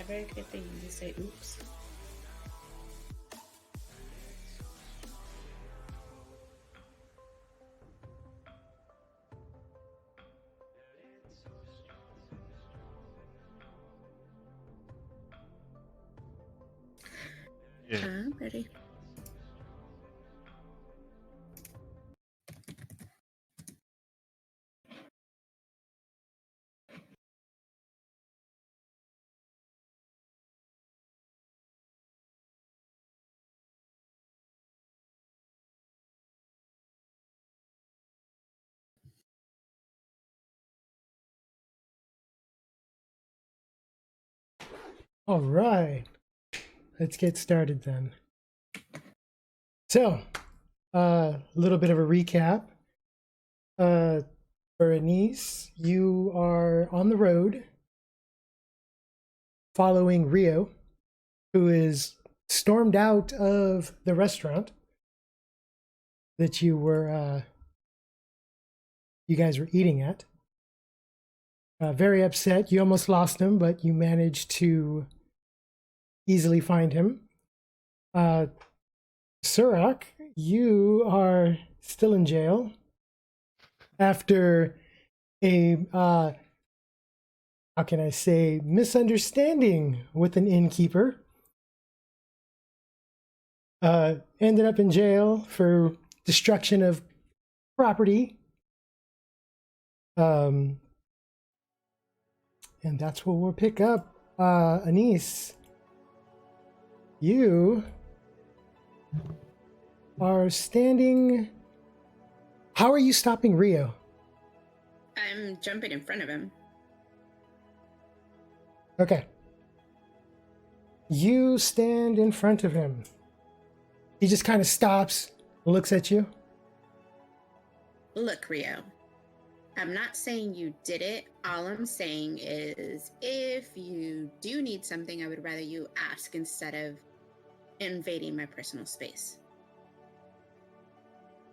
never a good thing to say oops. Yeah. I'm ready. All right, let's get started then. So, a little bit of a recap. For Annesse, you are on the road following Rio, who is stormed out of the restaurant that you guys were eating at. Very upset. You almost lost him, but you managed to easily find him. Suroc, you are still in jail after a how can I say, misunderstanding with an innkeeper. Ended up in jail for destruction of property. And that's what we'll pick up. Annesse, you are standing. How are you stopping Rio? I'm jumping in front of him. Okay. You stand in front of him. He just kind of stops, looks at you. Look, Rio. I'm not saying you did it. All I'm saying is if you do need something, I would rather you ask instead of invading my personal space.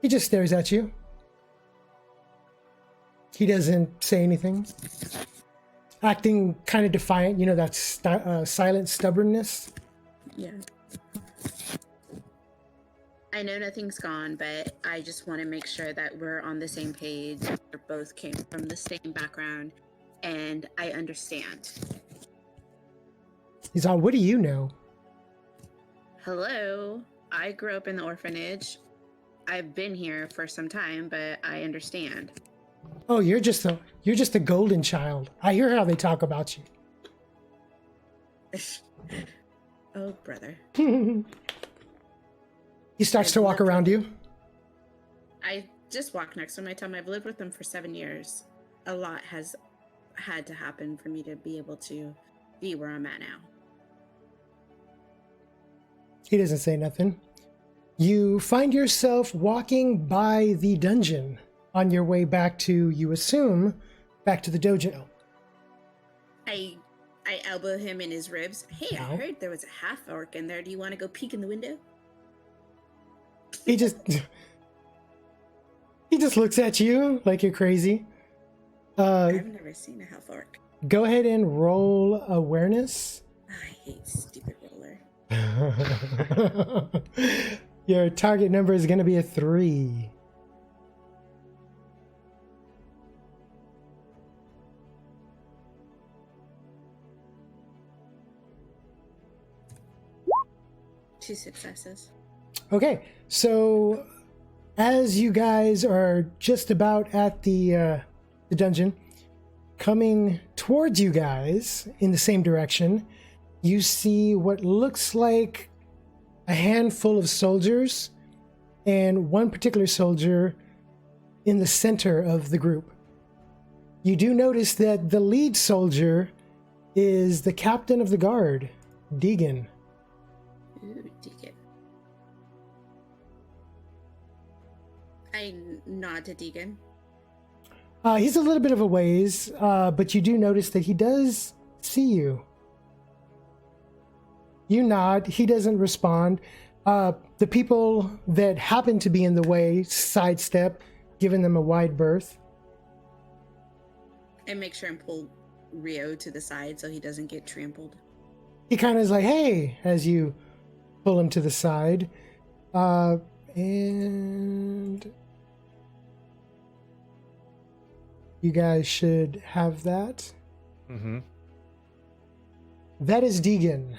He just stares at you. He doesn't say anything. Acting kind of defiant, you know, that silent stubbornness. Yeah. I know nothing's gone, but I just want to make sure that we're on the same page. We both came from the same background, and I understand. He's all, what do you know? Hello. I grew up in the orphanage. I've been here for some time, but I understand. Oh, you're just a golden child. I hear how they talk about you. Oh, brother. He starts to walk around you. I just walk next to him. I tell him I've lived with them for 7 years. A lot has had to happen for me to be able to be where I'm at now. He doesn't say nothing. You find yourself walking by the dungeon on your way back to, you assume, back to the dojo. I elbow him in his ribs. Hey, No. I heard there was a half-orc in there. Do you want to go peek in the window? He just looks at you like you're crazy. I've never seen a half-orc. Go ahead and roll awareness. I hate stupid roller. Your target number is going to be a 3. Two successes. Okay, so as you guys are just about at the dungeon, coming towards you guys in the same direction, you see what looks like a handful of soldiers and one particular soldier in the center of the group. You do notice that the lead soldier is the captain of the guard, Deegan. Ooh, Deegan. I nod to Deegan. He's a little bit of a ways, but you do notice that he does see you. You nod. He doesn't respond. The people that happen to be in the way sidestep, giving them a wide berth. And make sure and pull Rio to the side so he doesn't get trampled. he kind of is like, hey, as you pull him to the side. And you guys should have that. Mm-hmm. That is Deegan.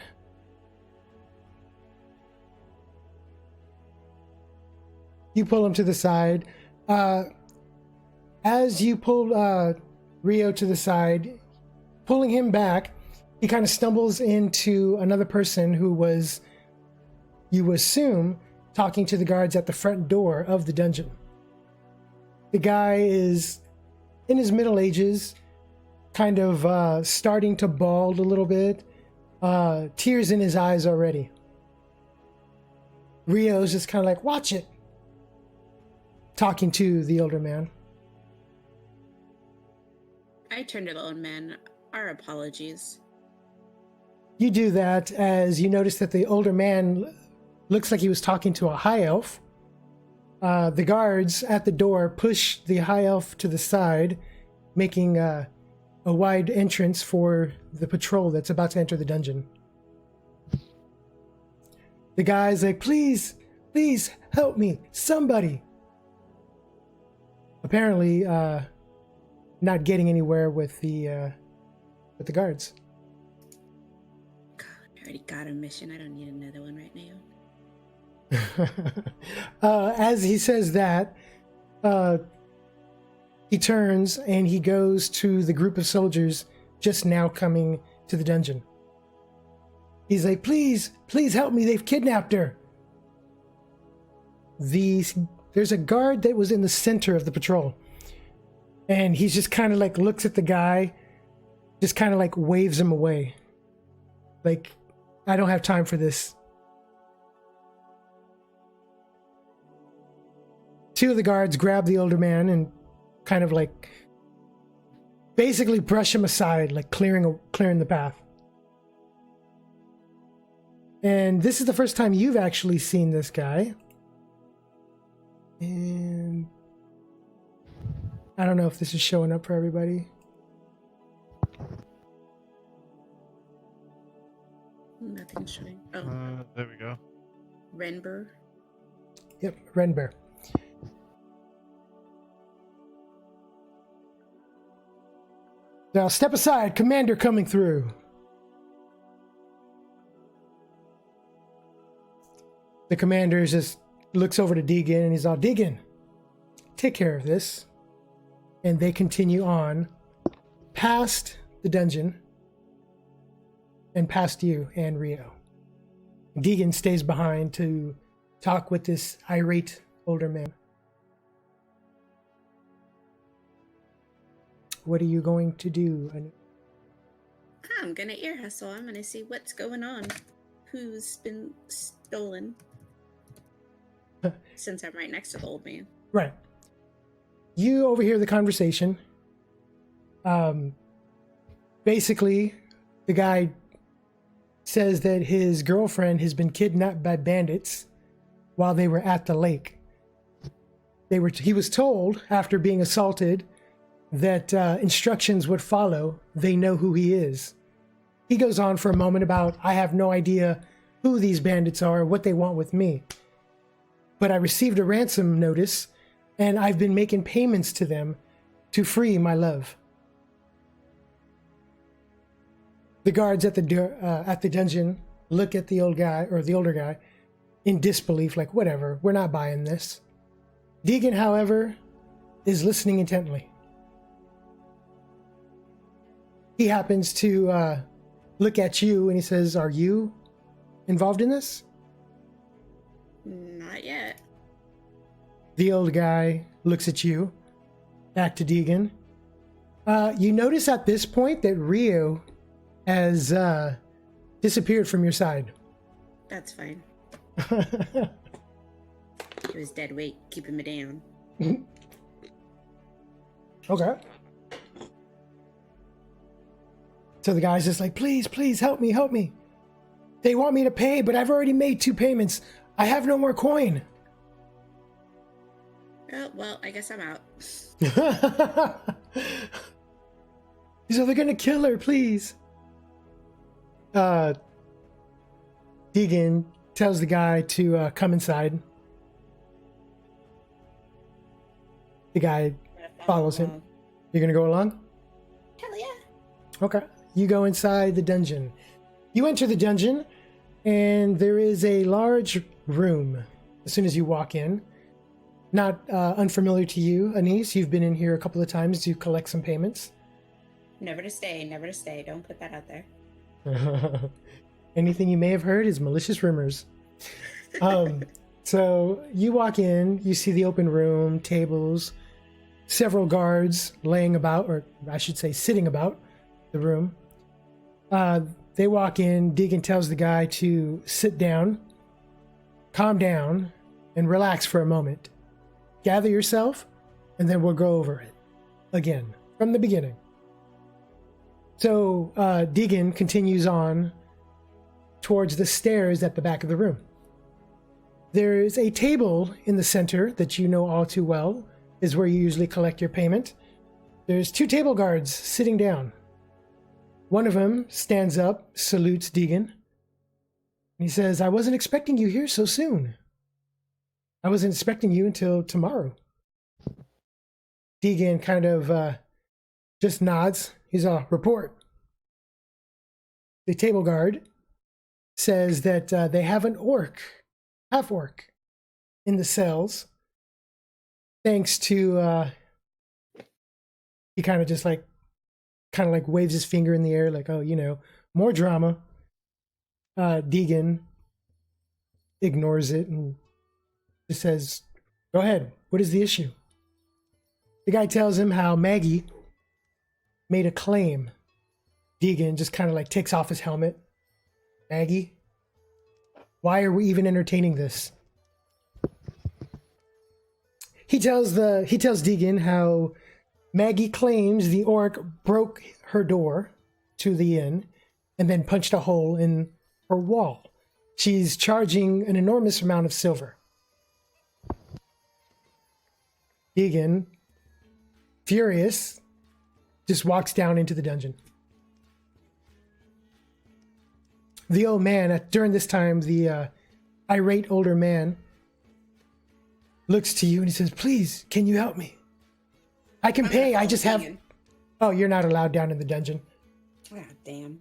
You pull him to the side. As you pull Rio to the side, pulling him back, he kind of stumbles into another person who was, you assume, talking to the guards at the front door of the dungeon. The guy is in his middle ages, kind of starting to bald a little bit, tears in his eyes already. Rio's just kind of like, watch it, talking to the older man. I turn to the old man. Our apologies. You do that as you notice that the older man looks like he was talking to a high elf. The guards at the door push the high elf to the side, making a wide entrance for the patrol that's about to enter the dungeon. The guy's like, please, please help me, somebody. Apparently, not getting anywhere with the guards. God, I already got a mission. I don't need another one right now. As he says that, he turns and he goes to the group of soldiers just now coming to the dungeon. He's like, please, please help me. They've kidnapped her. There's a guard that was in the center of the patrol. And he's just kind of like looks at the guy, just kind of like waves him away. Like, I don't have time for this. Two of the guards grab the older man and kind of like basically brush him aside, like clearing the path. And this is the first time you've actually seen this guy. And I don't know if this is showing up for everybody. Nothing's showing. Oh. There we go. Renber. Yep, Renber. Now step aside, commander coming through. The commander just looks over to Deegan and he's all, Deegan, take care of this. And they continue on past the dungeon and past you and Rio. Deegan stays behind to talk with this irate older man. What are you going to do? I'm gonna ear hustle. I'm gonna see what's going on. Who's been stolen? Since I'm right next to the old man. Right. You overhear the conversation. Basically, the guy says that his girlfriend has been kidnapped by bandits while they were at the lake. He was told after being assaulted that instructions would follow. They know who he is. He goes on for a moment about, I have no idea who these bandits are, what they want with me. But I received a ransom notice, and I've been making payments to them to free my love. The guards at the dungeon look at the old guy, or the older guy, in disbelief, like, whatever, we're not buying this. Deegan, however, is listening intently. He happens to look at you and he says, are you involved in this? Not yet. The old guy looks at you, back to Deegan. You notice at this point that Rio has disappeared from your side. That's fine. He was dead weight, keeping me down. Okay. So the guy's just like, please, please help me, help me. They want me to pay, but I've already made 2 payments. I have no more coin. Oh, well, I guess I'm out. So they're gonna kill her, please. Deegan tells the guy to come inside. The guy follows him. You're gonna go along? Hell yeah. Okay. You go inside the dungeon. You enter the dungeon, and there is a large room as soon as you walk in. Not unfamiliar to you, Annesse. You've been in here a couple of times to collect some payments. Never to stay, never to stay. Don't put that out there. Anything you may have heard is malicious rumors. So you walk in, you see the open room, tables, several guards laying about, or I should say sitting about the room. They walk in, Deegan tells the guy to sit down, calm down, and relax for a moment. Gather yourself, and then we'll go over it again from the beginning. So Deegan continues on towards the stairs at the back of the room. There's a table in the center that you know all too well, is where you usually collect your payment. There's 2 table guards sitting down. One of them stands up, salutes Deegan. He says, I wasn't expecting you here so soon. I wasn't expecting you until tomorrow. Deegan kind of just nods. He's a report. The table guard says that they have an half-orc, in the cells. Thanks to, he kind of just like waves his finger in the air like, oh, you know, more drama. Deegan ignores it and just says, go ahead, what is the issue? The guy tells him how Maggie made a claim. Deegan just kind of like takes off his helmet. Maggie? Why are we even entertaining this? He tells Deegan how Maggie claims the orc broke her door to the inn and then punched a hole in her wall. She's charging an enormous amount of silver. Deegan, furious, just walks down into the dungeon. The old man, during this time, the irate older man looks to you and he says, please, can you help me? I can pay, I just have... Oh, you're not allowed down in the dungeon. Ah, damn.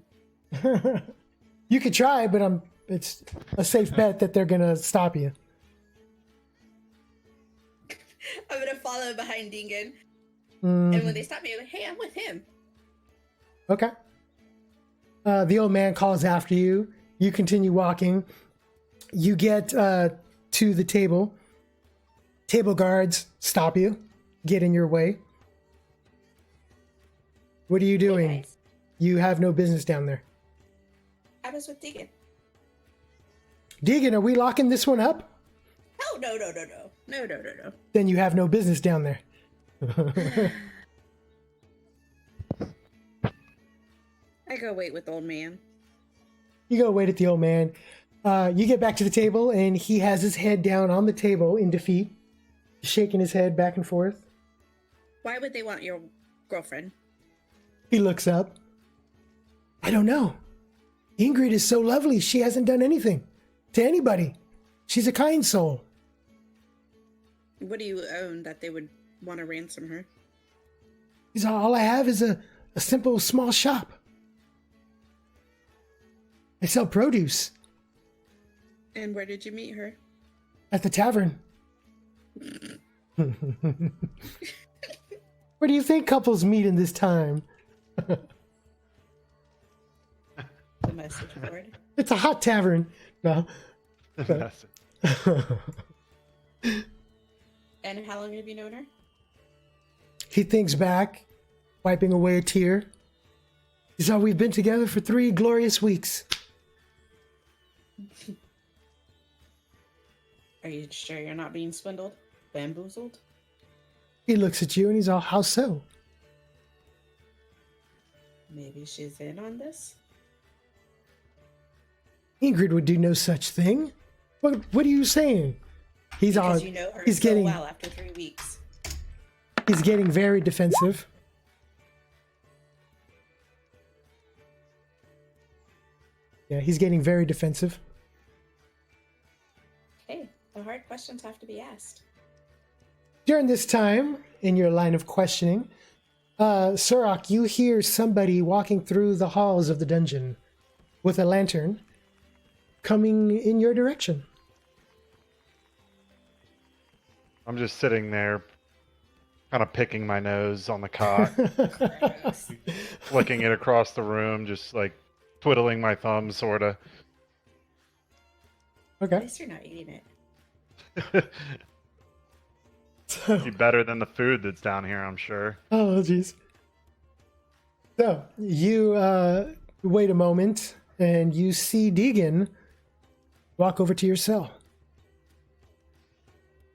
You could try, but it's a safe bet that they're gonna stop you. I'm gonna follow behind Deegan. And when they stop me, I'm like, hey, I'm with him. Okay. The old man calls after you. You continue walking. You get to the table. Table guards stop you, get in your way. What are you doing? Hey, guys. You have no business down there. I was with Deegan. Deegan, are we locking this one up? Oh, no. Then you have no business down there. I go wait with the old man. You go wait at the old man. You get back to the table, and he has his head down on the table in defeat, shaking his head back and forth. Why would they want your girlfriend? He looks up. I don't know. Ingrid is so lovely. She hasn't done anything to anybody. She's a kind soul. What do you own that they would want to ransom her? All I have is a simple small shop. I sell produce. And where did you meet her? At the tavern. Where do you think couples meet in this time? The message board. It's a hot tavern. No. And how long have you known her? He thinks back, wiping away a tear. He said, we've been together for 3 glorious weeks. Are you sure you're not being swindled? Bamboozled? He looks at you and he's all, how so? Maybe she's in on this? Ingrid would do no such thing. What are you saying? He's because all, you know her he's so getting well after 3 weeks. He's getting very defensive. Yeah, he's getting very defensive. The hard questions have to be asked. During this time, in your line of questioning, Suroc, you hear somebody walking through the halls of the dungeon with a lantern coming in your direction. I'm just sitting there, kind of picking my nose on the cot, flicking it across the room, just like twiddling my thumbs, sort of. Okay. At least you're not eating it. So, Be better than the food that's down here, I'm sure. oh, jeez. So, you wait a moment, and you see Deegan walk over to your cell.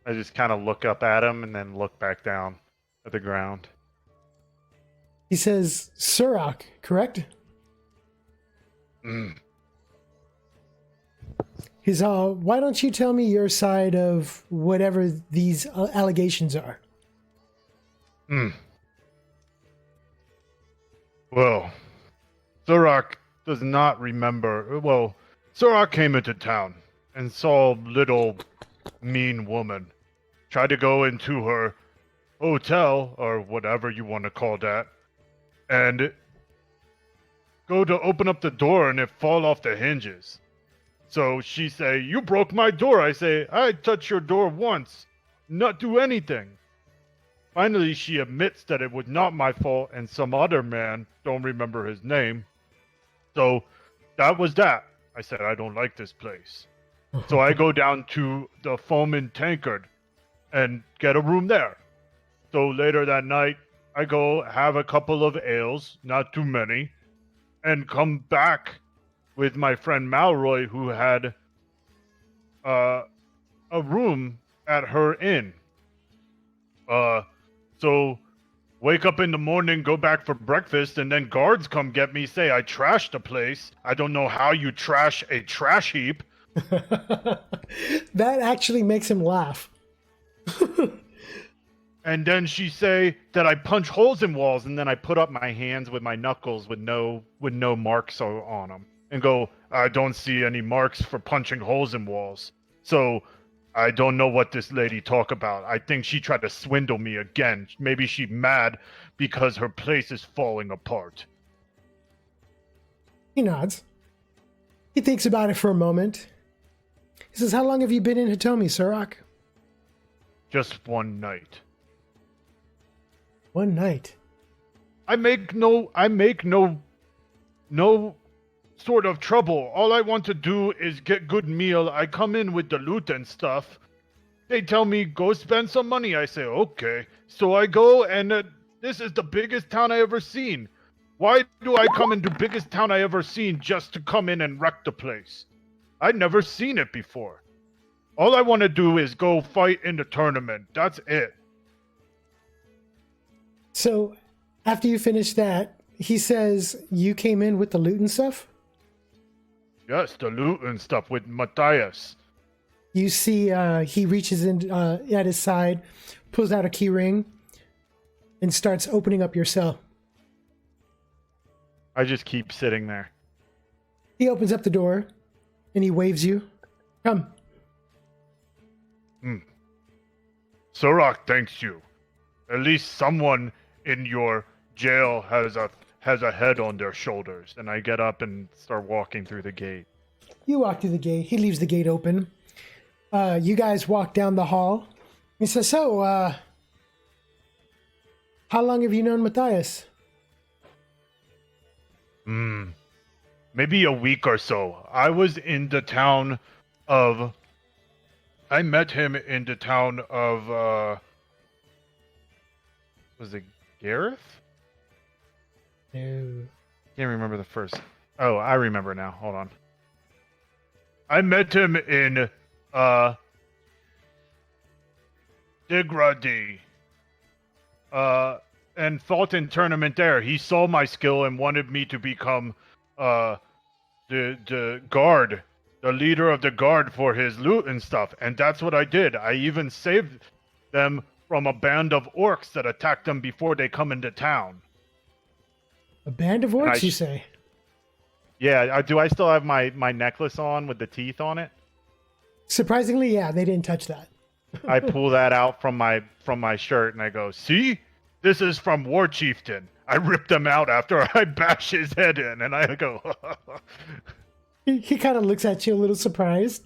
I just kind of look up at him and then look back down at the ground. He says, Suroc, correct? Mm. He's all, why don't you tell me your side of whatever these allegations are? Hmm. Well, Suroc does not remember. Well, Suroc came into town and saw little mean woman. Tried to go into her hotel, or whatever you want to call that, and go to open up the door and it fall off the hinges. So she say, "You broke my door." I say, "I touched your door once, not do anything." Finally, she admits that it was not my fault and some other man, don't remember his name. So that was that. I said, "I don't like this place." So I go down to the Foaming Tankard and get a room there. So later that night, I go have a couple of ales, not too many, and come back with my friend Maliroy, who had a room at her inn. So wake up in the morning, go back for breakfast, and then guards come get me, say I trashed the place. I don't know how you trash a trash heap. That actually makes him laugh. And then she say that I punch holes in walls, and then I put up my hands with my knuckles with no marks on them, and go, "I don't see any marks for punching holes in walls." So I don't know what this lady talk about. I think she tried to swindle me again. Maybe she mad because her place is falling apart. He nods. He thinks about it for a moment. He says, how long have you been in Hitomi, Suroc? Just one night. One night. I make no sort of trouble. All I want to do is get good meal. I come in with the loot and stuff. They tell me, go spend some money. I say, okay. So I go, and this is the biggest town I ever seen. Why do I come into biggest town I ever seen just to come in and wreck the place? I'd never seen it before. All I want to do is go fight in the tournament. That's it. So after you finish that, he says, you came in with the loot and stuff? Yes, the loot and stuff with Matthias. You see he reaches in at his side, pulls out a key ring, and starts opening up your cell. I just keep sitting there. He opens up the door, and he waves you. Come. Suroc thanks you. At least someone in your jail has a head on their shoulders. And I get up and start walking through the gate. You walk through the gate. He leaves the gate open. You guys walk down the hall. He says, so, how long have you known Matthias? Maybe a week or so. I met him in the town of, was it Galrith? No. Can't remember the first. Oh, I remember now. Hold on. I met him in, Digradi. And fought in tournament there. He saw my skill and wanted me to become, the guard. The leader of the guard for his loot and stuff. And that's what I did. I even saved them from a band of orcs that attacked them before they come into town. A band of orcs, you say? Yeah, do I still have my necklace on with the teeth on it? Surprisingly, yeah, they didn't touch that. I pull that out from my shirt and I go, see? This is from War Chieftain. I ripped him out after I bash his head in, and I go. He kind of looks at you a little surprised.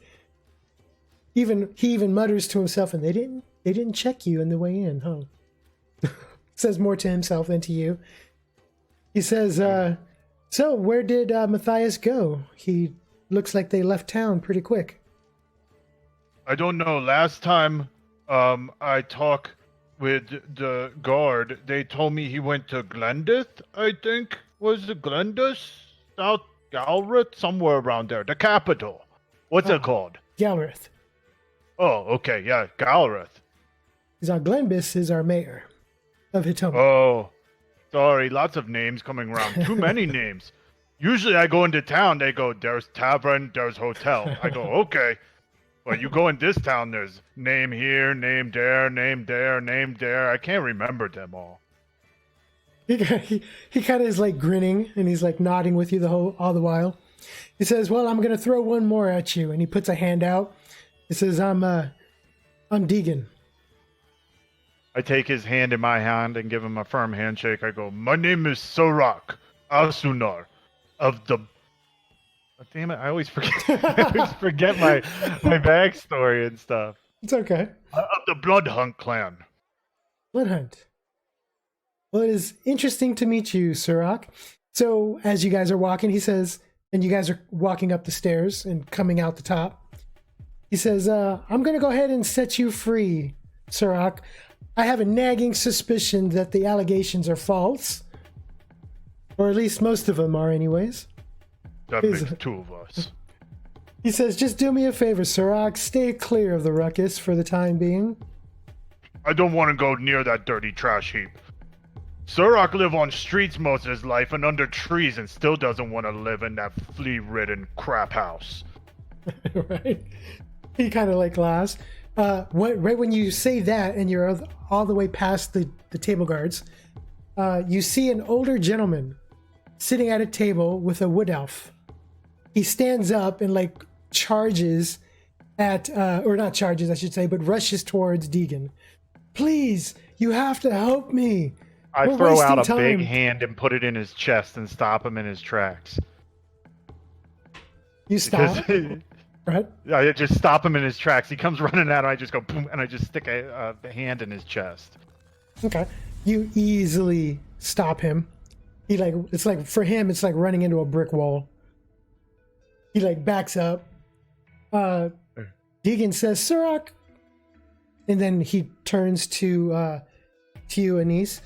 He even mutters to himself, and they didn't check you on the way in, huh? Says more to himself than to you. He says, so where did Matthias go? He looks like they left town pretty quick. I don't know. Last time I talked with the guard, they told me he went to Glendith, I think. Was it Glendith? South Galrith? Somewhere around there. The capital. What's it called? Galrith. Oh, okay. Yeah, Galrith. Glenbis is our mayor of Hitoma. Oh, sorry. Lots of names coming around. Too many names. Usually I go into town, they go, there's tavern, there's hotel. I go, okay. But you go in this town, there's name here, name there, name there, name there. I can't remember them all. He kind of is like grinning, and he's like nodding with you all the while. He says, well, I'm going to throw one more at you. And he puts a hand out. He says, I'm Deegan. I take his hand in my hand and give him a firm handshake. I go, my name is Suroc Asunar of the... Oh, damn it, I always forget, my backstory and stuff. It's okay. Of the Bloodhunt clan. Bloodhunt. Well, it is interesting to meet you, Suroc. So, as you guys are walking, he says, and you guys are walking up the stairs and coming out the top, he says, I'm going to go ahead and set you free, Suroc. I have a nagging suspicion that the allegations are false. Or at least most of them are anyways. That makes two of us. He says, just do me a favor, Suroc. Stay clear of the ruckus for the time being. I don't want to go near that dirty trash heap. Suroc lived on streets most of his life and under trees and still doesn't want to live in that flea-ridden crap house. Right? He kind of like laughs. Right when you say that and you're all the way past the table guards, you see an older gentleman sitting at a table with a wood elf. He stands up and like charges at, or not charges, I should say, but rushes towards Deegan. Please, you have to help me. I throw out a big hand and put it in his chest and stop him in his tracks. You stop? Right? I just stop him in his tracks. He comes running out and I just go boom and I just stick a hand in his chest. Okay. You easily stop him. It's like for him, it's like running into a brick wall. He like backs up. Deegan says, Suroc. And then he turns to you, Annesse.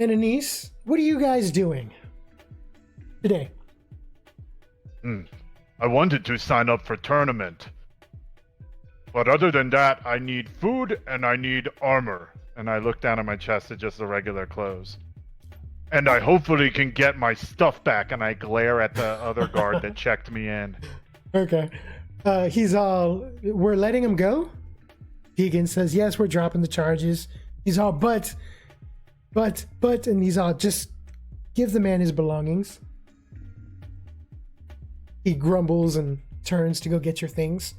And Annesse, what are you guys doing today? I wanted to sign up for tournament. But other than that, I need food and I need armor. And I look down at my chest at just the regular clothes. And I hopefully can get my stuff back, and I glare at the other guard that checked me in. Okay. He's all, we're letting him go? Deegan says, yes, we're dropping the charges. He's all, but, and he's all, just give the man his belongings. He grumbles and turns to go get your things.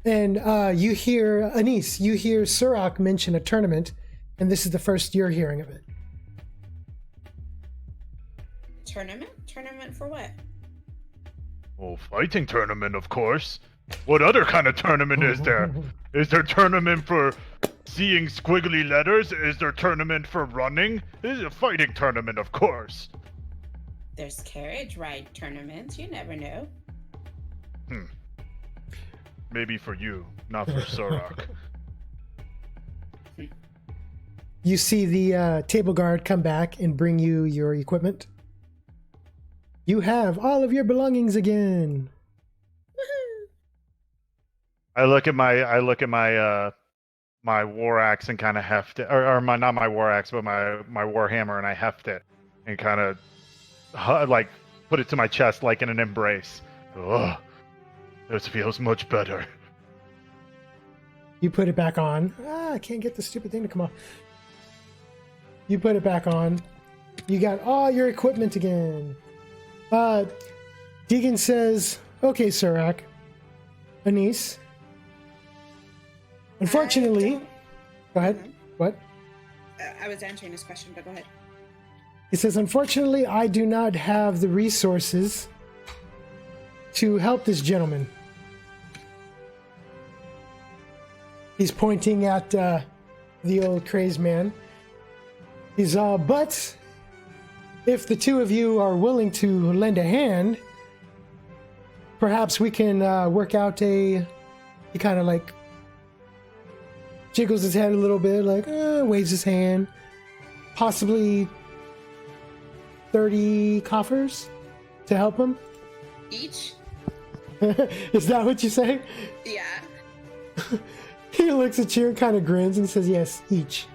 And you hear, Annesse, you hear Suroc mention a tournament, and this is the first you're hearing of it. Tournament? Tournament for what? Oh, fighting tournament, of course. What other kind of tournament is there? Is there tournament for seeing squiggly letters? Is there tournament for running? This is a fighting tournament, of course. There's carriage ride tournaments. You never know. Maybe for you, not for Suroc. You see the table guard come back and bring you your equipment. You have all of your belongings again. Woohoo! I look at my my war axe and kind of heft it, or my not my war axe, but my war hammer, and I heft it and kind of like put it to my chest like in an embrace. Ugh, this feels much better. You put it back on. I can't get the stupid thing to come off. You put it back on. You got all your equipment again. Deegan says, okay, Suroc, Annesse. Unfortunately, go ahead. What? I was answering his question, but go ahead. He says, unfortunately, I do not have the resources to help this gentleman. He's pointing at the old crazed man. He's but if the two of you are willing to lend a hand, perhaps we can work out he kind of like jiggles his head a little bit, like waves his hand. Possibly 30 coffers to help him. Each? Is that what you say? Yeah. He looks at you and kind of grins and says, yes, each.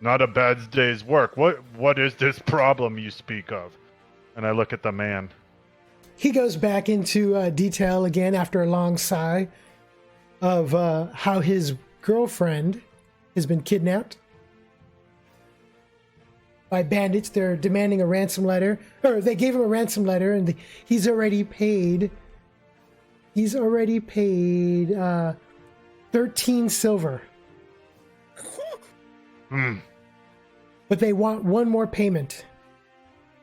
Not a bad day's work. What is this problem you speak of? And I look at the man. He goes back into detail again after a long sigh of how his girlfriend has been kidnapped by bandits. They're demanding a ransom letter, or they gave him a ransom letter, and he's already paid. He's already paid 13 silver. But they want one more payment.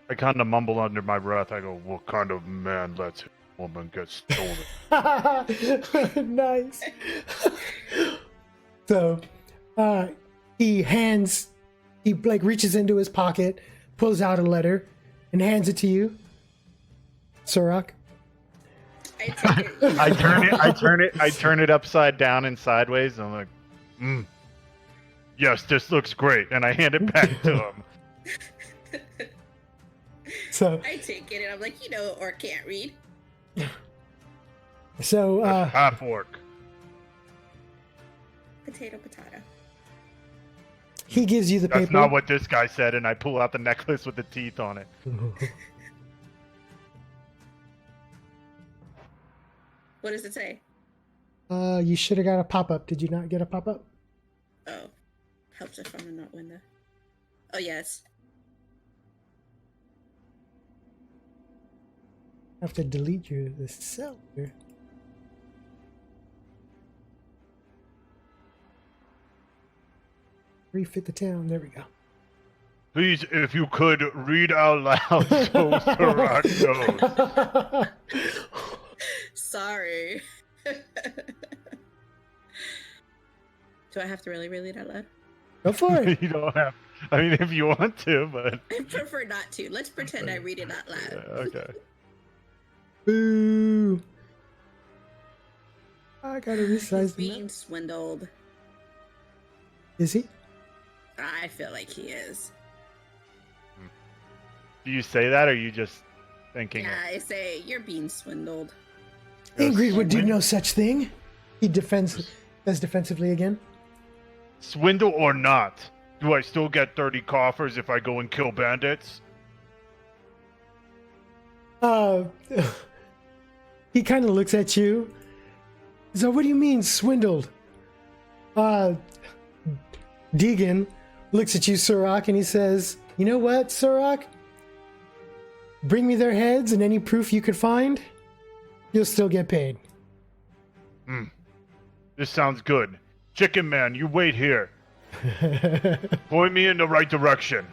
I kind of mumble under my breath. I go, what kind of man lets his woman get stolen? Nice. So he reaches into his pocket, pulls out a letter, and hands it to you, Suroc. I turn it upside down and sideways. And I'm like, yes, this looks great. And I hand it back to him. So I take it and I'm like, or can't read. So Half-Orc. Potato. He gives you the paper. That's not what this guy said, and I pull out the necklace with the teeth on it. What does it say? You should have got a pop-up. Did you not get a pop-up? Oh. Helps if I'm not win the... Oh, yes. I have to delete the cell here. Refit the town. There we go. Please, if you could, read out loud so Suroc knows. Sorry. Do I have to really read it out loud? Go for it. You don't have... I mean, if you want to, but... I prefer not to. Let's pretend I read it out loud. Yeah, okay. Boo. I gotta resize He's the map. being swindled. Is he? I feel like he is. Do you say that, or are you just thinking Yeah, it? I say, you're being swindled. Ingrid would do no such thing. He says defensively again. Swindle or not, do I still get 30 coffers if I go and kill bandits? He kind of looks at you. So what do you mean swindled? Deegan looks at you, Suroc, and he says, you know what, Suroc? Bring me their heads and any proof you could find. You'll still get paid. This sounds good. Chicken Man, you wait here. Point me in the right direction.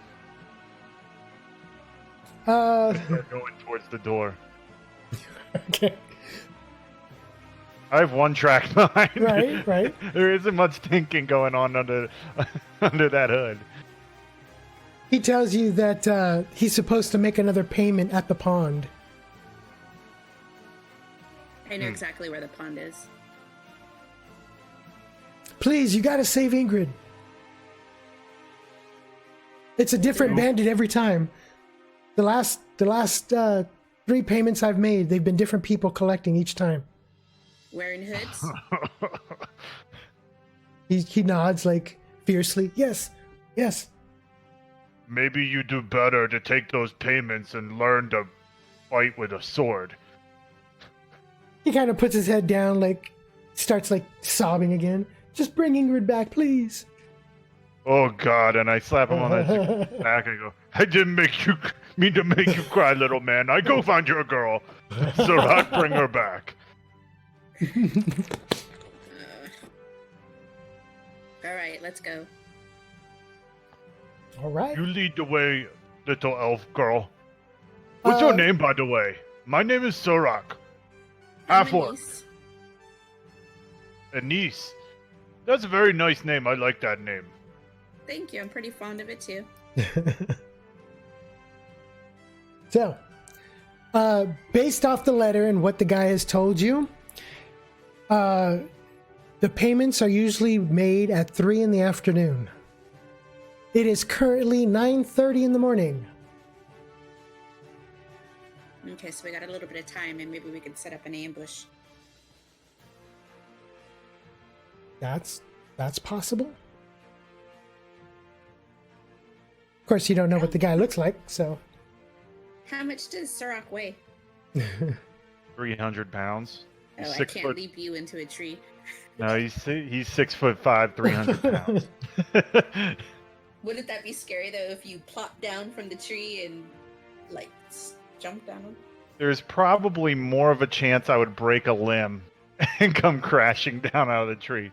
Start going towards the door. Okay. I have one track mind. Right. There isn't much thinking going on under that hood. He tells you that he's supposed to make another payment at the pond. I know exactly where the pond is. Please, you gotta save Ingrid. It's a different bandit every time. The last 3 payments I've made, they've been different people collecting each time. Wearing hoods? He nods like fiercely. Yes. Maybe you do better to take those payments and learn to fight with a sword. He kind of puts his head down, like starts like sobbing again. Just bring Ingrid back, please. Oh God! And I slap him on the back and go, I didn't mean to make you cry, little man. I go find your girl. Suroc, bring her back. All right, let's go. All right. You lead the way, little elf girl. What's your Uh, name, by the way? My name is Suroc. I'm Half-Orc. Annesse. Annesse. That's a very nice name. I like that name. Thank you. I'm pretty fond of it too. So, based off the letter and what the guy has told you, the payments are usually made at 3 in the afternoon. It is currently 9:30 in the morning. Okay, so we got a little bit of time, and maybe we can set up an ambush. That's possible. Of course, you don't know what the guy looks like, so. How much does Suroc weigh? 300 pounds. Oh, I 6 can't foot. leap you into a tree. No, he's 6'5", 300 pounds. Wouldn't that be scary though if you plop down from the tree and like jump down? There's probably more of a chance I would break a limb and come crashing down out of the tree.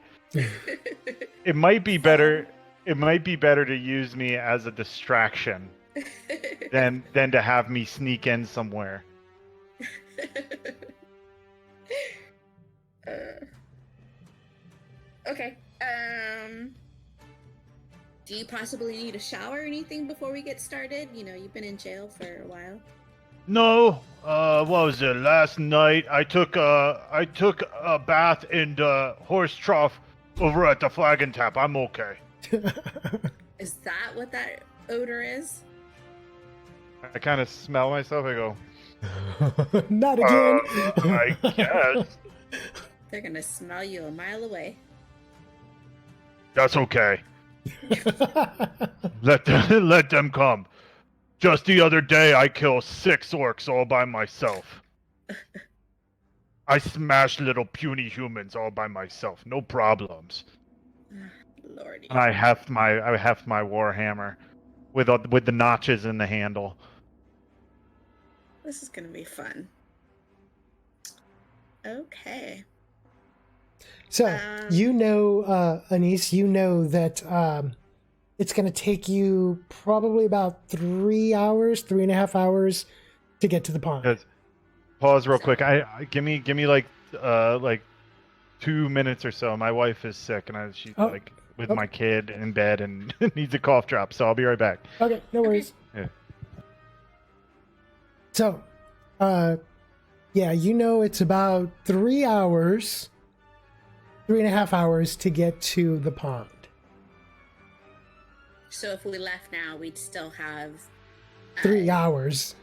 It might be better. It might be better to use me as a distraction than to have me sneak in somewhere. Okay. Do you possibly need a shower or anything before we get started? You know, you've been in jail for a while. No, what was it? Last night I took a bath in the horse trough over at the Flag and Tap. I'm okay. Is that what that odor is? I kind of smell myself. I go, Not again. I guess They're gonna smell you a mile away. that's okay. Let them come. Just the other day, I killed 6 orcs all by myself. I smashed little puny humans all by myself. No problems. Lordy. And I heft my warhammer with the notches in the handle. This is gonna be fun. Okay. So, you know, Annesse, you know that it's going to take you probably about 3.5 hours to get to the pond. Yes. Pause real quick. I give me like 2 minutes or so. My wife is sick, and she's like with my kid in bed and needs a cough drop. So I'll be right back. Okay, no worries. Yeah. So, yeah, you know it's about 3 hours, 3.5 hours to get to the pond. So if we left now, we'd still have 3 hours.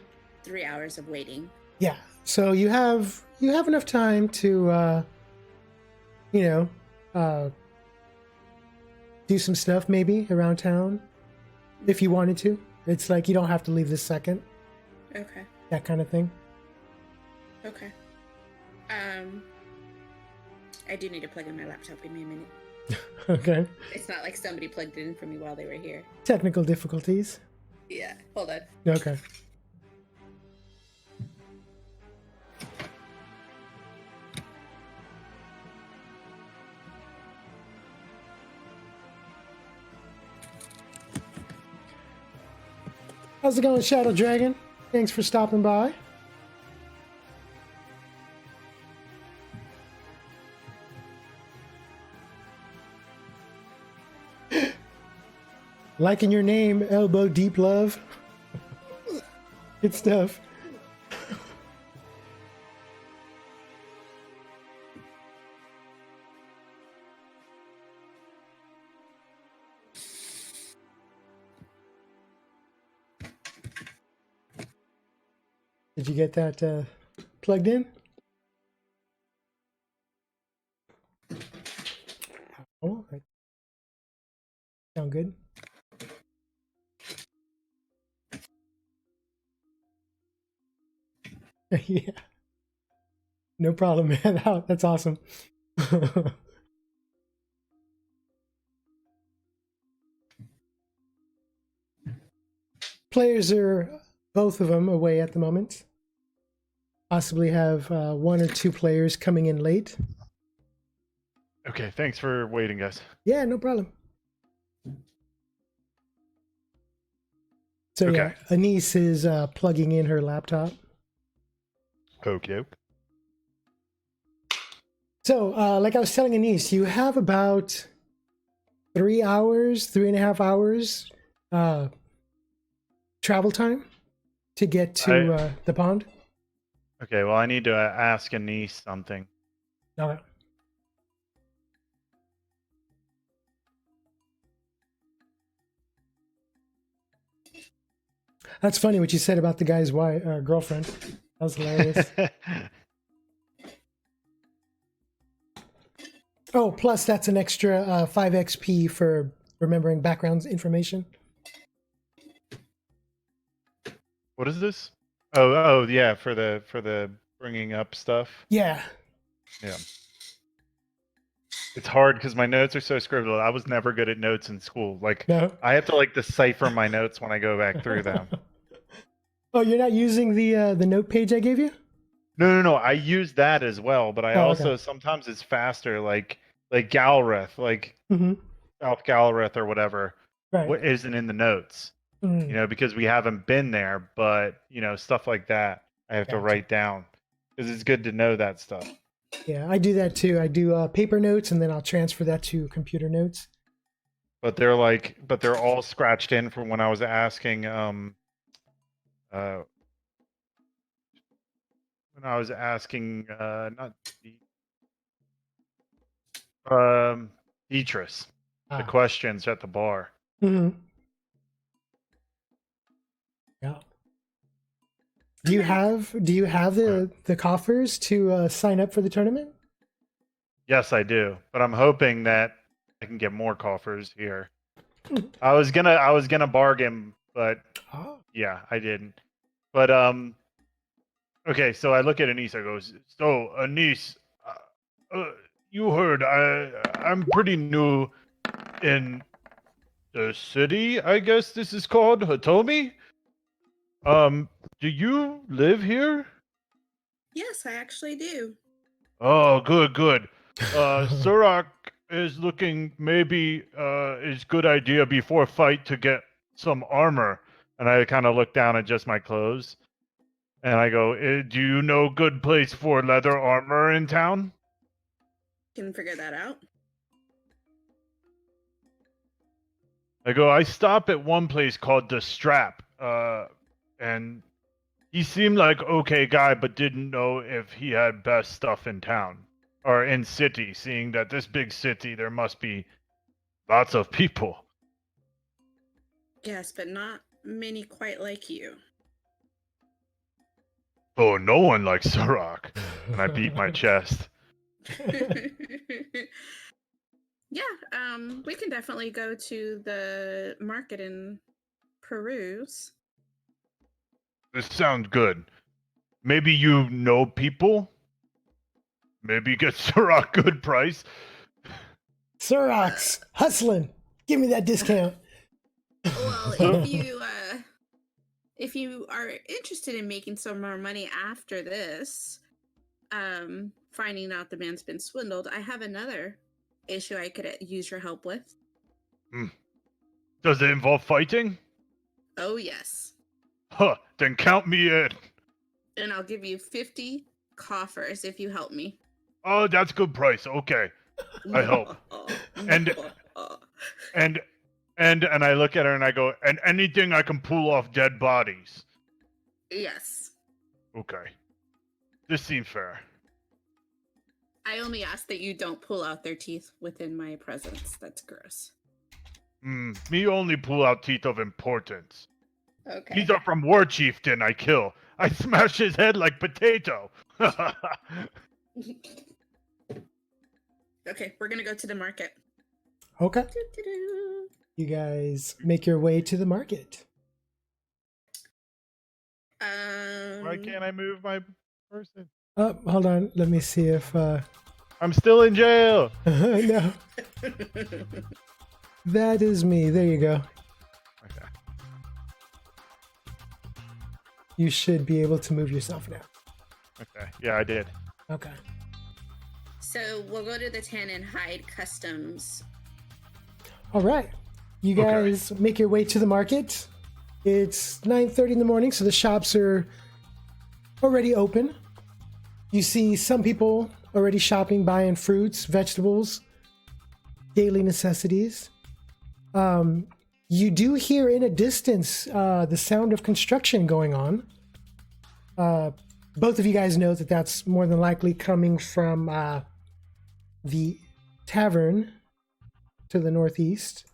3 hours of waiting. Yeah. So you have enough time to, do some stuff maybe around town if you wanted to. It's like you don't have to leave this second. Okay. That kind of thing. Okay. I do need to plug in my laptop. Give me a minute. Okay. It's not like somebody plugged it in for me while they were here. Technical difficulties. Yeah. Hold on. Okay. How's it going, Shadow Dragon? Thanks for stopping by. Liking your name, Elbow Deep Love. Good stuff. Did you get that plugged in? Oh, that sound good. Yeah. No problem, man. That's awesome. players are, both of them, away at the moment. Possibly have 1 or 2 players coming in late. Okay, thanks for waiting, guys. Yeah, no problem. So Okay. yeah, Annesse is plugging in her laptop. Okay. So, like I was telling Annesse, you have about 3.5 hours travel time to get to the pond. Okay, well, I need to ask Annesse something. Okay. That's funny what you said about the guy's wife, girlfriend. That was hilarious. Oh, plus that's an extra 5 XP for remembering background information. What is this? Oh, yeah, for the bringing up stuff. Yeah. Yeah. It's hard because my notes are so scribbled. I was never good at notes in school. Like, No. I have to like decipher my notes when I go back through them. Oh, you're not using the note page I gave you? No. I use that as well, but I also sometimes it's faster. Like Galrith, like South Galrith or whatever, Right. what isn't in the notes. You know, because we haven't been there. But you know, stuff like that I have to write down because it's good to know that stuff. Yeah, I do that too. I do paper notes and then I'll transfer that to computer notes. But they're all scratched in from when I was asking when I was asking not Beatrice the questions at the bar. Yeah. Do you have the coffers to sign up for the tournament? Yes, I do. But I'm hoping that I can get more coffers here. I was gonna bargain, but yeah, I didn't. But okay, so I look at Annesse. I go, so Annesse, you heard I'm pretty new in the city. I guess this is called Hitomi. Do you live here? Yes, I actually do. Oh, good. Suroc is looking maybe is good idea before fight to get some armor. And I kind of look down at just my clothes. And I go, do you know good place for leather armor in town? Can figure that out. I go, I stop at one place called The Strap. And he seemed like okay guy, but didn't know if he had best stuff in town. Or in city, seeing that this big city, there must be lots of people. Yes, but not many quite like you. Oh, no one likes Suroc. And I beat my chest. Yeah, we can definitely go to the market and peruse. This sounds good. Maybe you know people? Maybe get Suroc good price. Suroc's hustling. Give me that discount. Well, if you are interested in making some more money after this, finding out the man's been swindled, I have another issue I could use your help with. Does it involve fighting? Oh, yes. Huh, then count me in. And I'll give you 50 coffers if you help me. Oh, that's good price. Okay. I hope. And I look at her and I go, and anything I can pull off dead bodies. Yes. Okay. This seems fair. I only ask that you don't pull out their teeth within my presence. That's gross. Me only pull out teeth of importance. Okay. These are from War Chieftain I kill. I smash his head like potato. Okay, we're gonna go to the market. Okay. Doo-doo-doo. You guys make your way to the market. Why can't I move my person? Oh, hold on. Let me see if I'm still in jail. no. That is me. There you go. Okay. You should be able to move yourself now. Okay. Yeah, I did. Okay. So we'll go to the Tan and Hide Customs. All right. You guys make your way to the market. It's 9:30 in the morning, so the shops are already open. You see some people already shopping, buying fruits, vegetables, daily necessities. You do hear in a distance the sound of construction going on. Both of you guys know that that's more than likely coming from the tavern to the northeast,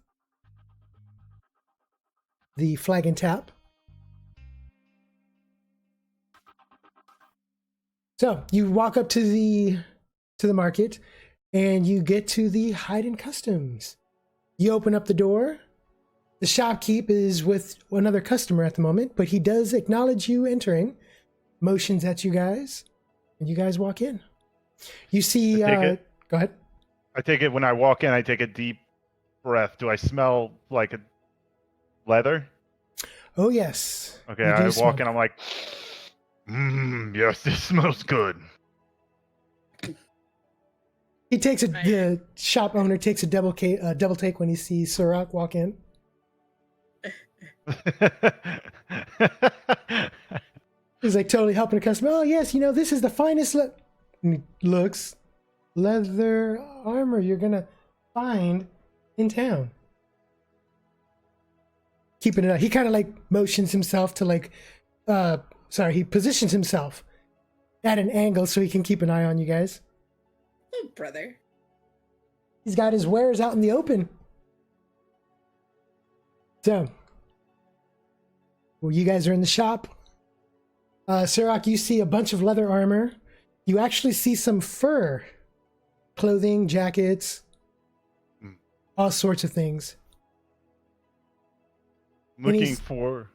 the Flag and Tap. So you walk up to the market, and you get to the Hide and Customs. You open up the door. The shopkeep is with another customer at the moment, but he does acknowledge you entering, motions at you guys, and you guys walk in. You see. Go ahead. I take it when I walk in. I take a deep breath. Do I smell like a leather? Oh yes. Okay, I walk in. I'm like, yes, this smells good. He takes the shop owner takes a double take when he sees Suroc walk in. He's like totally helping the customer. Oh yes, this is the finest and he looks leather armor you're gonna find in town. Keeping it up. He kind of like motions himself to he positions himself at an angle so he can keep an eye on you guys. Oh, brother. He's got his wares out in the open. So, you guys are in the shop. Suroc, you see a bunch of leather armor. You actually see some fur, clothing, jackets, all sorts of things. Looking for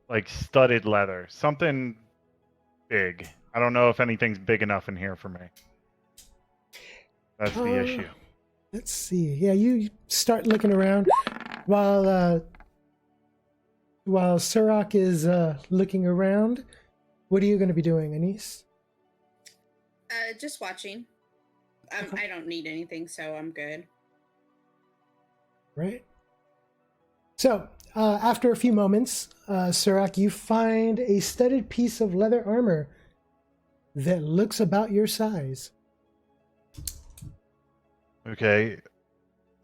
like studded leather, something big. I don't know if anything's big enough in here for me. That's the issue. Let's see. Yeah, you start looking around while Suroc is looking around. What are you going to be doing, Annesse? Just watching. I don't need anything, so I'm good. Right. So, after a few moments, Suroc, you find a studded piece of leather armor that looks about your size. Okay.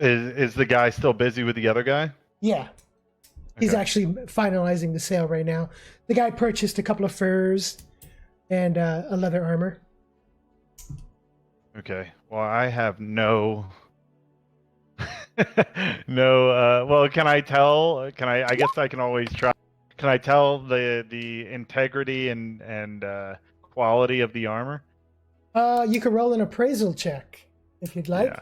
Is the guy still busy with the other guy? Yeah. He's actually finalizing the sale right now. The guy purchased a couple of furs and a leather armor. Okay. Well, I have no... well, can I tell? I guess I can always try. Can I tell the integrity and quality of the armor? You can roll an appraisal check if you'd like.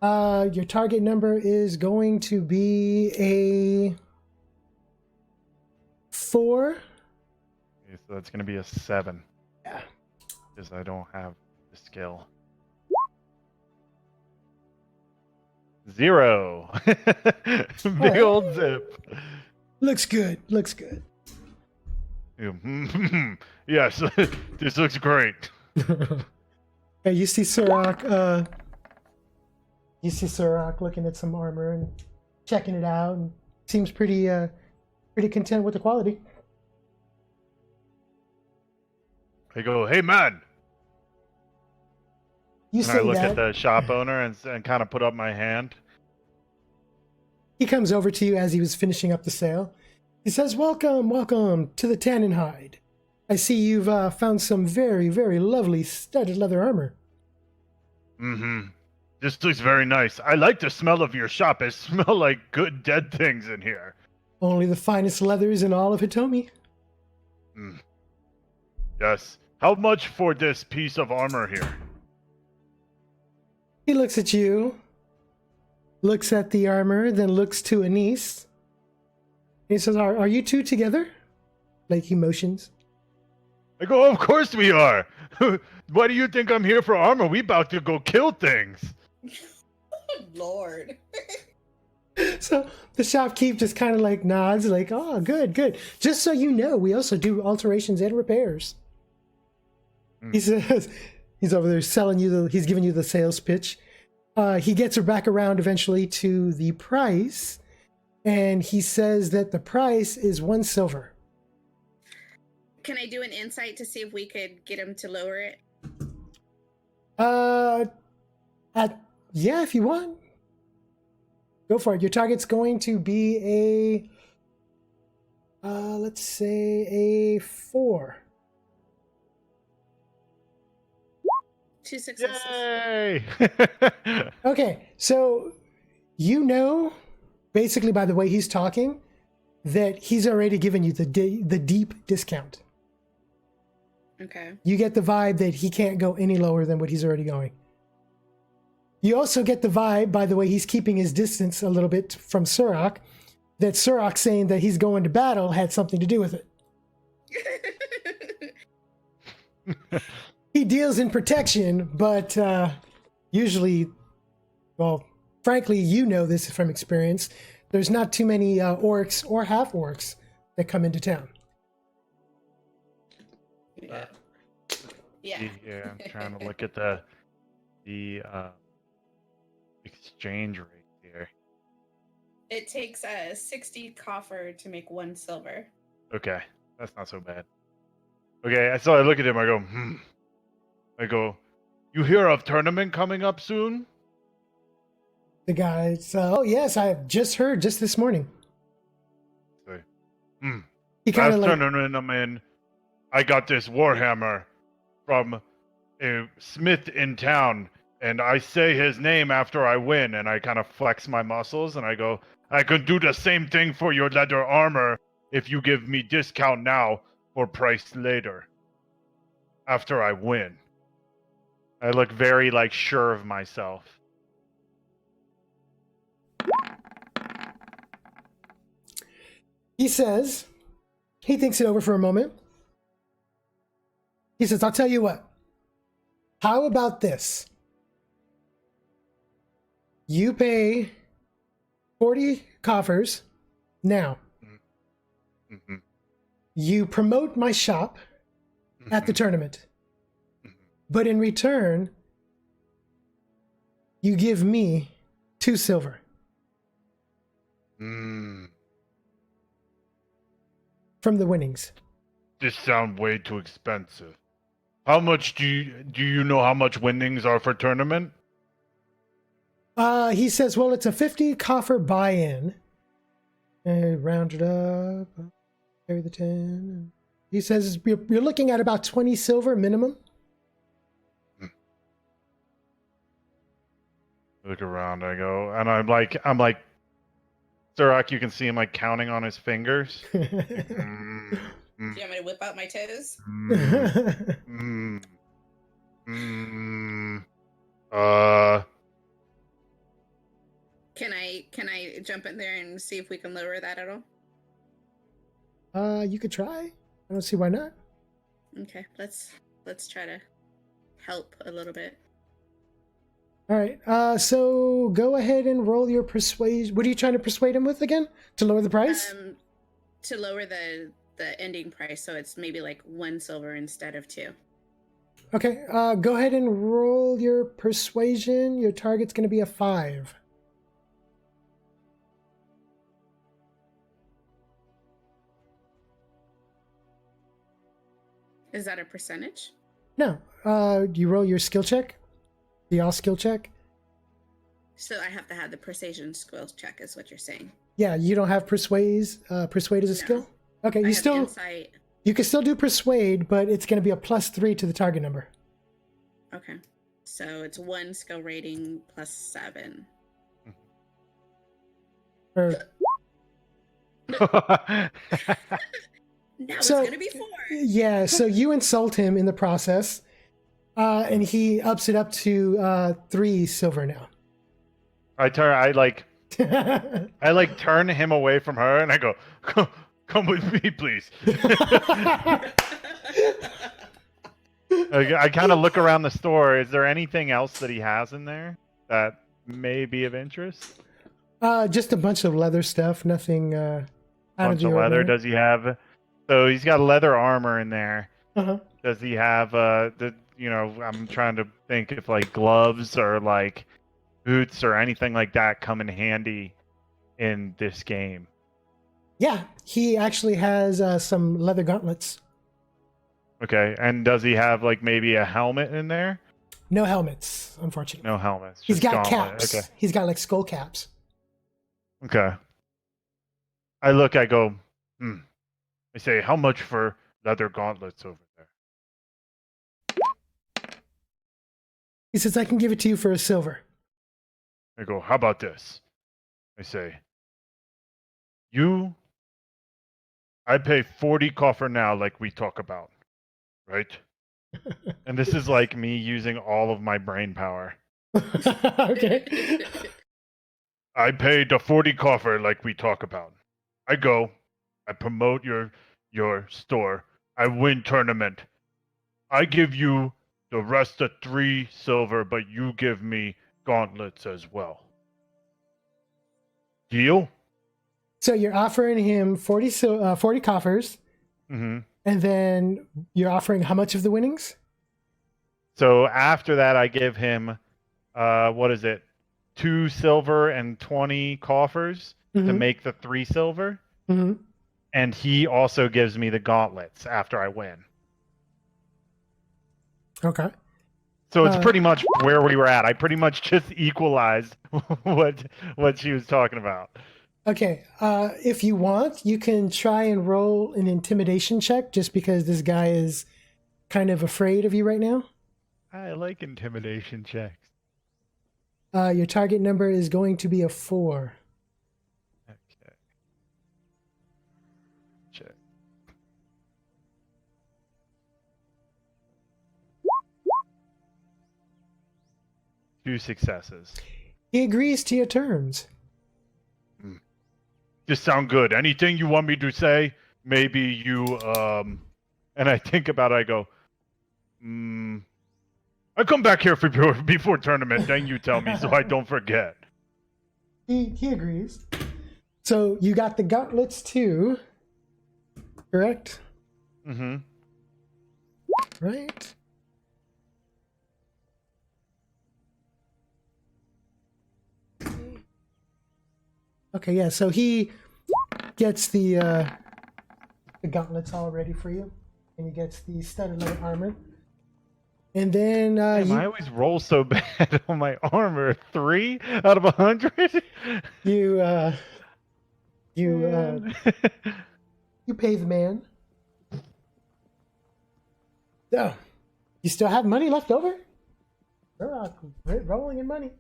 Yeah. Your target number is going to be a 4. Okay, so that's going to be a 7. Yeah. Because I don't have the skill. 0. Big old zip. Looks good. Yes, this looks great. Hey, you see Suroc. Looking at some armor and checking it out, and seems pretty content with the quality. I go, hey man. You and I look at the shop owner and kind of put up my hand. He comes over to you as he was finishing up the sale. He says, welcome to the Tan and Hide. I see you've found some very, very lovely studded leather armor. Mm-hmm. This looks very nice. I like the smell of your shop. It smells like good dead things in here. Only the finest leathers in all of Hitomi. Yes. How much for this piece of armor here? He looks at you, looks at the armor, then looks to Annesse. He says, are you two together? Like he motions. I go, of course we are. Why do you think I'm here for armor? We about to go kill things. Lord. So the shopkeep just kind of like nods, like, "Oh, good, good. Just so you know, we also do alterations and repairs." He says he's over there selling you he's giving you the sales pitch. He gets her back around eventually to the price, and he says that the price is 1 silver. Can I do an insight to see if we could get him to lower it? Yeah, if you want. Go for it. Your target's going to be let's say a 4. 2 successes. Yay! Okay, so you know, basically by the way he's talking, that he's already given you the deep discount. Okay. You get the vibe that he can't go any lower than what he's already going. You also get the vibe, by the way he's keeping his distance a little bit from Suroc, that Suroc saying that he's going to battle had something to do with it. He deals in protection, but usually, well, frankly, you know this from experience, there's not too many orcs or half-orcs that come into town. Yeah. Yeah. Yeah, I'm trying to look at the exchange rate here. It takes 60 copper to make 1 silver. Okay, that's not so bad. Okay, so I look at him, I go, I go, you hear of tournament coming up soon? The guy's, oh yes, I just heard just this morning. Say, He kind last of like, tournament I'm in, I got this warhammer from a smith in town, and I say his name after I win, and I kind of flex my muscles, and I go, I could do the same thing for your leather armor if you give me discount now for price later. After I win. I look very, like, sure of myself. he says, he thinks it over for a moment. He says, I'll tell you what. How about this? You pay 40 coffers now. Mm-hmm. You promote my shop at the tournament. But in return, you give me 2 silver. Mm. From the winnings. This sounds way too expensive. How much do you know how much winnings are for tournament? He says, well, it's a 50 coffer buy-in. And round it up. Carry the 10. He says you're looking at about 20 silver minimum. Look around, I go, and I'm like, Suroc, you can see him like counting on his fingers. Do you want me to whip out my toes? Can I jump in there and see if we can lower that at all? You could try. I don't see why not. Okay, let's try to help a little bit. All right. So go ahead and roll your persuasion. What are you trying to persuade him with again? To lower the price? To lower the ending price, so it's maybe like 1 silver instead of 2. Okay. Go ahead and roll your persuasion. Your target's going to be a 5. Is that a percentage? No. You roll your skill check. The all skill check. So I have to have the persuasion skill check, is what you're saying? Yeah, you don't have persuade as a skill. Okay, you can still do persuade, but it's going to be a +3 to the target number. Okay, so it's 1 skill rating plus 7. Or, now it's going to be 4. Yeah, so you insult him in the process, and he ups it up to 3 silver now. I turn him away from her, and I go, come with me, please. I kind of look around the store. Is there anything else that he has in there that may be of interest? Just a bunch of leather stuff. Nothing out of Bunch the of leather. ordinary. Does he have? So he's got leather armor in there. Uh-huh. Does he have I'm trying to think if like gloves or like boots or anything like that come in handy in this game. Yeah, he actually has some leather gauntlets. Okay, and does he have like maybe a helmet in there? No helmets, unfortunately. No helmets. He's Just got gauntlet. caps. Okay. He's got like skull caps. Okay. I go, I say, how much for leather gauntlets over there? He says, I can give it to you for a silver. I go, how about this? I say, I pay 40 coffer now like we talk about, right? And this is like me using all of my brain power. Okay. I pay the 40 coffer like we talk about. I go, I promote your store. I win tournament. I give you the rest of 3 silver, but you give me gauntlets as well. Deal? So you're offering him 40 coffers, Mm-hmm. and then you're offering how much of the winnings? So after that, I give him, what is it? 2 silver and 20 coffers to Mhm. make the 3 silver. Mm-hmm. And he also gives me the gauntlets after I win. Okay. So it's pretty much where we were at. I pretty much just equalized what she was talking about. Okay. If you want, you can try and roll an intimidation check just because this guy is kind of afraid of you right now. I like intimidation checks. Your target number is going to be a 4. Okay. Check. Two successes. He agrees to your terms. Just sound good. Anything you want me to say? Maybe you and I think about it, I go, I come back here before tournament, then you tell me so I don't forget. He agrees. So you got the gauntlets too, correct? Mm-hmm. Right. Okay, yeah. So he gets the gauntlets all ready for you, and he gets the studded leather armor. And then Damn, I always roll so bad on my armor. 3 out of 100. you Man. you pay the man. So you still have money left over? Rolling in money.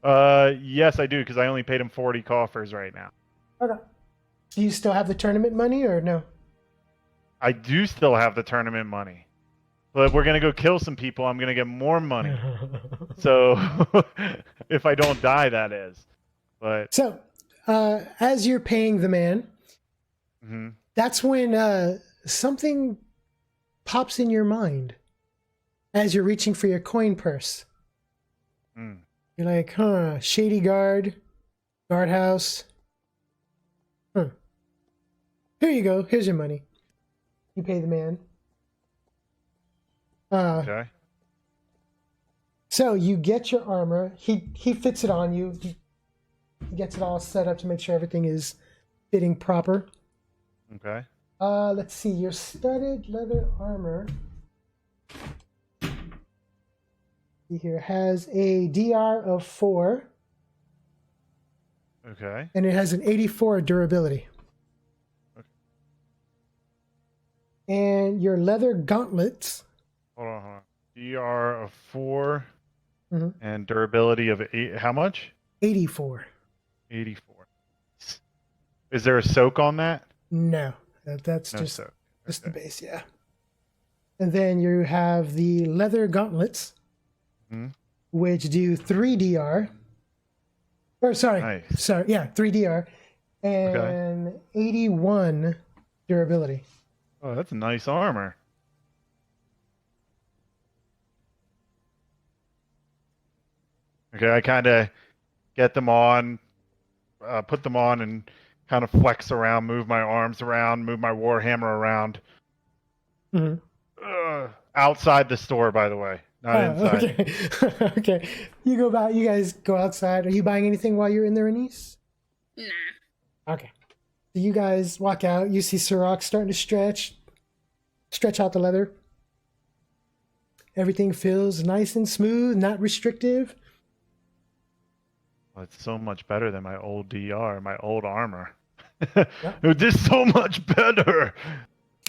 Yes, I do because I only paid him 40 coffers right now. Okay. Do you still have the tournament money or no? I do still have the tournament money. But we're gonna go kill some people. I'm gonna get more money. So if I don't die, that is. But So as you're paying the man, that's when something pops in your mind as you're reaching for your coin purse. You're like, shady guardhouse. Here you go. Here's your money. You pay the man. okay. So you get your armor. He fits it on you. He gets it all set up to make sure everything is fitting proper. Okay. Let's see. Your studded leather armor here has a DR of 4. Okay. And it has an 84 durability. Okay. And your leather gauntlets. Hold on. DR of 4 and durability of 8. How much? 84. 84. Is there a soak on that? No, that's No just soak. just Okay. the base, yeah. And then you have the leather gauntlets, which do 3 DR. Or sorry, Nice. 3 DR and 81 durability. Oh, that's nice armor. Okay, I kind of get them on, put them on, and kind of flex around, move my arms around, move my warhammer around. Mhm. Outside the store, by the way, not inside. Okay. Okay. You guys go outside. Are you buying anything while you're in there, Annesse? Nah. Okay. So you guys walk out. You see Suroc starting to stretch out the leather. Everything feels nice and smooth, not restrictive. Well, it's so much better than my old DR, my old armor. Yep. It did so much better.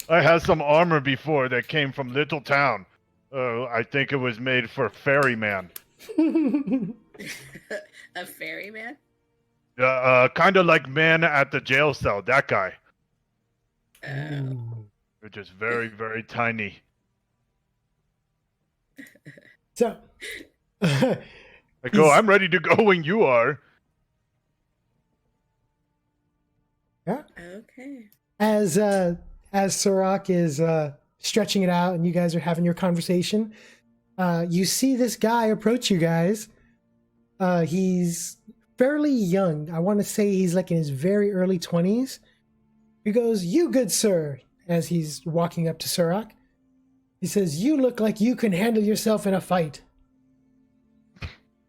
I had some armor before that came from Little Town. I think it was made for Ferryman. A ferryman? Kind of like man at the jail cell, that guy. Ooh. They're just very, very tiny. So, I go, I'm ready to go when you are. yeah. Okay. As Suroc is stretching it out and you guys are having your conversation, you see this guy approach you guys. He's fairly young. I want to say he's like in his very early 20s. He goes, "You good sir," as he's walking up to Suroc. He says, "You look like you can handle yourself in a fight."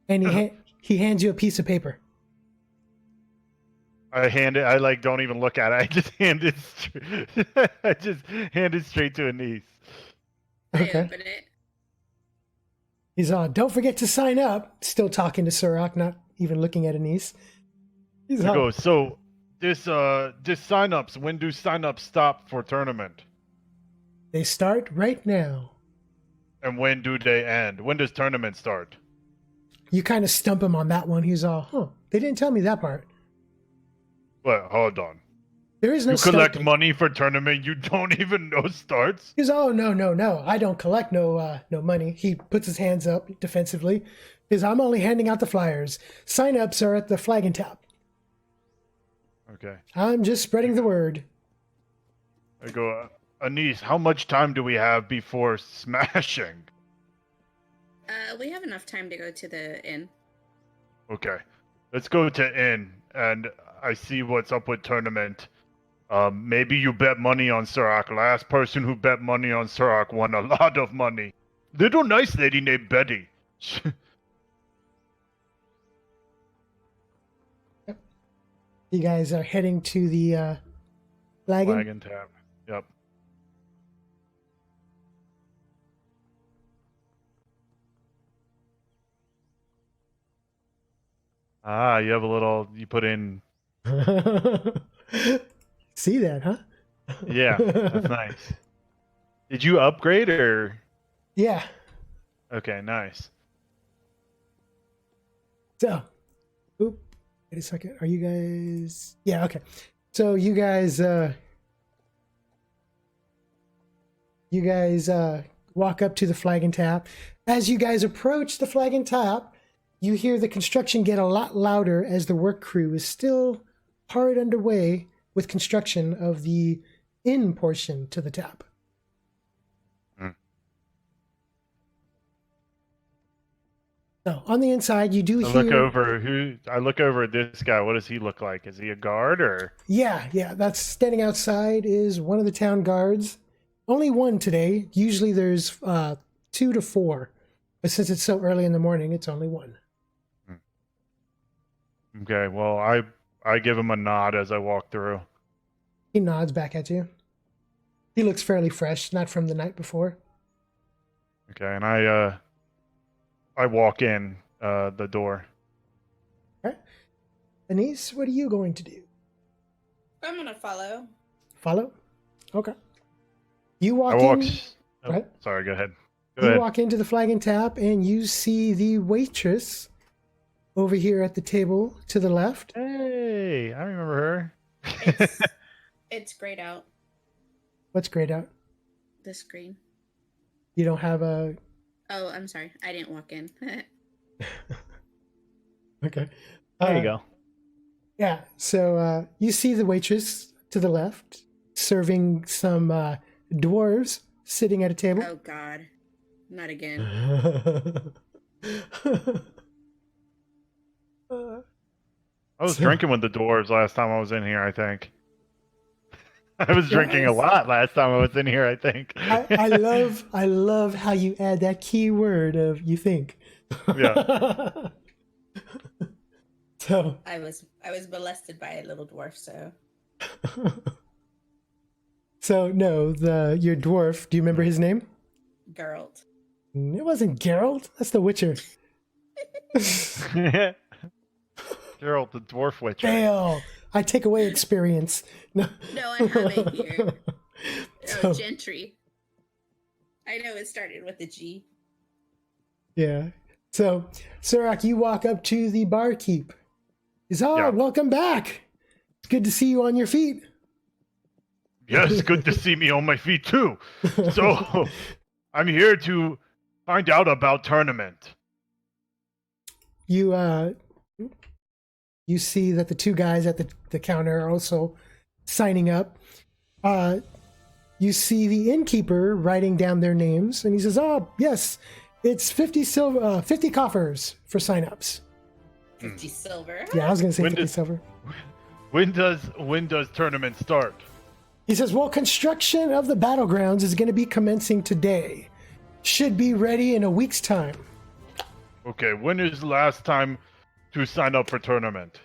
And he hands you a piece of paper. I hand it. I like don't even look at it. I just hand it. I just hand it straight to Annesse. I Okay. open it. He's on. "Don't forget to sign up." Still talking to Suroc, not even looking at Annesse. He's I on. go, so this signups. When do signups stop for tournament? They start right now. And when do they end? When does tournament start? You kind of stump him on that one. He's all, "Huh, they didn't tell me that part." Well, hold on. There is no You collect start date. money for tournament. You don't even know starts. He's, "Oh, no. I don't collect no money." He puts his hands up defensively. He's, "I'm only handing out the flyers. Sign-ups are at the Flag and Tap. Okay. I'm just spreading the word." I go, Annesse, how much time do we have before smashing? We have enough time to go to the inn. Okay. Let's go to inn, and I see what's up with tournament. Maybe you bet money on Suroc. Last person who bet money on Suroc won a lot of money. Little nice lady named Betty. You guys are heading to the Flag and Flag and tap. Yep. Ah, you have a little. You put in. See that, huh? Yeah, that's nice. Did you upgrade or? Yeah. Okay, nice. So, wait a second. Are you guys? Yeah. Okay. So you guys walk up to the Flag and Tap. As you guys approach the Flag and Tap, you hear the construction get a lot louder as the work crew is still hard underway with construction of the in portion to the tap. So on the inside, you do I hear. look over at this guy. What does he look like? Is he a guard or? Yeah. That's standing outside is one of the town guards. Only one today. Usually there's 2 to 4, but since it's so early in the morning, it's only one. Okay, well, I give him a nod as I walk through. He nods back at you. He looks fairly fresh, not from the night before. Okay, and I walk in the door. All right. Annesse, what are you going to do? I'm gonna follow. Follow? Okay. You walk I walk. in. Oh, Right. Sorry, go ahead. You walk into the Flag and Tap, and you see the waitress over here at the table to the left. Hey, I remember her. It's grayed out. What's grayed out? The screen. You don't have a. Oh, I'm sorry. I didn't walk in. Okay. There you go. Yeah. So you see the waitress to the left serving some dwarves sitting at a table. Oh God, not again. I was So- drinking with the dwarves last time I was in here, I think. I was drinking a Yes. lot last time I was in here, I think. I love how you add that key word of you think. Yeah. So I was molested by a little dwarf, so so no, your dwarf, do you remember his name? Geralt. It wasn't Geralt. That's the Witcher. Geralt, the dwarf witcher. Fail. I take away experience. No. No, I have it here. So- Gentry. I know it started with a G. Yeah. So, Suroc, you walk up to the barkeep. He's, Yeah. welcome back. It's good to see you on your feet. Yes, good to see me on my feet too. So, I'm here to find out about tournament. You see that the two guys at the counter are also signing up. You see the innkeeper writing down their names, and he says, "Oh, yes, it's 50 silver, 50 coffers for signups." 50 silver. Yeah, I was gonna say When 50 did- silver. When does tournament start? He says, "Well, construction of the battlegrounds is going to be commencing today. Should be ready in a week's time." Okay, when is the last time to sign up for tournament?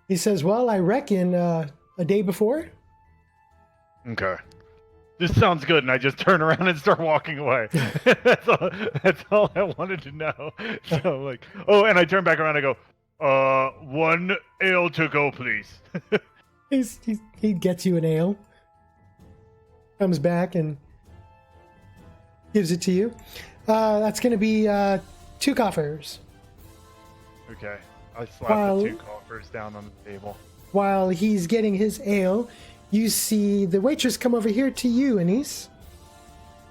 He says, "Well, I reckon a day before." Okay. This sounds good, and I just turn around and start walking away. That's all I wanted to know. So, like, oh, and I turn back around and I go, 1 ale to go, please. He gets you an ale. Comes back and gives it to you. That's going to be 2 coffers. Okay. I slap Wow. the 2 coffers down on the table. While he's getting his ale, you see the waitress come over here to you, Annesse.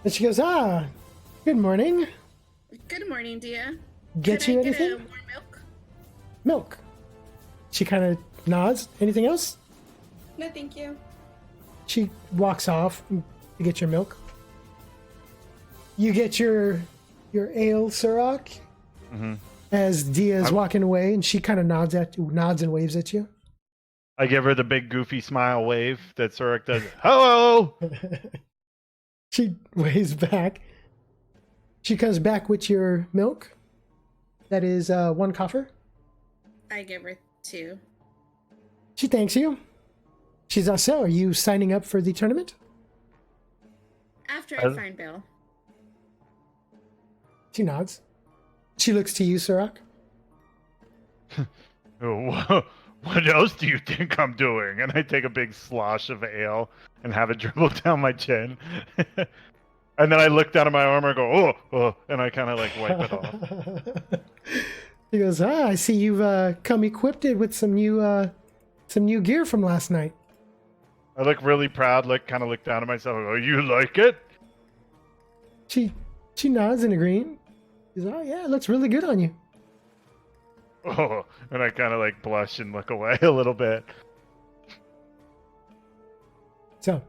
And she goes, good morning. Good morning, dear. Get Could you I get anything? a warm milk? Milk. She kind of nods. Anything else? No, thank you. She walks off to get your milk. You get your ale, Suroc, Mm-hmm. as Dia's walking away, and she kind of nods and waves at you. I give her the big goofy smile wave that Suroc does. Hello! She waves back. She comes back with your milk. That is 1 coffer. I give her 2. She thanks you. She's also, are you signing up for the tournament? After I find Bill. She nods. She looks to you, Suroc. What else do you think I'm doing? And I take a big slosh of ale and have it dribble down my chin. And then I look down at my armor and go, oh, and I kind of like wipe it off. He goes, I see you've come equipped with some new gear from last night. I look really proud, kind of look down at myself and go, you like it? She nods in agreeing. She's, oh yeah, it looks really good on you. Oh, and I kind of like blush and look away a little bit. So,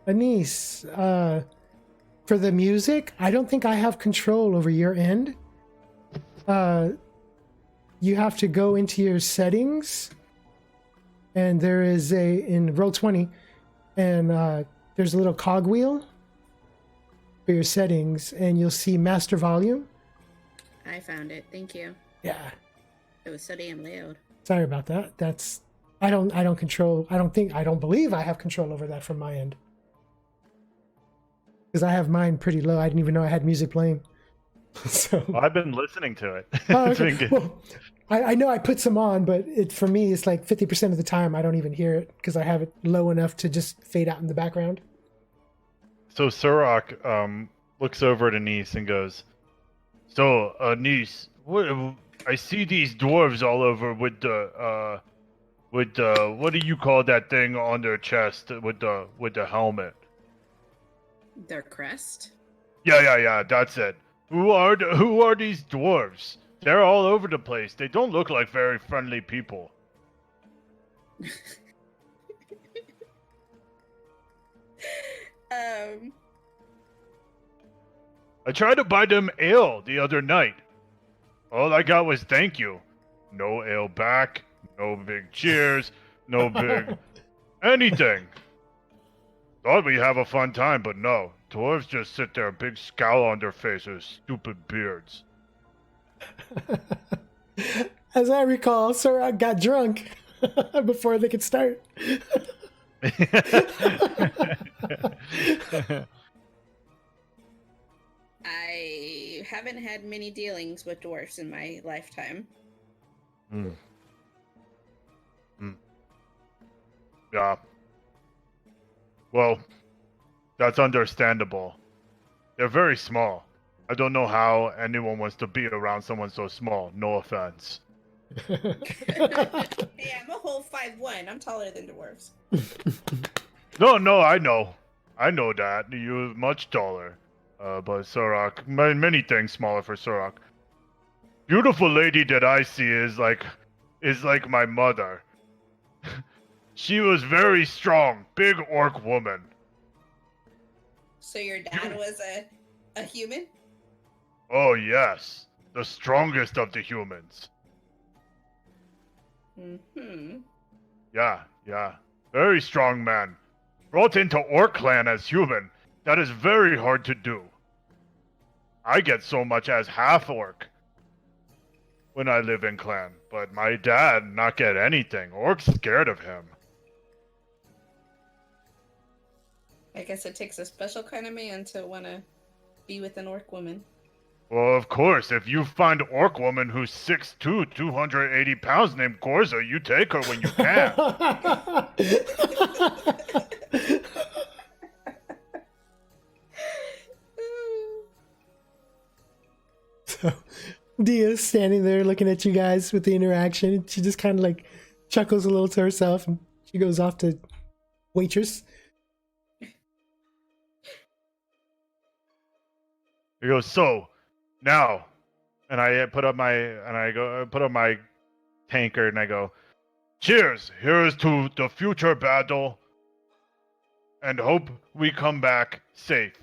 Annesse, for the music, I don't think I have control over your end. You have to go into your settings, and there is in Roll20, and there's a little cogwheel for your settings, and you'll see master volume. I found it. Thank you. Yeah. It was so damn loud. Sorry about that. I don't believe I have control over that from my end. Because I have mine pretty low. I didn't even know I had music playing. So Well, I've been listening to it. oh, It's okay. been good. Well, I know I put some on, but for me it's like 50% of the time I don't even hear it because I have it low enough to just fade out in the background. So Suroc looks over at Annesse and goes, so, Annesse, I see these dwarves all over with the what do you call that thing on their chest with the helmet? Their crest? Yeah, that's it. Who are these dwarves? They're all over the place. They don't look like very friendly people. I tried to buy them ale the other night. All I got was thank you. No ale back, no big cheers, no big anything. Thought we'd have a fun time, but no. Dwarves just sit there, big scowl on their faces, stupid beards. As I recall, Suroc got drunk before they could start. I haven't had many dealings with dwarfs in my lifetime. Yeah. Well, that's understandable. They're very small. I don't know how anyone wants to be around someone so small. No offense. Hey, I'm a whole 5'1". I'm taller than dwarves. No, I know. I know that. You're much taller. But Suroc, many things smaller for Suroc. Beautiful lady that I see is like my mother. She was very strong, big orc woman. So your dad was a human? Oh yes, the strongest of the humans. Mm-hmm. Yeah. Very strong man. Brought into Orc clan as human. That is very hard to do. I get so much as half-orc when I live in clan, but my dad not get anything. Orc's scared of him. I guess it takes a special kind of man to want to be with an orc woman. Well, of course, if you find orc woman who's 6'2", 280 pounds named Gorza, you take her when you can. So Dia's standing there looking at you guys with the interaction, and she just kind of like chuckles a little to herself, and she goes off to waitress. He goes, so now, and I put up my tankard and I go, cheers. Here's to the future battle, and hope we come back safe.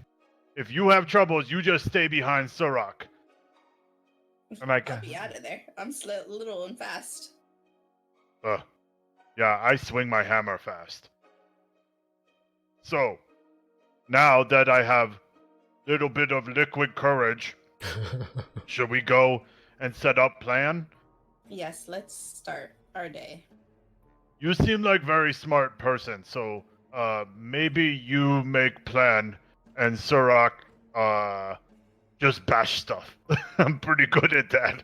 If you have troubles, you just stay behind Suroc. And I'll be out of there. I'm little and fast. Yeah, I swing my hammer fast. So, now that I have little bit of liquid courage, should we go and set up plan? Yes, let's start our day. You seem like very smart person, so maybe you make plan and Suroc just bash stuff. I'm pretty good at that.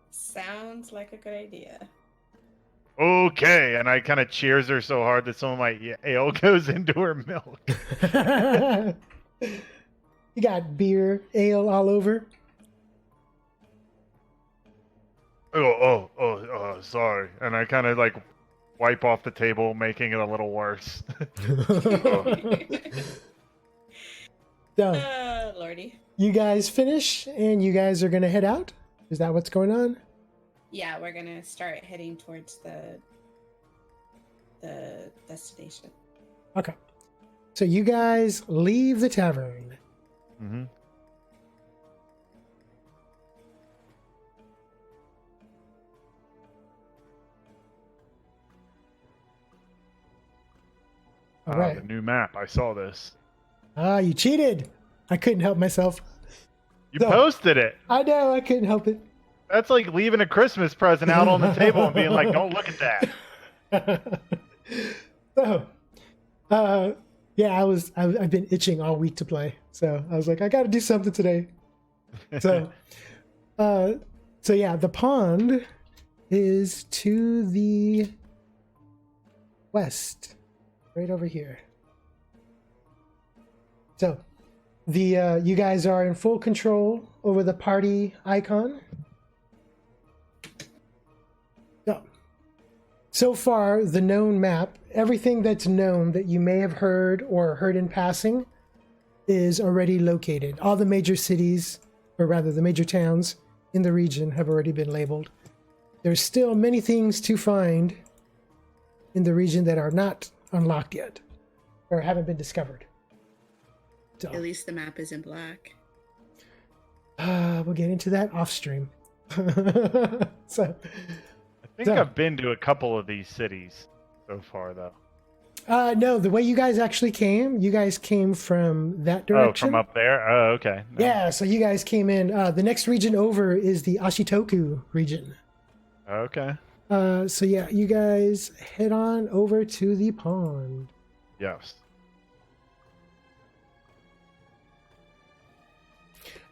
Sounds like a good idea. Okay, and I kind of cheers her so hard that some of my ale goes into her milk. You got beer, ale all over. Sorry. And I kind of like wipe off the table, making it a little worse. So, Lordy. you guys finish, and you guys are gonna head out? Is that what's going on? Yeah, we're gonna start heading towards the destination. Okay. So you guys leave the tavern. Mm-hmm. All right. The new map. I saw this. Ah, you cheated. I couldn't help myself. You So, posted it. I know, I couldn't help it. That's like leaving a Christmas present out on the table and being like, "Don't look at that." So, yeah, I've been itching all week to play. So I was like, I got to do something today. So, yeah, the pond is to the west, right over here. So, you guys are in full control over the party icon. So far, the known map, everything that's known that you may have heard or heard in passing, is already located. All the major cities, or rather the major towns in the region, have already been labeled. There's still many things to find in the region that are not unlocked yet, or haven't been discovered. So, At least the map is in black. We'll get into that off stream. So, I think I've been to a couple of these cities so far, though. no, the way you guys actually came, you guys came from that direction. Oh, from up there? Oh, okay. No. Yeah, so you guys came in. The next region over is the Ashitoku region. Okay. So yeah, you guys head on over to the pond. Yes.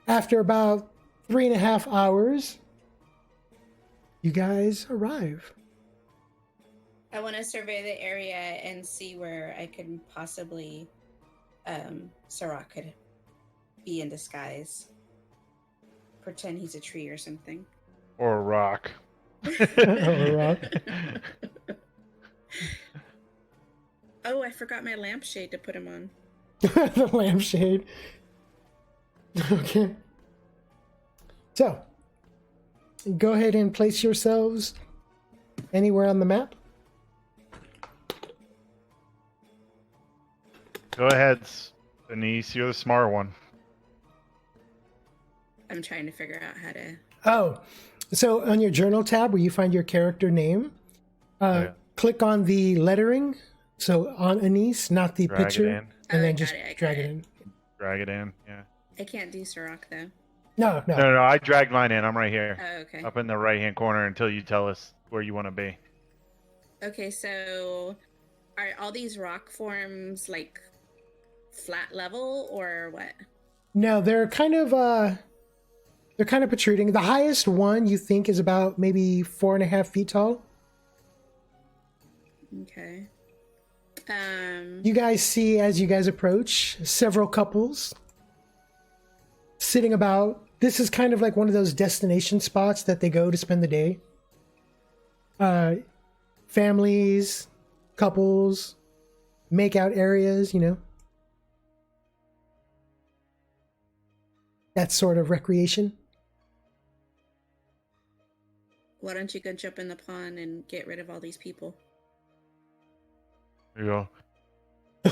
After about 3.5 hours, you guys arrive. I want to survey the area and see where I could possibly Suroc could be in disguise. Pretend he's a tree or something. Or a rock. Or a rock. Oh, I forgot my lampshade to put him on. The lampshade. Okay. So, go ahead and place yourselves anywhere on the map. Go ahead, Annesse. You're the smart one. I'm trying to figure out how to... Oh, so on your journal tab where you find your character name, click on the lettering. So on Annesse, not the Drag it picture. in. And Oh, then I just got it, I drag got it it. in. Drag it in. Yeah. I can't do Suroc, though. No. No. I dragged mine in. I'm right here. Oh, okay. Up in the right-hand corner until you tell us where you want to be. Okay, so are all these rock forms like flat level or what? No, they're kind of protruding. The highest one you think is about maybe 4.5 feet tall. Okay. You guys see, as you guys approach, several couples sitting about. This is kind of like one of those destination spots that they go to spend the day. Families, couples, make-out areas, you know. That sort of recreation. Why don't you go jump in the pond and get rid of all these people? You go,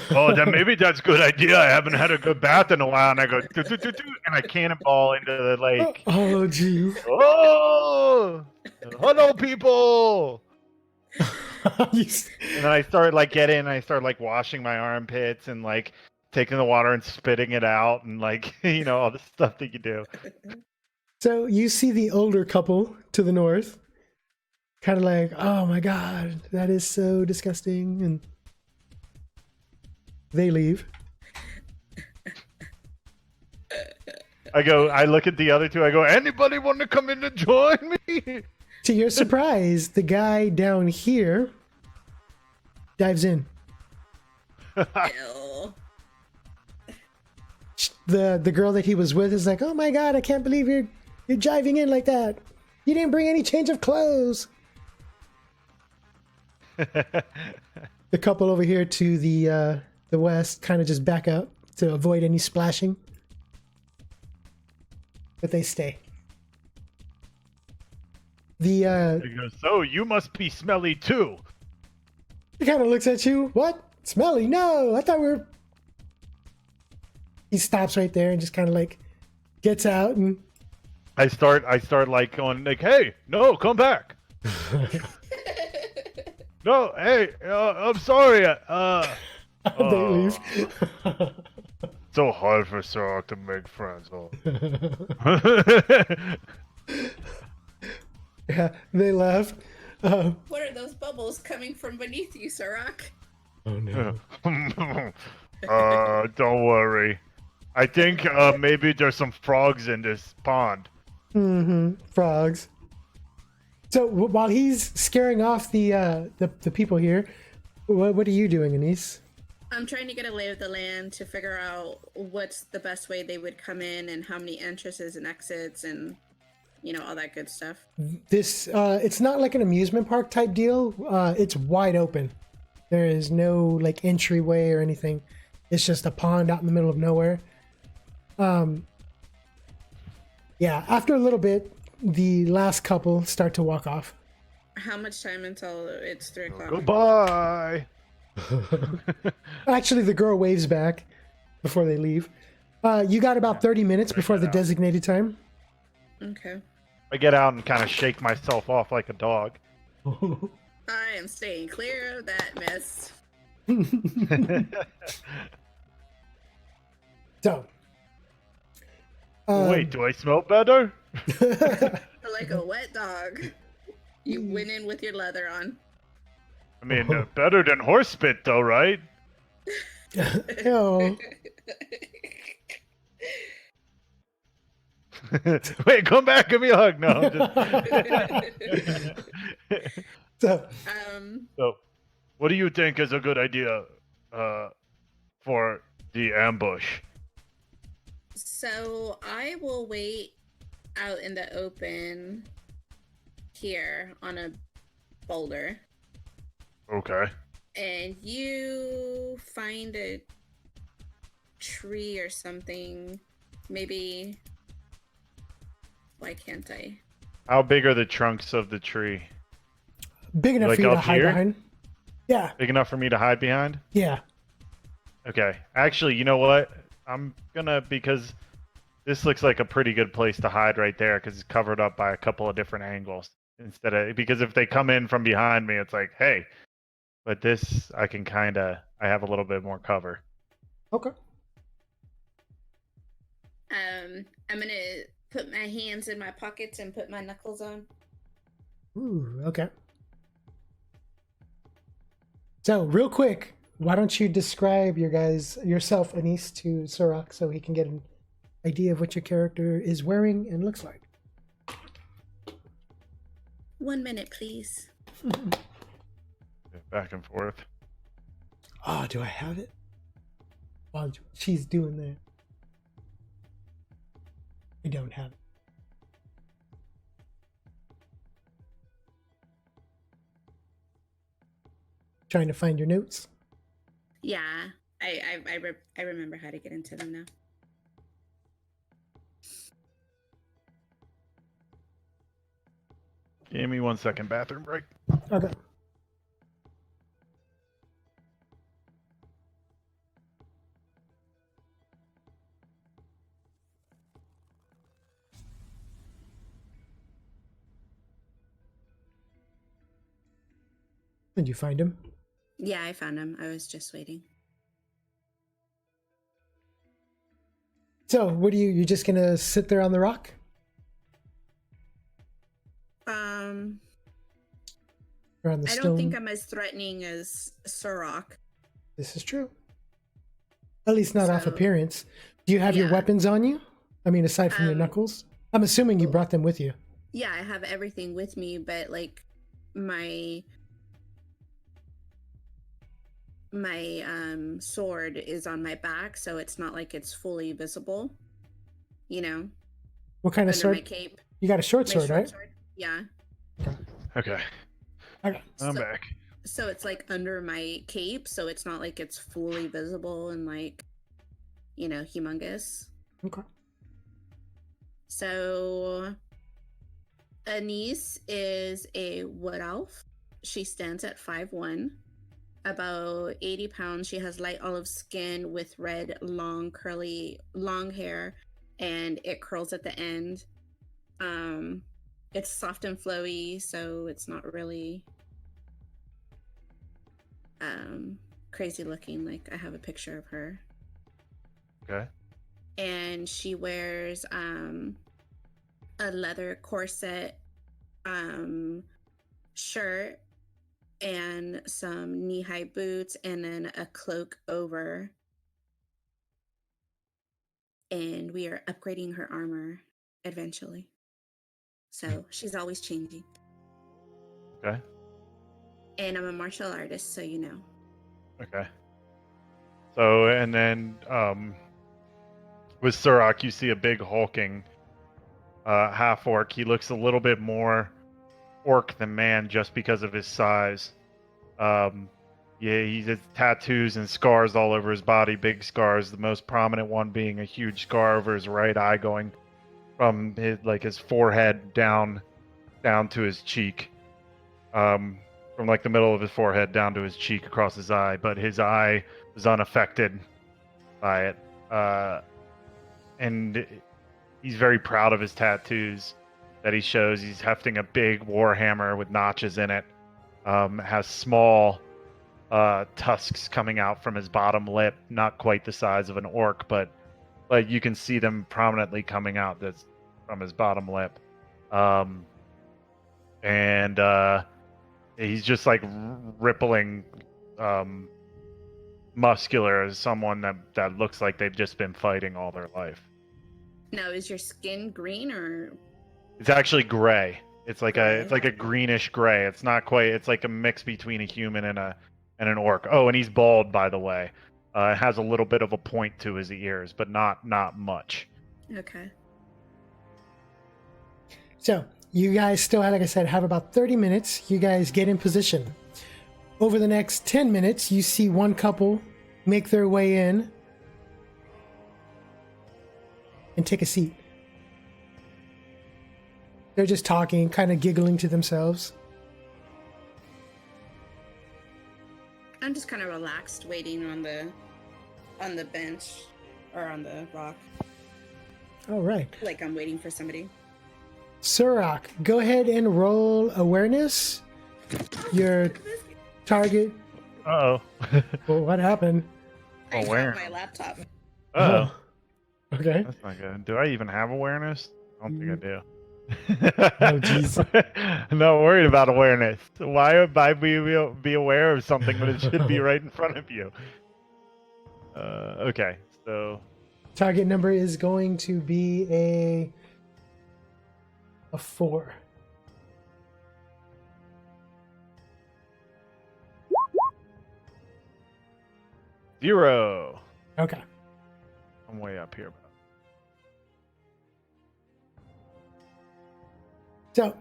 oh, then maybe that's a good idea. I haven't had a good bath in a while. And I go, "Doo, doo, doo, doo," and I cannonball into the lake. Oh, geez. Oh, hello, people. And then I start washing my armpits and like taking the water and spitting it out and like, all the stuff that you do. So you see the older couple to the north, kind of like, oh my God, that is so disgusting. And they leave. I look at the other two. I go, anybody want to come in and join me? To your surprise, the guy down here dives in. Ew. The girl that he was with is like, oh my God, I can't believe you're diving in like that. You didn't bring any change of clothes. The couple over here to the west kind of just back up to avoid any splashing. But they stay. He goes, so you must be smelly too. He kind of looks at you. What? Smelly? No, I thought we were... He stops right there and just kind of like gets out and... I start like going like, hey, no, come back. No, hey, I'm sorry. They leave. So hard for Suroc to make friends. Oh. Yeah, they left. What are those bubbles coming from beneath you, Suroc? Oh no. Don't worry. I think maybe there's some frogs in this pond. Frogs. So while he's scaring off the people here, what are you doing, Annesse? I'm trying to get a lay of the land to figure out what's the best way they would come in and how many entrances and exits and, all that good stuff. This, it's not like an amusement park type deal. It's wide open. There is no like entryway or anything. It's just a pond out in the middle of nowhere. Yeah, after a little bit, the last couple start to walk off. How much time until it's 3 o'clock? Goodbye. Actually, the girl waves back before they leave. You got about 30 minutes before the designated time. Okay. I get out and kind of shake myself off like a dog. I am staying clear of that mess. So, Wait, do I smell better? Like a wet dog. You went in with your leather on. I mean, better than horse spit, though, right? oh, Wait, come back, give me a hug. No, I'm just... so, So, what do you think is a good idea for the ambush? So I will wait out in the open here on a boulder. Okay. And you find a tree or something. Maybe. Why can't I? How big are the trunks of the tree? big enough Like for you to up hide here? behind. Yeah, Big enough for me to hide behind? yeah. Okay. Actually, you know what? I'm gonna, because this looks like a pretty good place to hide right there, because it's covered up by a couple of different angles. Because if they come in from behind me, it's like, hey, but this, I have a little bit more cover. Okay. I'm gonna put my hands in my pockets and put my knuckles on. Ooh, okay. So, real quick, why don't you describe yourself, Annesse, to Suroc so he can get an idea of what your character is wearing and looks like. 1 minute, please. Back and forth. Oh, do I have it? While she's doing that. I don't have it. Trying to find your notes? Yeah, I remember how to get into them now. Give me 1 second, bathroom break. Okay. Did you find him? Yeah, I found him. I was just waiting. So, what are you're just gonna sit there on the rock? Or on the I stone? don't think I'm as threatening as Suroc. This is true. At least not off So, appearance. Do you have your yeah. weapons on you? I mean, aside from your knuckles? I'm assuming you brought them with you. Yeah, I have everything with me, but like my sword is on my back, so it's not like it's fully visible. You know? What kind of under sword? my cape. You got a short My sword, short right? sword. Yeah. Okay. Okay. I'm back. So it's like under my cape, so it's not like it's fully visible and like, you know, humongous. Okay. So Annesse is a wood elf. She stands at 5'1", about 80 pounds. She has light olive skin with red, long hair, and it curls at the end. It's soft and flowy, so it's not really crazy looking. Like, I have a picture of her. Okay. And she wears a leather corset, shirt, and some knee-high boots, and then a cloak over. And we are upgrading her armor eventually. So she's always changing. Okay. And I'm a martial artist, so you know. Okay. So, and then with Suroc, you see a big hulking half-orc. He looks a little bit more orc than man just because of his size. Yeah, he has tattoos and scars all over his body, big scars. The most prominent one being a huge scar over his right eye, going from his forehead down to his cheek. From like the middle of his forehead down to his cheek across his eye, but his eye was unaffected by it. And He's very proud of his tattoos that he shows. He's hefting a big war hammer with notches in it. Has small tusks coming out from his bottom lip, not quite the size of an orc, but like you can see them prominently coming out that's from his bottom lip. And he's just like rippling muscular as someone that looks like they've just been fighting all their life. Now, is your skin green or? It's actually gray. It's like Gray. it's like a greenish gray. It's not quite. It's like a mix between a human and an orc. Oh, and he's bald, by the way. It has a little bit of a point to his ears, but not much. Okay. So you guys still, like I said, have about 30 minutes. You guys get in position. Over the next 10 minutes, you see one couple make their way in and take a seat. They're just talking, kind of giggling to themselves. I'm just kind of relaxed, waiting on the bench or on the rock, All right. like I'm waiting for somebody. Suroc, go ahead and roll awareness. Your target. Uh-oh. Well, what happened? I Awareness. dropped my laptop. Uh-oh. Okay. That's not good. Do I even have awareness? I don't think I do. Oh, jeez. I'm not worried about awareness. Why would I be aware of something when it should be right in front of you? Okay, so Target number is going to be a 4. Zero. Okay. I'm way up here. So,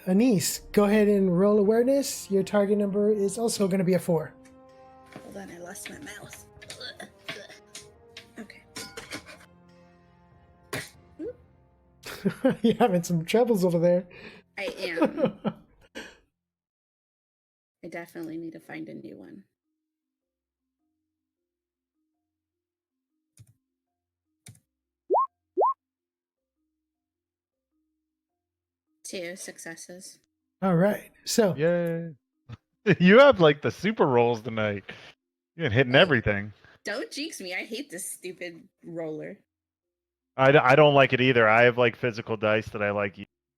Annesse, go ahead and roll awareness. Your target number is also going to be a 4. Hold on, I lost my mouse. Okay. You're having some troubles over there. I am. I definitely need to find a new one. Two successes. All right. So, Yay. You have like the super rolls tonight. You're hitting everything. Don't jinx me. I hate this stupid roller. I don't like it either. I have like physical dice that I like.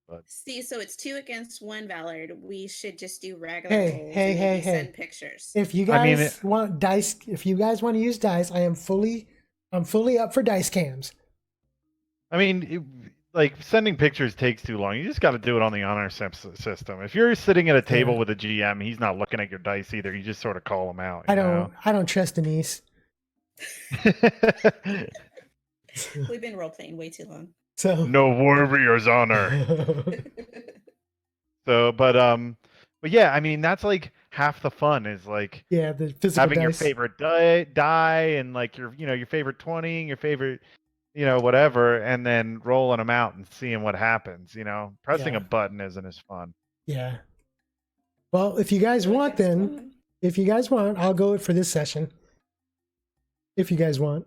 But See, so it's 2 against 1, Ballard. We should just do regular Hey, rolls hey, and hey, maybe hey. send pictures. if you I mean, guys want dice, if you guys want to use dice, I'm fully up for dice cams. I mean, like sending pictures takes too long. You just got to do it on the honor system. If you're sitting at a table Yeah. with a GM, he's not looking at your dice either. You just sort of call him out. I don't trust Annesse. We've been role playing way too long. So No warrior's honor. So, but yeah, I mean that's like half the fun is like yeah, the physical having your dice. favorite die and like your favorite 20 and your favorite whatever, and then rolling them out and seeing what happens. Pressing Yeah. a button isn't as fun. Yeah. Well, if you guys want, then if you guys want, I'll go for this session. If you guys want.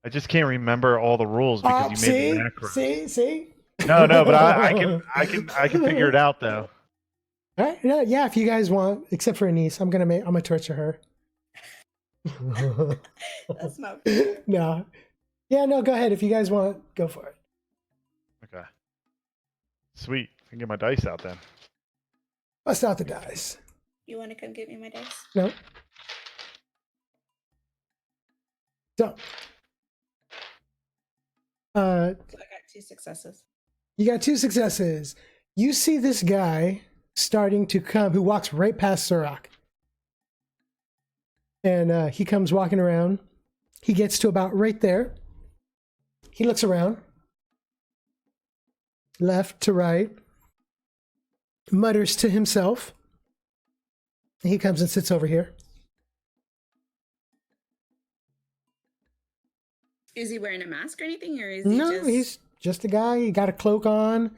I just can't remember all the rules because you made me macro. See. No, but I can figure it out though. All right, yeah. If you guys want, except for Annesse, I'm gonna torture her. That's not fair. No. Yeah, no. Go ahead. If you guys want, go for it. Okay. Sweet. I can get my dice out then. Bust out the dice. You want to come get me my dice? No. So. So I got 2 successes. You got 2 successes. You see this guy starting to come, who walks right past Suroc. And he comes walking around. He gets to about right there. He looks around. Left to right. Mutters to himself. And he comes and sits over here. Is he wearing a mask or anything, or is he No, just... he's just a guy. He got a cloak on.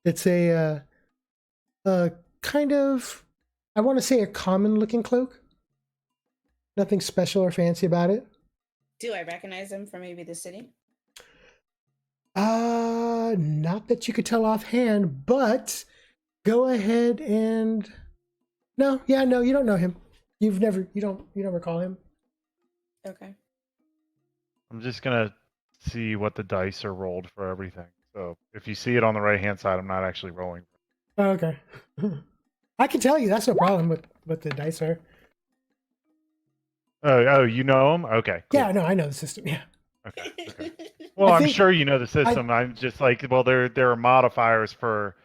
It's a kind of, I want to say a common looking cloak. Nothing special or fancy about it. Do I recognize him from maybe the city? Not that you could tell offhand, but go ahead and no, you don't know him. You don't recall him. Okay. I'm just gonna see what the dice are rolled for everything. So if you see it on the right hand side, I'm not actually rolling. Oh, okay. I can tell you that's no problem with what the dice are. Oh, you know them? Okay. Cool. Yeah, no, I know the system. Yeah. Okay. Well, I'm sure you know the system. I'm just like, well, there are modifiers for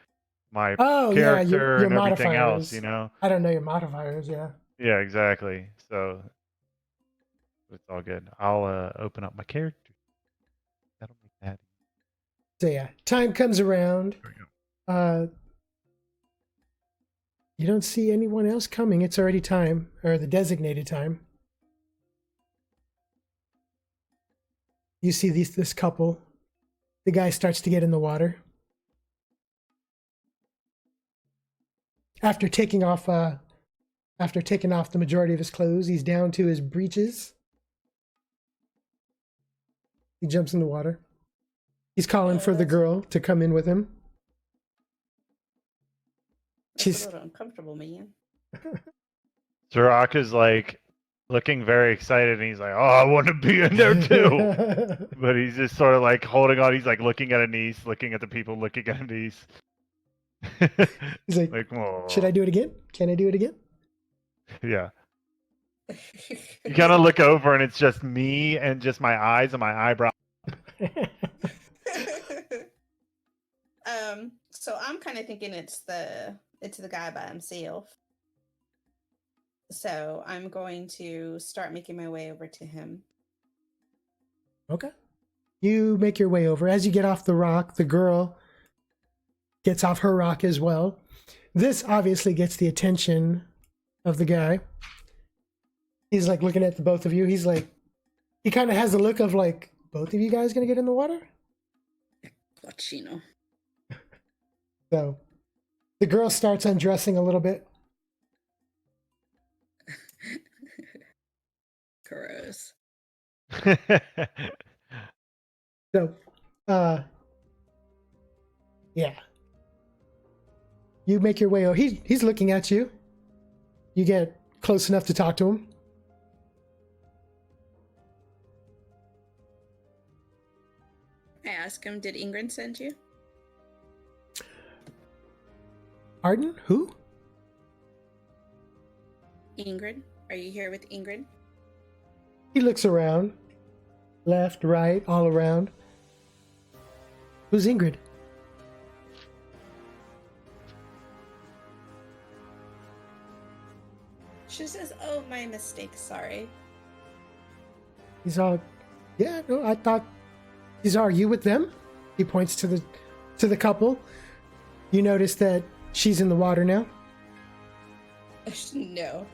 my Yeah, character your and everything else, modifiers. I don't know your modifiers. Yeah. Yeah, exactly. So it's all good. I'll open up my character. That'll make that. So yeah, time comes around. There we go. You don't see anyone else coming. It's already time, or the designated time. You see this couple. The guy starts to get in the water. After taking off the majority of his clothes, he's down to his breeches. He jumps in the water. He's calling for the girl to come in with him. She's a little uncomfortable, man. Suroc is like looking very excited, and he's like, "Oh, I want to be in there too." But he's just sort of like holding on. He's like looking at Annesse, looking at the people, looking at Annesse. He's like, should I do it again? Can I do it again? Yeah. You kind of look over, and it's just me and just my eyes and my eyebrow. So I'm kind of thinking it's the guy by himself. So I'm going to start making my way over to him. Okay. You make your way over. As you get off the rock, the girl gets off her rock as well. This obviously gets the attention of the guy. He's like looking at the both of you. He's like, he kind of has the look of like, both of you guys gonna get in the water? Cochino. So the girl starts undressing a little bit. Gross. So, yeah. You make your way over. He's looking at you. You get close enough to talk to him. I ask him, did Ingrid send you? Arden? Who? Ingrid? Are you here with Ingrid? He looks around. Left, right, all around. Who's Ingrid? She says, oh, my mistake, sorry. He's all, yeah, no, I thought, are you with them? He points to the couple. You notice that she's in the water now. No.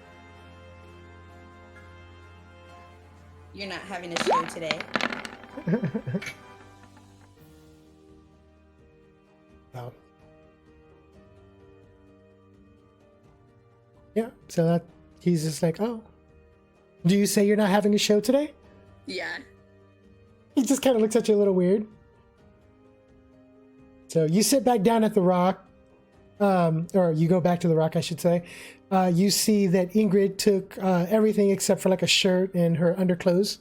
You're not having a show today. Oh. Yeah, so that he's just like, oh. Do you say you're not having a show today? Yeah. He just kind of looks at you a little weird. So you sit back down at the rock, or you go back to the rock, I should say. You see that Ingrid took everything except for like a shirt and her underclothes.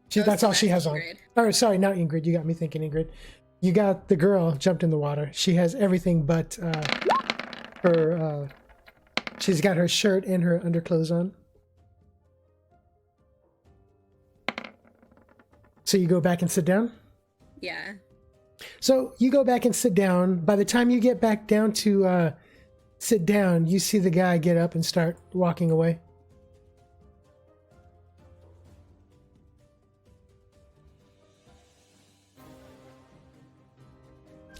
That's all she has Ingrid on. Or sorry, not Ingrid. You got me thinking Ingrid. You got the girl jumped in the water. She has everything but her. She's got her shirt and her underclothes on. So you go back and sit down? Yeah. So you go back and sit down. By the time you get back down to sit down, you see the guy get up and start walking away.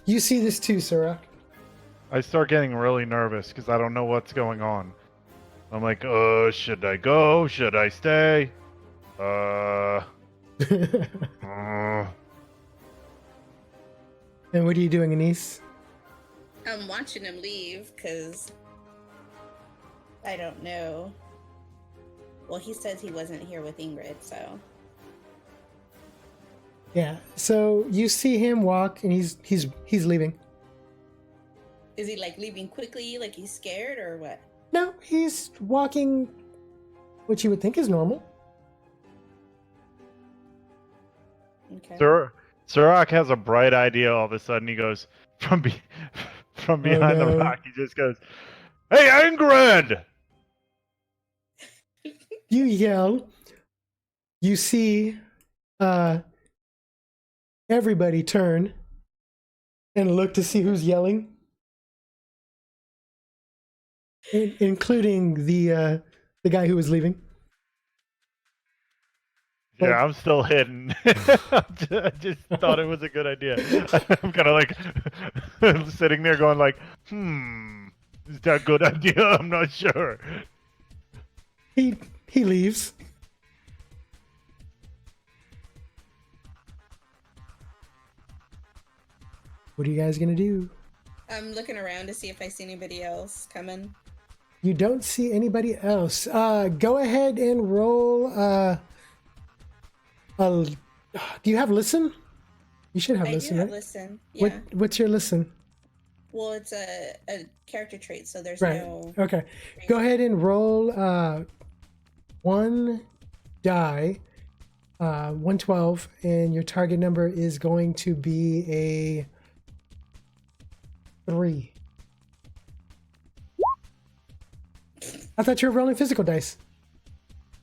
You see this too, Suroc. I start getting really nervous because I don't know what's going on. I'm like, should I go? Should I stay? And what are you doing, Annesse? I'm watching him leave because I don't know. Well, he says he wasn't here with Ingrid, so. Yeah. So you see him walk, and he's leaving. Is he like leaving quickly, like he's scared, or what? No, he's walking, which you would think is normal. Okay. Suroc has a bright idea. All of a sudden, he goes from behind the no. rock. He just goes, "Hey, Ingrid!" You yell. You see everybody turn and look to see who's yelling, including the guy who was leaving. Yeah, I'm still hidden. I just thought it was a good idea. I'm kind of like sitting there going like, is that a good idea? I'm not sure. He leaves. What are you guys gonna do? I'm looking around to see if I see anybody else coming. You don't see anybody else. Go ahead and roll. Do you have listen? You should have I listen. do have Right? listen. Yeah. What's your listen? Well, it's a character trait, so there's Right. no. Okay. Go ahead and roll one die, 112, and your target number is going to be a 3. I thought you were rolling physical dice.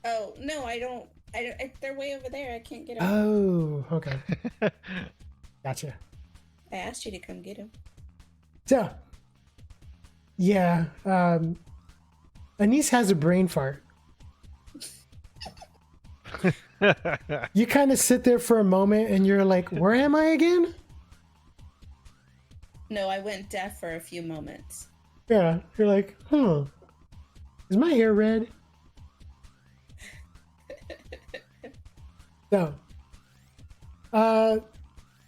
Oh no, I don't. They're way over there. I can't get them. Oh, okay. Gotcha. I asked you to come get them. So, yeah, Annesse has a brain fart. You kind of sit there for a moment and you're like, where am I again? No, I went deaf for a few moments. Yeah, you're like, is my hair red? So,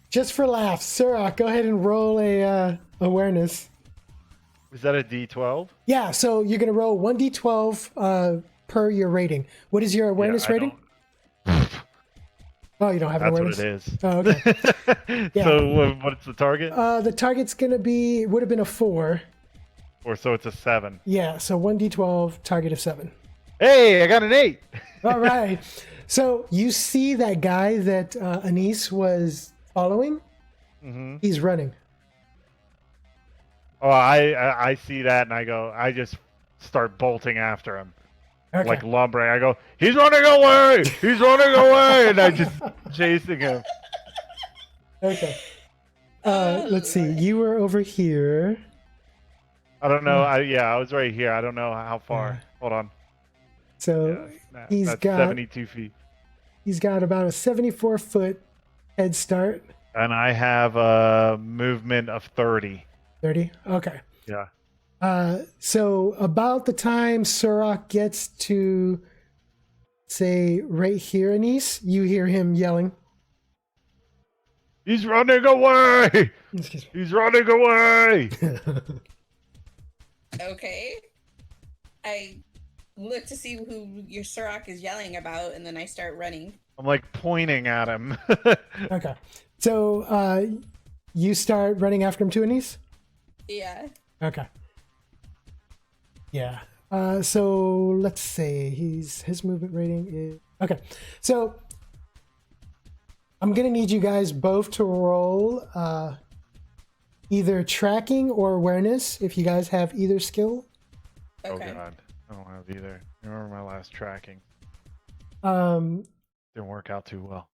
just for laughs, Suroc, go ahead and roll a awareness. Is that a D12? Yeah, so you're gonna roll 1d12 per your rating. What is your awareness rating? Oh, you don't have an That's awareness? what it is. Oh, okay. Yeah. So what's the target? The target's gonna be would have been a 4. Or so it's a 7. Yeah, so 1d12, target of 7. Hey, I got an 8. All right. So you see that guy that Annesse was following? Mm-hmm. He's running. Oh, I see that and I just start bolting after him. Okay. Like lumbering. I go, he's running away! He's running away! And I just chasing him. Okay. Let's see. You were over here. I don't know. I was right here. I don't know how far. Hold on. So Yeah, that's 72 feet. He's got about a 74-foot head start. And I have a movement of 30. 30? Okay. Yeah. So about the time Suroc gets to, say, right here, Annesse, you hear him yelling. He's running away! Excuse me. He's running away! Okay. I look to see who your Suroc is yelling about, and then I start running. I'm like pointing at him. Okay. So you start running after him too, Annesse? Yeah. Okay. Yeah. So let's say his movement rating is okay. So I'm gonna need you guys both to roll either tracking or awareness if you guys have either skill. Okay. Oh god, I don't have either. I remember my last tracking. Didn't work out too well.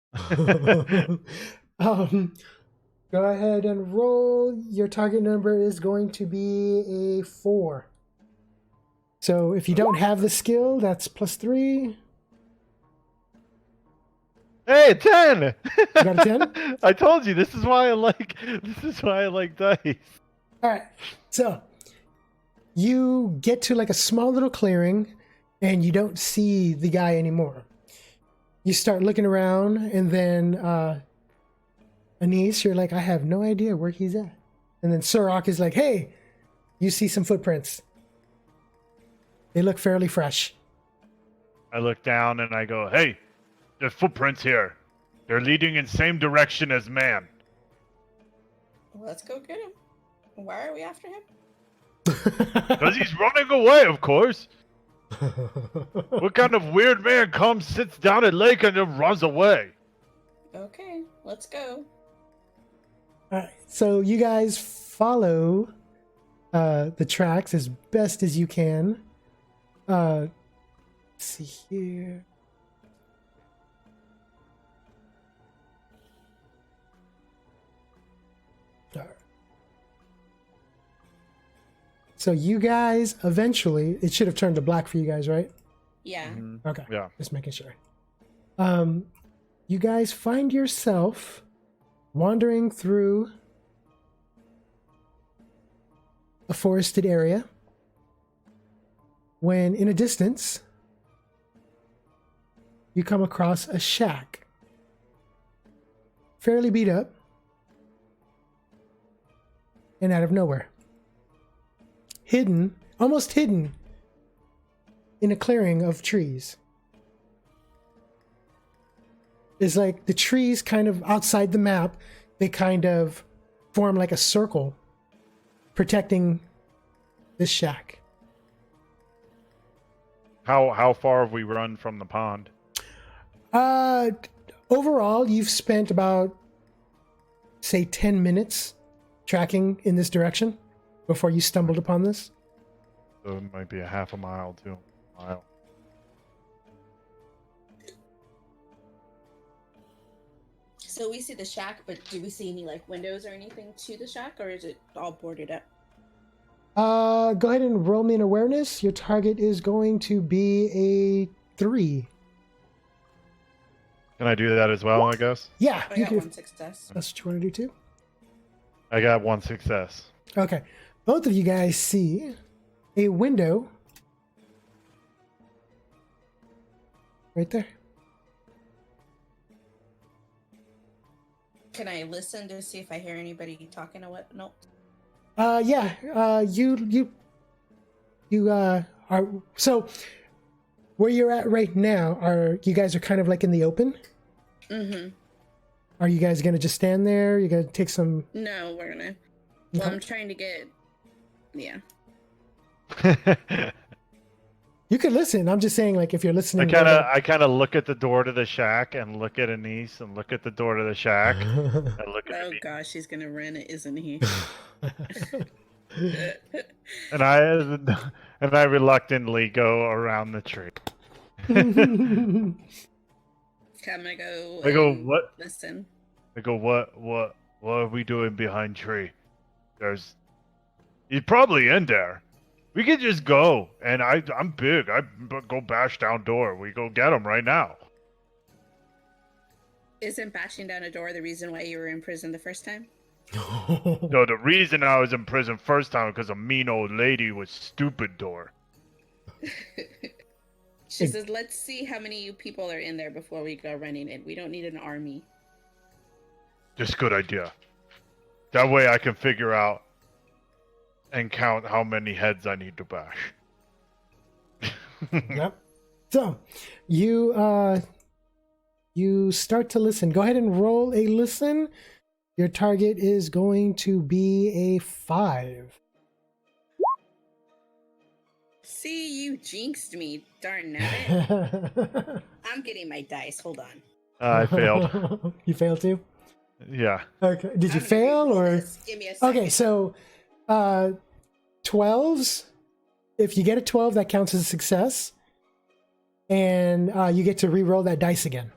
Go ahead and roll. Your target number is going to be a 4. So if you don't have the skill, that's +3. Hey, 10! You got a 10? I told you this is why I like dice. All right. So you get to like a small little clearing and you don't see the guy anymore. You start looking around and then Annesse, you're like, I have no idea where he's at. And then Suroc is like, hey, you see some footprints. They look fairly fresh. I look down and I go, hey, there's footprints here. They're leading in same direction as man. Let's go get him. Why are we after him? Because he's running away, of course. What kind of weird man comes, sits down at lake, and then runs away? Okay, let's go. Alright, so you guys follow the tracks as best as you can. Let's see here. Alright. So you guys eventually, it should have turned to black for you guys, right? Yeah. Mm-hmm. Okay. Yeah. Just making sure. You guys find yourself wandering through a forested area when in a distance you come across a shack, fairly beat up and out of nowhere, hidden, almost hidden in a clearing of trees. It's like the trees kind of outside the map, they kind of form like a circle protecting this shack. How far have we run from the pond? Overall, you've spent about, say, 10 minutes tracking in this direction before you stumbled upon this. So it might be a half a mile to a mile. So we see the shack, but do we see any like windows or anything to the shack, or is it all boarded up? Go ahead and roll me an awareness. Your target is going to be a 3. Can I do that as well, I guess? Yeah, I you got can. one success. That's what you want to do too? I got one success. Okay. Both of you guys see a window right there. Can I listen to see if I hear anybody talking or what? Nope. You are, so where you're at right now, are you guys are kind of like in the open? Mm-hmm. Are you guys gonna just stand there? You gonna take some? No, we're gonna. Well, I'm trying to get. Yeah. You could listen. I'm just saying, like, if you're listening. I kind of look at the door to the shack and look at Annesse and look at the door to the shack and look at Oh me. gosh, he's gonna run it, isn't he? And I reluctantly go around the tree. I'm gonna go. I go, and what? Listen. I go, what are we doing behind tree? He's probably in there. We could just go, and I'm big. I go bash down door. We go get him right now. Isn't bashing down a door the reason why you were in prison the first time? No, the reason I was in prison first time because a mean old lady with stupid door. She says, let's see how many people are in there before we go running in. We don't need an army. Just good idea. That way I can figure out and count how many heads I need to bash. Yep. So, you start to listen. Go ahead and roll a listen. Your target is going to be a 5. See, you jinxed me, darn nabbit. I'm getting my dice. Hold on. I failed. You failed too? Yeah. Okay. Did you I'm gonna fail re-roll or? this. Give me a second. Okay, so 12s. If you get a 12, that counts as a success, and you get to re-roll that dice again.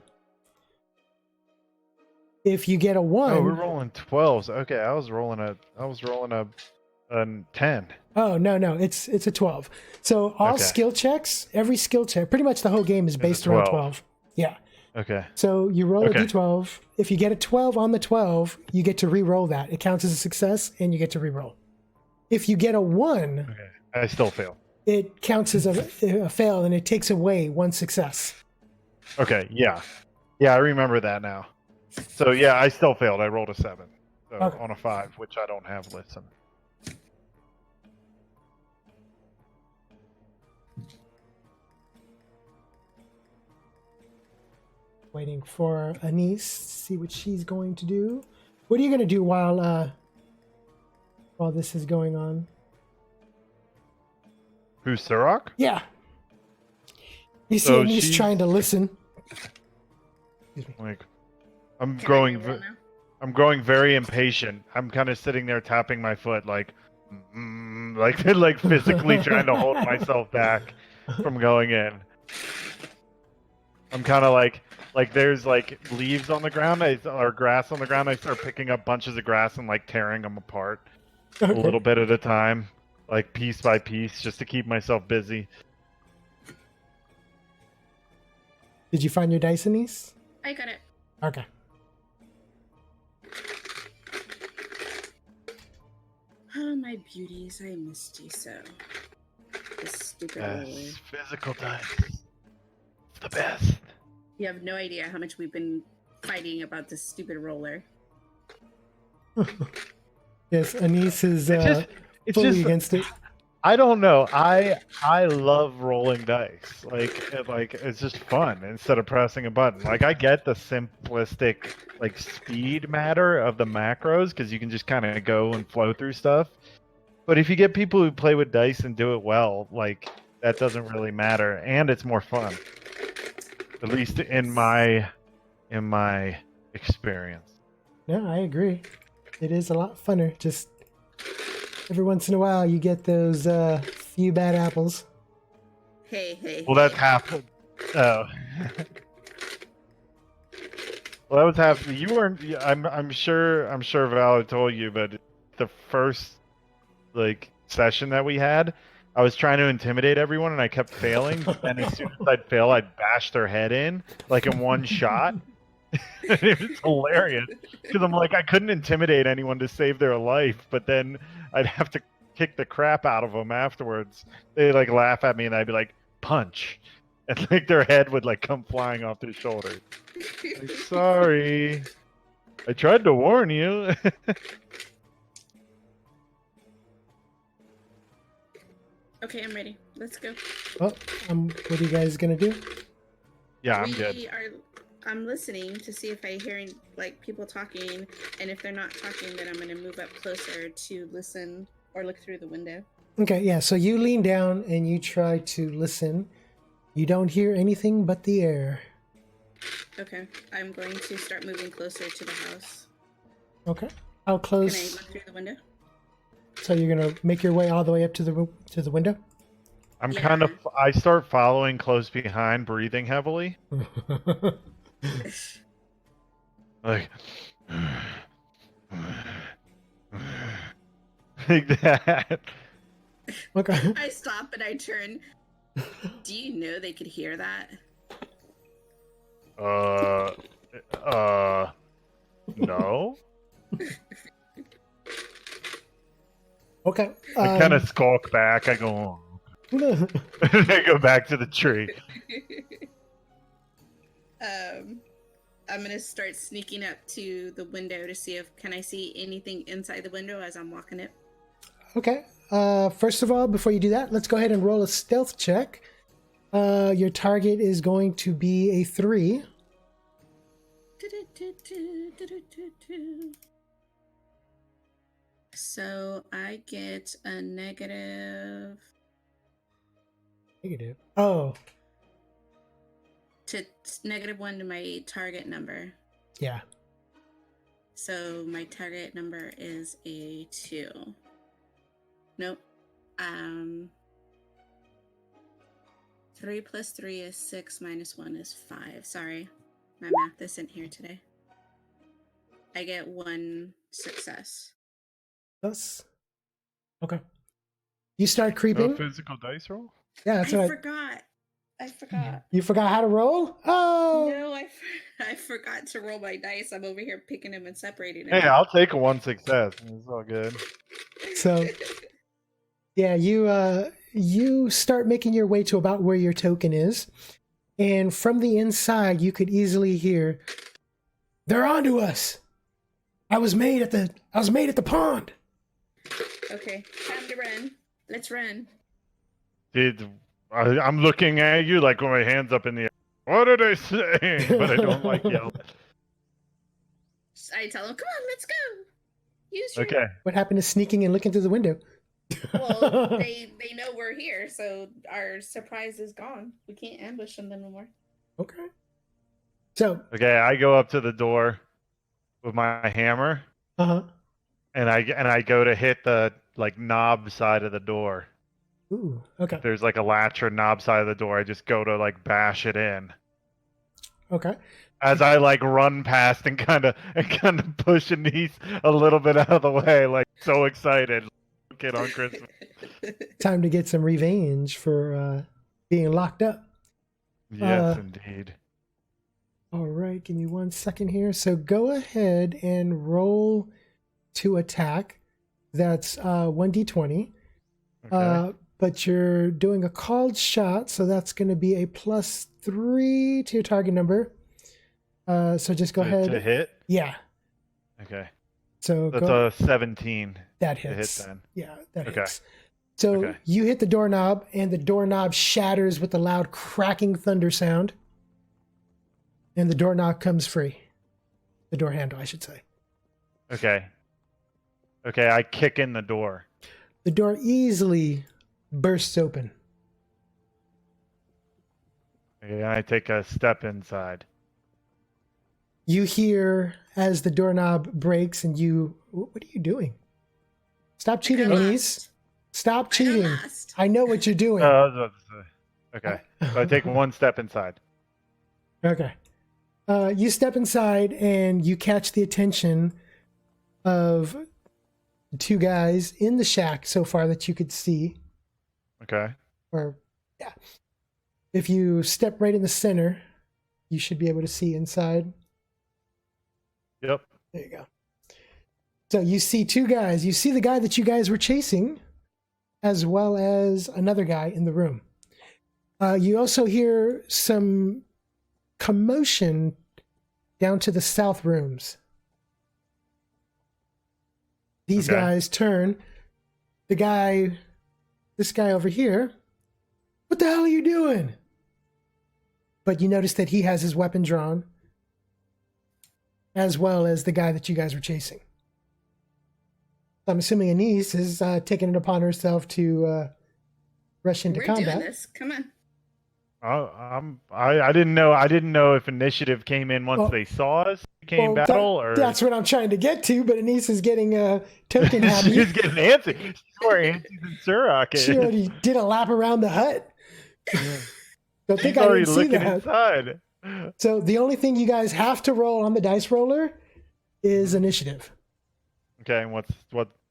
If you get a 1, Oh, we're rolling 12s. Okay, I was rolling a 10. Oh no, it's a 12. So all Okay. skill checks, every skill check, pretty much the whole game is based around 12. Yeah. Okay. So you roll Okay. a d12. If you get a 12 on the 12, you get to re-roll that. It counts as a success, and you get to re-roll. If you get a 1, Okay. I still fail. it counts as a fail, and it takes away 1 success. Okay, yeah. Yeah, I remember that now. So yeah, I still failed. I rolled a 7. So Okay. on a 5, which I don't have listen. Waiting for Annesse, see what she's going to do. What are you going to do while this is going on? Who's Suroc? Yeah. You see So Annesse she's- trying to listen. Excuse me. Like, I'm Can I growing. do a roll now? I'm growing very impatient. I'm kind of sitting there tapping my foot, like like physically trying to hold myself back from going in. I'm kind of like there's like leaves on the ground or grass on the ground. I start picking up bunches of grass and like tearing them apart a little bit at a time, like piece by piece, just to keep myself busy. Did you find your dice, Annesse? I got it. Okay. Oh, my beauties, I missed you so. This stupid roller. Yes, physical dice. It's the best. You have no idea how much we've been fighting about this stupid roller. Yes, Annesse is It's fully just against it. I don't know. I love rolling dice. Like it's just fun instead of pressing a button. Like I get the simplistic like speed matter of the macros because you can just kind of go and flow through stuff. But if you get people who play with dice and do it well, like that doesn't really matter, and it's more fun. At least in my experience. No, I agree. It is a lot funner. Just every once in a while, you get those few bad apples. Hey. Well, that's half. Oh. Well, that was half. You weren't. I'm sure Val had told you, but the first like session that we had, I was trying to intimidate everyone, and I kept failing. And as soon as I'd fail, I'd bash their head in like in one shot. It was hilarious because I'm like I couldn't intimidate anyone to save their life, but then I'd have to kick the crap out of them afterwards. They like laugh at me, and I'd be like punch, and like their head would like come flying off their shoulders. Like, sorry, I tried to warn you. Okay, I'm ready. Let's go. Oh, what are you guys gonna do? Yeah, I'm good. I'm listening to see if I hear like people talking, and if they're not talking, then I'm gonna move up closer to listen or look through the window. Okay, yeah. So you lean down and you try to listen. You don't hear anything but the air. Okay, I'm going to start moving closer to the house. Okay. How Can I close? look through the window? So you're gonna make your way all the way up to the window? I'm Yeah. kind of. I start following close behind, breathing heavily, like like that. Okay. I stop and I turn. Do you know they could hear that? No. Okay. I kind of skulk back. I go. I go back to the tree. I'm gonna start sneaking up to the window to see if can I see anything inside the window as I'm walking it. Okay. First of all, before you do that, let's go ahead and roll a stealth check. Your target is going to be a 3. So I get a negative Negative. Oh, to -1 to my target number. yeah. So my target number is a 2. Nope. 3 plus 3 is 6 minus 1 is 5. Sorry. My math isn't here today. I get 1 success. That's okay. You start No creeping. physical dice roll. Yeah, that's I right. forgot. I forgot. You forgot how to roll? Oh. No, I forgot to roll my dice. I'm over here picking them and separating them. Hey, I'll take a 1 success. It's all good. So, yeah, you start making your way to about where your token is, and from the inside, you could easily hear, "They're onto us. I was made at the pond." Okay, time to run. Let's run. I'm looking at you like with my hands up in the air. What are they saying? But I don't like yelling. I tell them, come on, let's go. Use your... Okay. What happened to sneaking and looking through the window? Well, they know we're here, so our surprise is gone. We can't ambush them anymore. Okay. So. Okay, I go up to the door with my hammer, and I go to hit the knob side of the door. Ooh. Okay. If there's like a latch or knob side of the door, I just go to bash it in. Okay. As I run past and kind of push Annesse a little bit out of the way, so excited. Kid on Christmas. Time to get some revenge for being locked up. Yes, indeed. All right, give me 1 second here. So go ahead and roll to attack. That's 1d20. Okay. But you're doing a called shot, so that's going to be a +3 to your target number. So just go ahead. To hit? Yeah. Okay. So that's a 17. That hits. To hit then. Yeah, that hits. So you hit the doorknob, and the doorknob shatters with a loud cracking thunder sound. And the doorknob comes free. The door handle, I should say. Okay. Okay, I kick in the door. The door easily bursts open. Okay, I take a step inside. You hear as the doorknob breaks, and you... What are you doing? Stop cheating, Annesse. Stop cheating. I know what you're doing. Okay. So I take one step inside. Okay. You step inside, and you catch the attention of two guys in the shack so far that you could see. Okay. Yeah. If you step right in the center, you should be able to see inside. Yep. There you go. So you see two guys. You see the guy that you guys were chasing, as well as another guy in the room. You also hear some commotion down to the south rooms. These guys turn. This guy over here, what the hell are you doing? But you notice that he has his weapon drawn, as well as the guy that you guys were chasing. I'm assuming Annesse is taking it upon herself to rush into combat. We're doing this. Come on. I didn't know if initiative came in once they saw us became battle or that's what I'm trying to get to. But Annesse is getting a token happy. She's getting antsy. She's where Antsie's in Suroc. She already did a lap around the hut. Don't think I didn't see that. Inside. So the only thing you guys have to roll on the dice roller is initiative. Okay, and what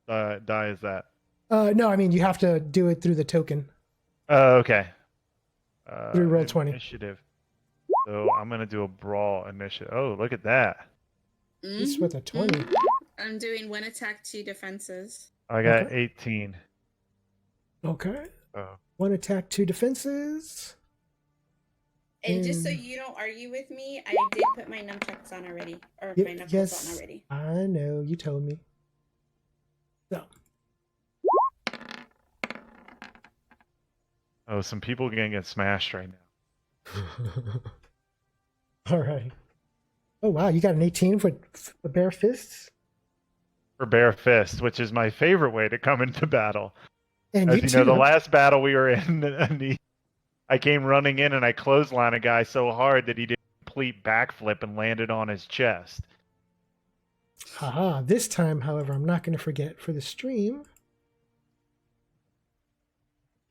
die is that? No, I mean you have to do it through the token. Okay. Through roll 20. Initiative. So I'm gonna do a brawl initiative. Oh, look at that. He's with a 20. I'm doing 1 attack, 2 defenses. I got 18. Okay. Oh. 1 attack, 2 defenses. And just so you don't argue with me, I did put my nunchucks on already, or my knuckles on already. I know, you told me. So. Oh, some people are gonna get smashed right now. All right. Oh wow, you got an 18 for bare fists? For bare fists, which is my favorite way to come into battle. And as you know, the last battle we were in, I came running in and I clotheslined a guy so hard that he did a complete backflip and landed on his chest. Haha. This time, however, I'm not going to forget for the stream.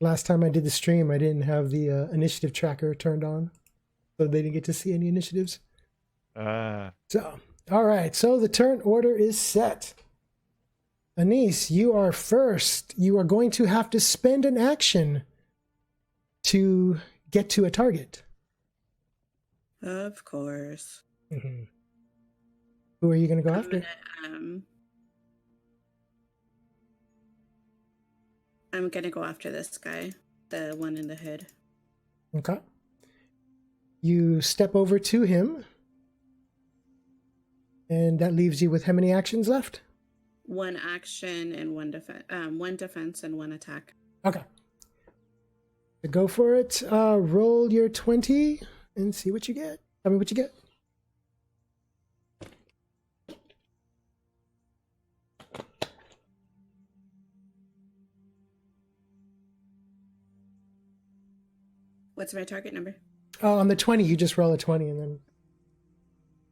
Last time I did the stream, I didn't have the initiative tracker turned on, so they didn't get to see any initiatives. So, all right. So the turn order is set. Annesse, you are first. You are going to have to spend an action to get to a target. Of course. Mm-hmm. Who are you going to go after? I'm going to go after this guy, the one in the hood. Okay. You step over to him. And that leaves you with how many actions left? 1 action and 1 defense. 1 defense and 1 attack. Okay. Go for it. Roll your 20 and see what you get. Tell me what you get. What's my target number? Oh, on the 20, you just roll a 20 and then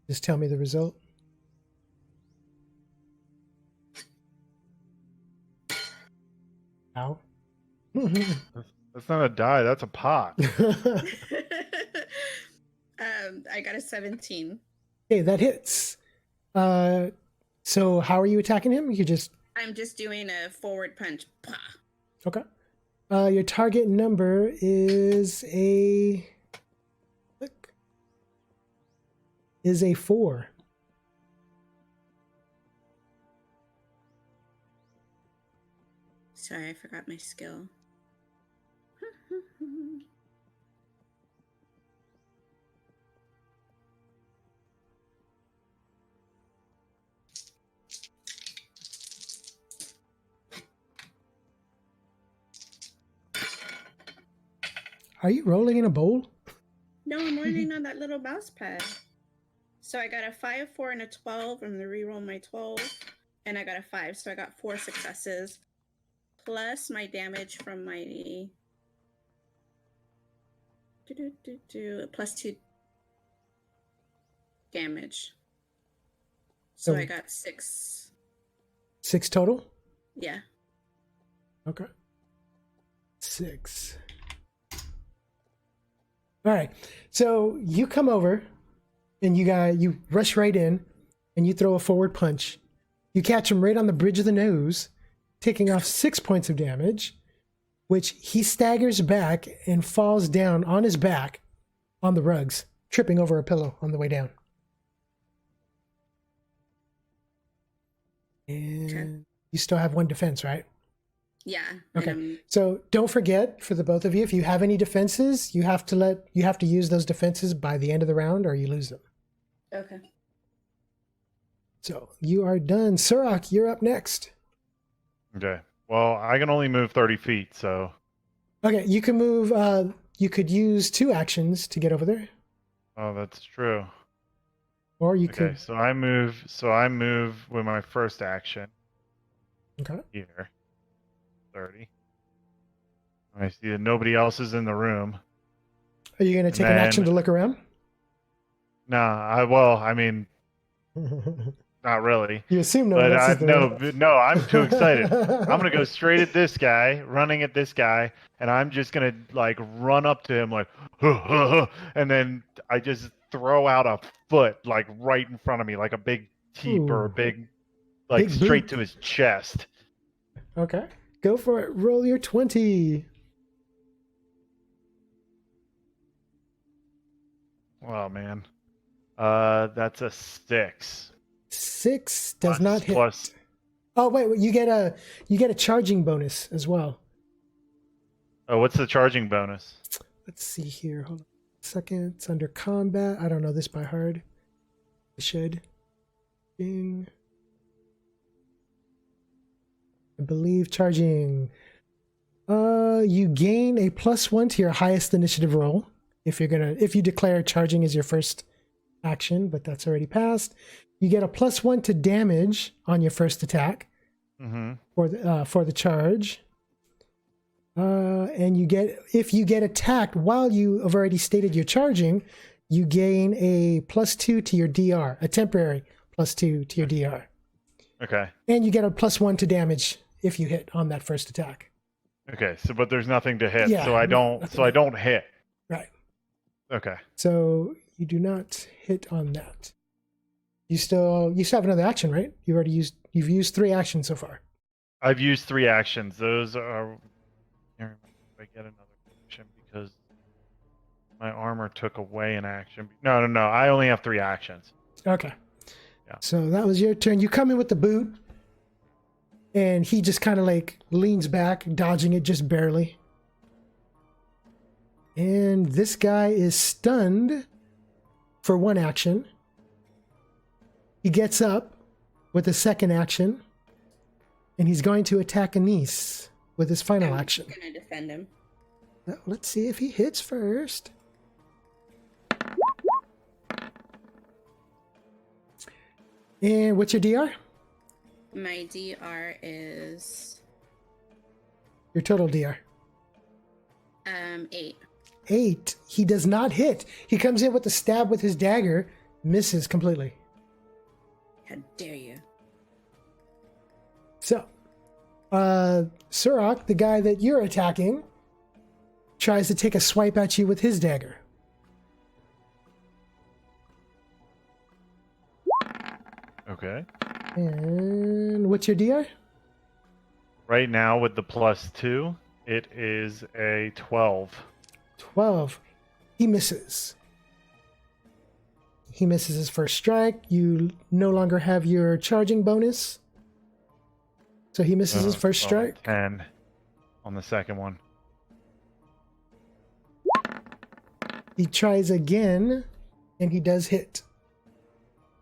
just tell me the result. Ow. That's not a die. That's a pot. I got a 17. Okay, that hits. So how are you attacking him? I'm just doing a forward punch. Pah. Okay. Your target number is a 4. Sorry, I forgot my skill. Are you rolling in a bowl? No, I'm rolling on that little mouse pad. So I got a 5, 4, and a 12. I'm gonna reroll my 12, and I got a 5, so I got 4 successes, plus my damage from my plus 2 damage. So I got 6. 6 total? Yeah. Okay. 6. All right. So you come over and you rush right in and you throw a forward punch. You catch him right on the bridge of the nose, taking off 6 points of damage, which he staggers back and falls down on his back on the rugs, tripping over a pillow on the way down. And you still have 1 defense, right? Yeah. Okay. So don't forget, for the both of you, if you have any defenses, you have to use those defenses by the end of the round, or you lose them. Okay. So you are done. Suroc, you're up next. Okay. Well, I can only move 30 feet, so. Okay, you can move. You could use 2 actions to get over there, Oh, that's true. or you Okay, could. so I move. So I move with my first action Okay. here. 30. I see that nobody else is in the room. Are you going to take an action to look around? Nah, I mean, not really. You assume no But one else is there. no, I'm too excited. I'm gonna go straight at this guy, running at this guy, and I'm just gonna like run up to him like, and then I just throw out a foot like right in front of me, like a big teep or a Ooh. big, like Big straight boot. to his chest. Okay, go for it. Roll your 20. Oh man, that's a 6. 6 does not hit. Plus, Oh wait, you get a charging bonus as well. oh, what's the charging bonus? Let's see here. Hold on a second. It's under combat. I don't know this by heart. I should. Bing. I believe charging. You gain a +1 to your highest initiative roll if you declare charging as your first action, but that's already passed. You get a +1 to damage on your first attack for the charge. And if you get attacked while you have already stated you're charging, you gain a +2 to your DR, a temporary +2 to your DR. Okay. And you get a +1 to damage if you hit on that first attack. Okay. So, but there's nothing to hit, Yeah, so I don't. nothing. So I don't hit. Right. Okay. So you do not hit on that. You still have another action, right? You've used 3 actions so far. I've used 3 actions. Those are. I can't remember if I get another action because my armor took away an action. No. I only have 3 actions. Okay. Yeah. So that was your turn. You come in with the boot, and he just kind of like leans back, dodging it just barely. And this guy is stunned for 1 action. He gets up with a second action, and he's going to attack Annesse with his final action. I'm gonna defend him. Let's see if he hits first. And what's your DR? My DR is Your total DR. 8. 8. He does not hit. He comes in with a stab with his dagger, misses completely. How dare you? So, Suroc, the guy that you're attacking, tries to take a swipe at you with his dagger. Okay. And what's your DR? Right now with the +2, it is a 12. 12. He misses. He misses his first strike. You no longer have your charging bonus. So he misses his first strike. 10 on the second one. He tries again, and he does hit.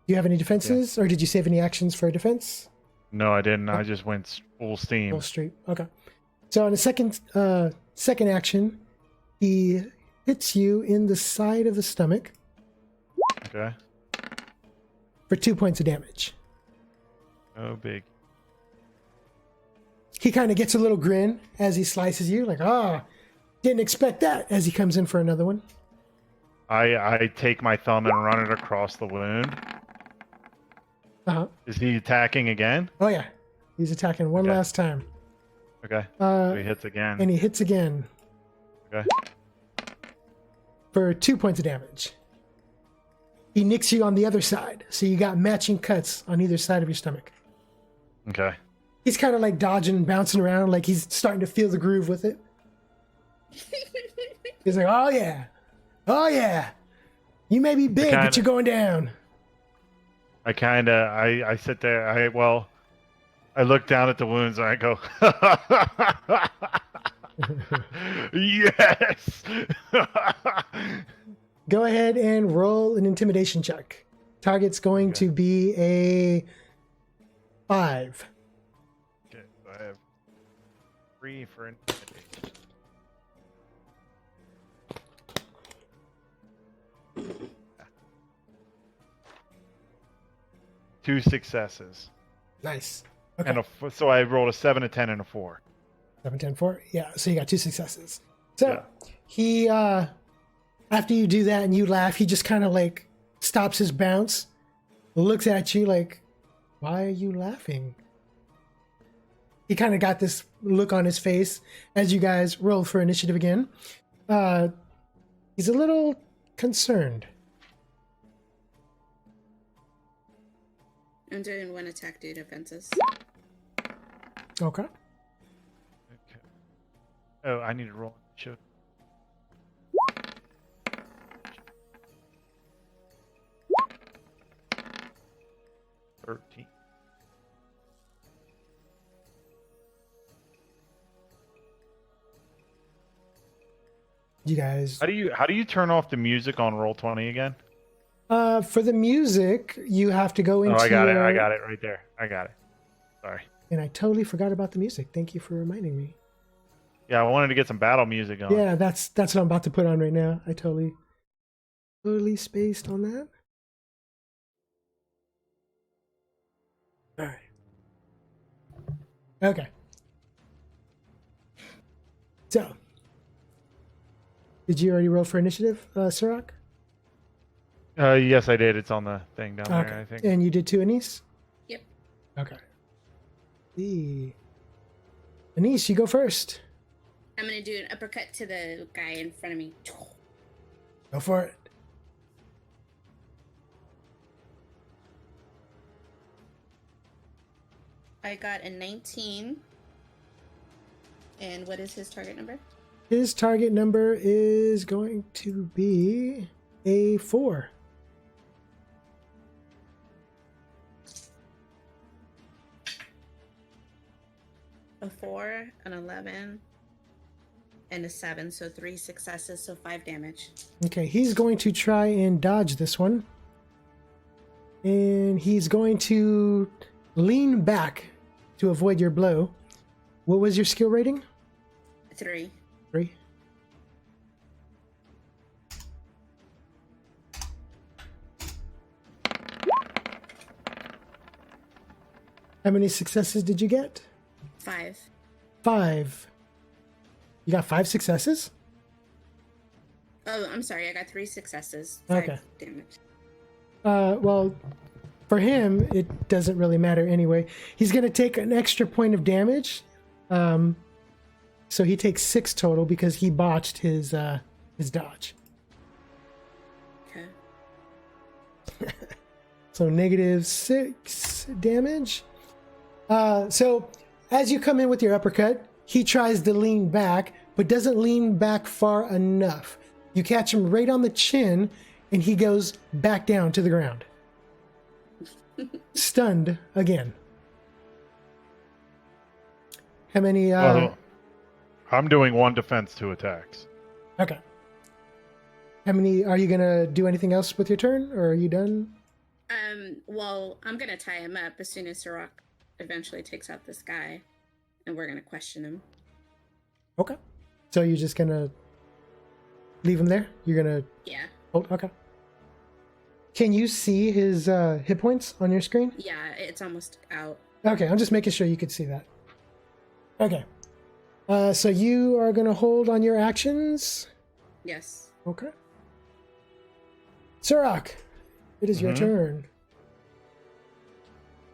Do you have any defenses, or did you save any actions for a defense? No, I didn't. I just went full steam. Full street. Okay. So on the second action, he hits you in the side of the stomach Okay. for 2 points of damage. Oh, big. He kind of gets a little grin as he slices you, like, didn't expect that, as he comes in for another one. I take my thumb and run it across the wound. Uh-huh. Is he attacking again? Oh, yeah. He's attacking one Okay. last time. Okay. So he hits again. And he hits again Okay. for 2 points of damage. He nicks you on the other side, so you got matching cuts on either side of your stomach. Okay. He's kind of like dodging and bouncing around, like he's starting to feel the groove with it. He's like, oh yeah. Oh yeah. You may be big, but you're going down. I sit there. I look down at the wounds and I go, yes. Go ahead and roll an intimidation check. Target's going to be a 5. Okay, so I have 3 for intimidation. Two successes. Nice. Okay. And so I rolled a 7, a 10, and a 4. 7, 10, 4. Yeah, so you got 2 successes. So Yeah. he, after you do that and you laugh, he just kind of like stops his bounce, looks at you like, why are you laughing? He kind of got this look on his face as you guys roll for initiative again. He's a little concerned. I'm doing 1 attack due defenses. Okay. Okay. Oh, I need to roll. Shoot. $13. You guys. How do you turn off the music on Roll20 again? For the music, you have to go into. Oh, I got it. I got it right there. I got it. Sorry. And I totally forgot about the music. Thank you for reminding me. Yeah, I wanted to get some battle music on. Yeah, that's what I'm about to put on right now. I totally spaced on that. All right. Okay. So, did you already roll for initiative, Suroc? Yes, I did. It's on the thing down Okay. there, I think. And you did too, Annesse? Yep. Okay. Annesse, you go first. I'm gonna do an uppercut to the guy in front of me. Go for it. I got a 19. And what is his target number? His target number is going to be a 4. A 4, an 11, and a 7. So 3 successes, so 5 damage. Okay, he's going to try and dodge this one. And he's going to lean back to avoid your blow. What was your skill rating? 3. 3. How many successes did you get? 5. 5. You got 5 successes? Oh, I'm sorry. I got 3 successes. Okay. Damage. Well, for him, it doesn't really matter anyway. He's going to take an extra point of damage. So he takes 6 total because he botched his dodge. Okay. So -6 damage. So as you come in with your uppercut, he tries to lean back, but doesn't lean back far enough. You catch him right on the chin, and he goes back down to the ground. Stunned again. How many... Well, I'm doing 1 defense, 2 attacks. Okay. How many... Are you going to do anything else with your turn, or are you done? Well, I'm going to tie him up as soon as Suroc eventually takes out this guy, and we're going to question him. Okay. So you're just going to leave him there? You're going to... Yeah. Oh, okay. Can you see his hit points on your screen? Yeah, it's almost out. Okay, I'm just making sure you could see that. Okay. So you are going to hold on your actions? Yes. Okay. Suroc, it is your turn.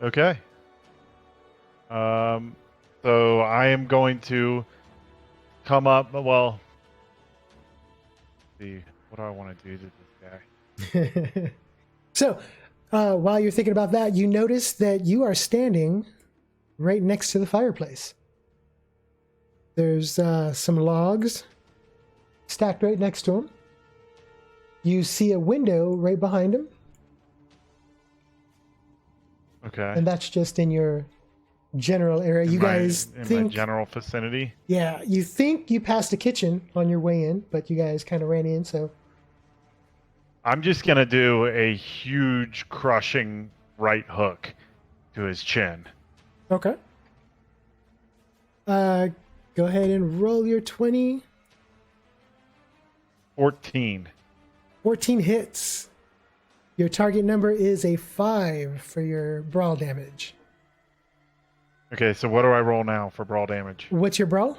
Okay. So I am going to come up. Well, see, what do I want to do to this guy? So, while you're thinking about that, you notice that you are standing right next to the fireplace. There's some logs stacked right next to him. You see a window right behind him. Okay. And that's just in your general area. You guys in think... my general vicinity? Yeah, you think you passed a kitchen on your way in, but you guys kind of ran in, so... I'm just going to do a huge crushing right hook to his chin. Okay. Go ahead and roll your 20. 14. 14 hits. Your target number is a 5 for your brawl damage. Okay, so what do I roll now for brawl damage? What's your brawl?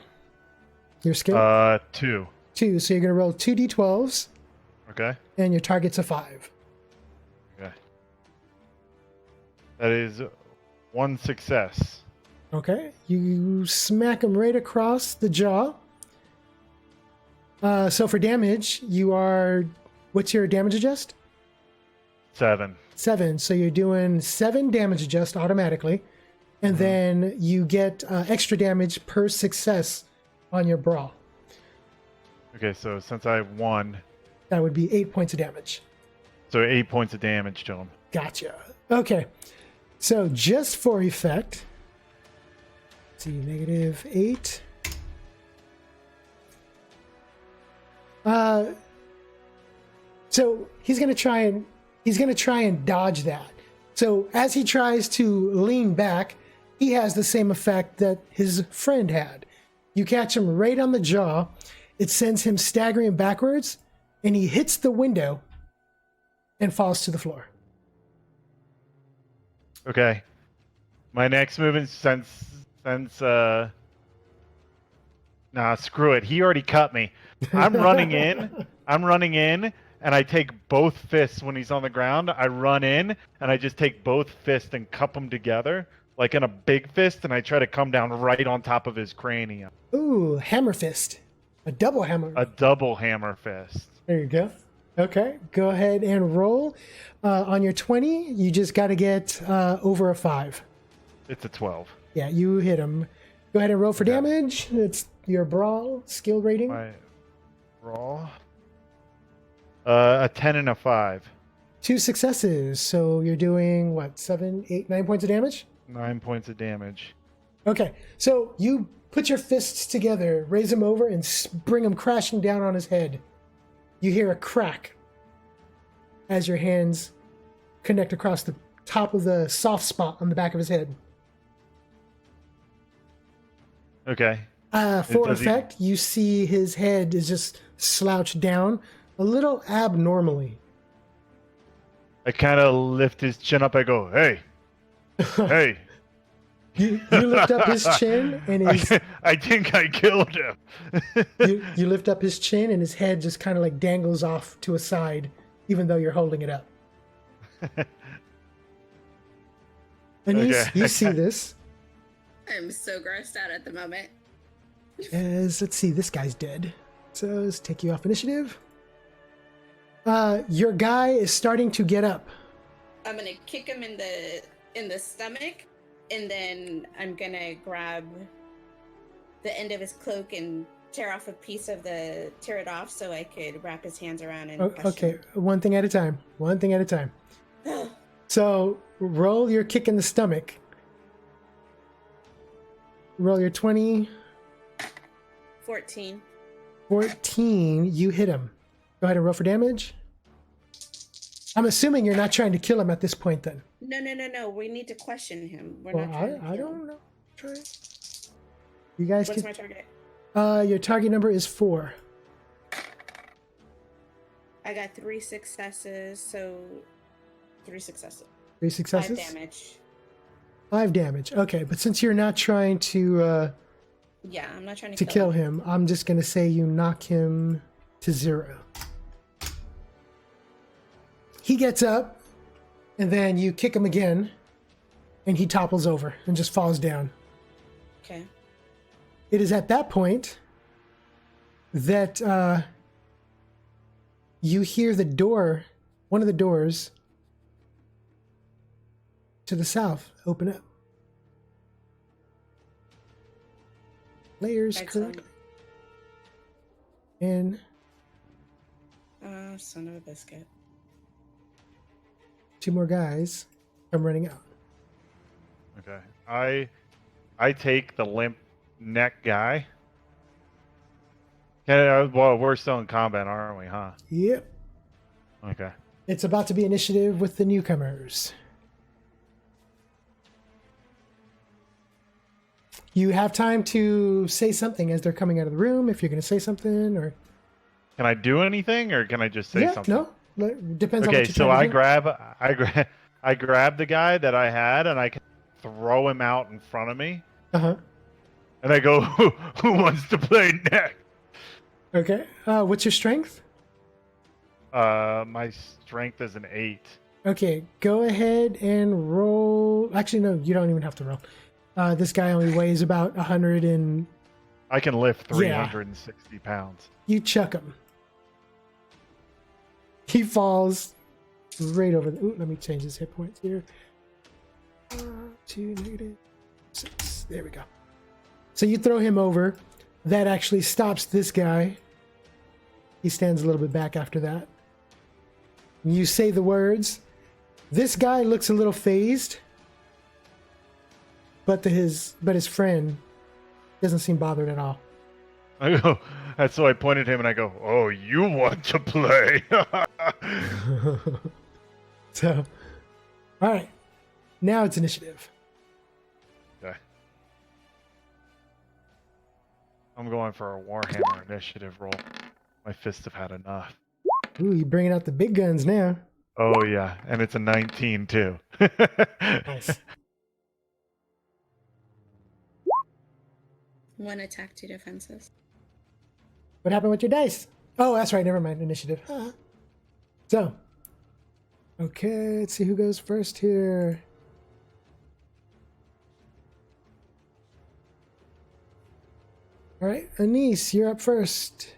Your skill? 2. 2. So you're going to roll 2 d12s. Okay. And your target's a 5. Okay. That is 1 success. Okay. You smack him right across the jaw. So for damage, you are... What's your damage adjust? 7. 7. So you're doing 7 damage adjust automatically. And then you get extra damage per success on your brawl. Okay, so since I have 1... That would be 8 points of damage. So 8 points of damage to him. Gotcha. Okay. So just for effect... Let's see, -8. So he's gonna try and dodge that. So as he tries to lean back, he has the same effect that his friend had. You catch him right on the jaw. It sends him staggering backwards, and he hits the window and falls to the floor. Okay. My next movement nah, screw it. He already cut me. I'm running in, and I take both fists when he's on the ground. I run in, and I just take both fists and cup them together, like in a big fist, and I try to come down right on top of his cranium. Ooh, hammer fist. A double hammer. A double hammer fist. There you go. Okay, go ahead and roll. On your 20, you just got to get over a 5. It's a 12. Yeah, you hit him. Go ahead and roll for damage. It's your brawl skill rating. My brawl. A 10 and a 5. 2 successes. So you're doing, what, 7, 8, 9 points of damage? 9 points of damage. Okay, so you put your fists together, raise him over, and bring him crashing down on his head. You hear a crack as your hands connect across the top of the soft spot on the back of his head. Okay. For effect, you see his head is just slouched down a little abnormally. I kind of lift his chin up. I go, hey, hey, You lift up his chin and his I think I killed him. you lift up his chin and his head just kind of like dangles off to a side, even though you're holding it up. And Okay. you see this I'm so grossed out at the moment. as, let's see, this guy's dead. So let's take you off initiative. Your guy is starting to get up. I'm gonna kick him in the stomach, and then I'm gonna grab the end of his cloak and tear it off so I could wrap his hands around and Okay, one thing at a time. One thing at a time. So roll your kick in the stomach. Roll your 20. 14. 14. You hit him. Go ahead and roll for damage. I'm assuming you're not trying to kill him at this point, then. No. We need to question him. We're Well, not trying to I kill don't him. know. Try. You guys What's can. my target? Your target number is 4. I got 3 successes, so 3 successes. 3 successes. 5 damage. 5 damage. Okay, but since you're not trying to Yeah, I'm not trying to kill him, I'm just gonna say you knock him to 0. He gets up, and then you kick him again, and he topples over and just falls down. Okay. It is at that point that you hear the door, one of the doors to the south, open up. Layers Excellent. correct. And Son of a biscuit. 2 more guys come running out. Okay. I take the limp neck guy. Yeah, well, we're still in combat, aren't we, huh? Yep. Okay. It's about to be initiative with the newcomers. You have time to say something as they're coming out of the room, if you're going to say something, or... Can I do anything, or can I just say something? No. Depends on what Okay, you're so trying to do. I grab the guy that I had, and I can throw him out in front of me, Uh-huh. and I go, "Who wants to play next?" Okay. What's your strength? My strength is an 8. Okay, go ahead and roll... Actually, no, you don't even have to roll. This guy only weighs about 100 and... I can lift Yeah. 360 pounds. You chuck him. He falls right over the... Ooh, let me change his hit points here. 2 -6. There we go. So you throw him over. That actually stops this guy. He stands a little bit back after that. You say the words. This guy looks a little phased, but his friend doesn't seem bothered at all. I go, and so I pointed at him and I go, "Oh, you want to play?" So, all right. Now it's initiative. Okay. I'm going for a Warhammer initiative roll. My fists have had enough. Ooh, you're bringing out the big guns now. Oh yeah, and it's a 19 too. Nice. 1 attack, 2 defenses. What happened with your dice? Oh, that's right. Never mind. Initiative. So, okay. Let's see who goes first here. All right, Annesse, you're up first.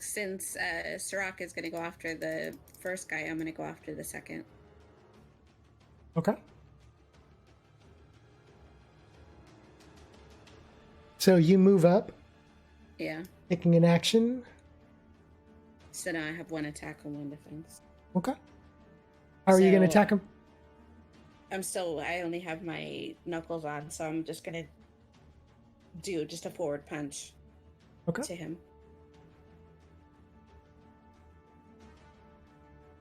Since Suroc is gonna go after the first guy, I'm gonna go after the second. Okay. So you move up, Yeah. taking an action. So now I have 1 attack and 1 defense. Okay. How are you going to So- attack him? I only have my knuckles on, so I'm just gonna do just a forward punch Okay. to him.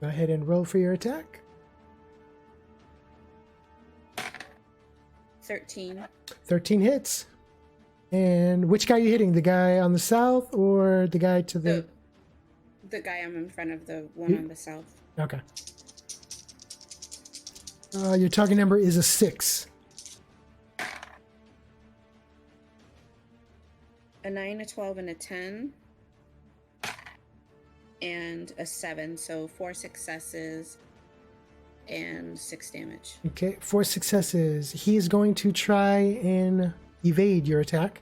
Go ahead and roll for your attack. 13. 13 hits. And which guy are you hitting? The guy on the south or the guy to the... The guy I'm in front of, the one on the south. Okay. Your target number is a 6. A 9, a 12, and a 10. And a 7, so 4 successes and 6 damage. Okay, 4 successes. He is going to try and evade your attack.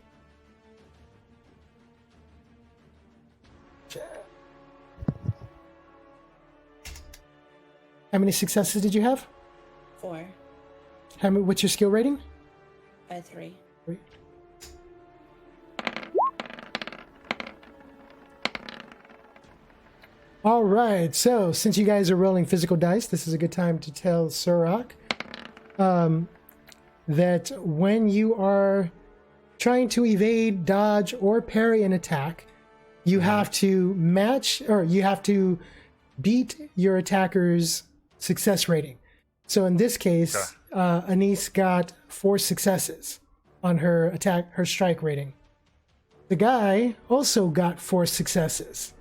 How many successes did you have? 4. What's your skill rating? 3. 3. All right, so since you guys are rolling physical dice, this is a good time to tell Suroc that when you are trying to evade, dodge, or parry an attack, you have to match, or you have to beat your attacker's success rating. So in this case, Annesse got 4 successes on her strike rating. The guy also got 4 successes.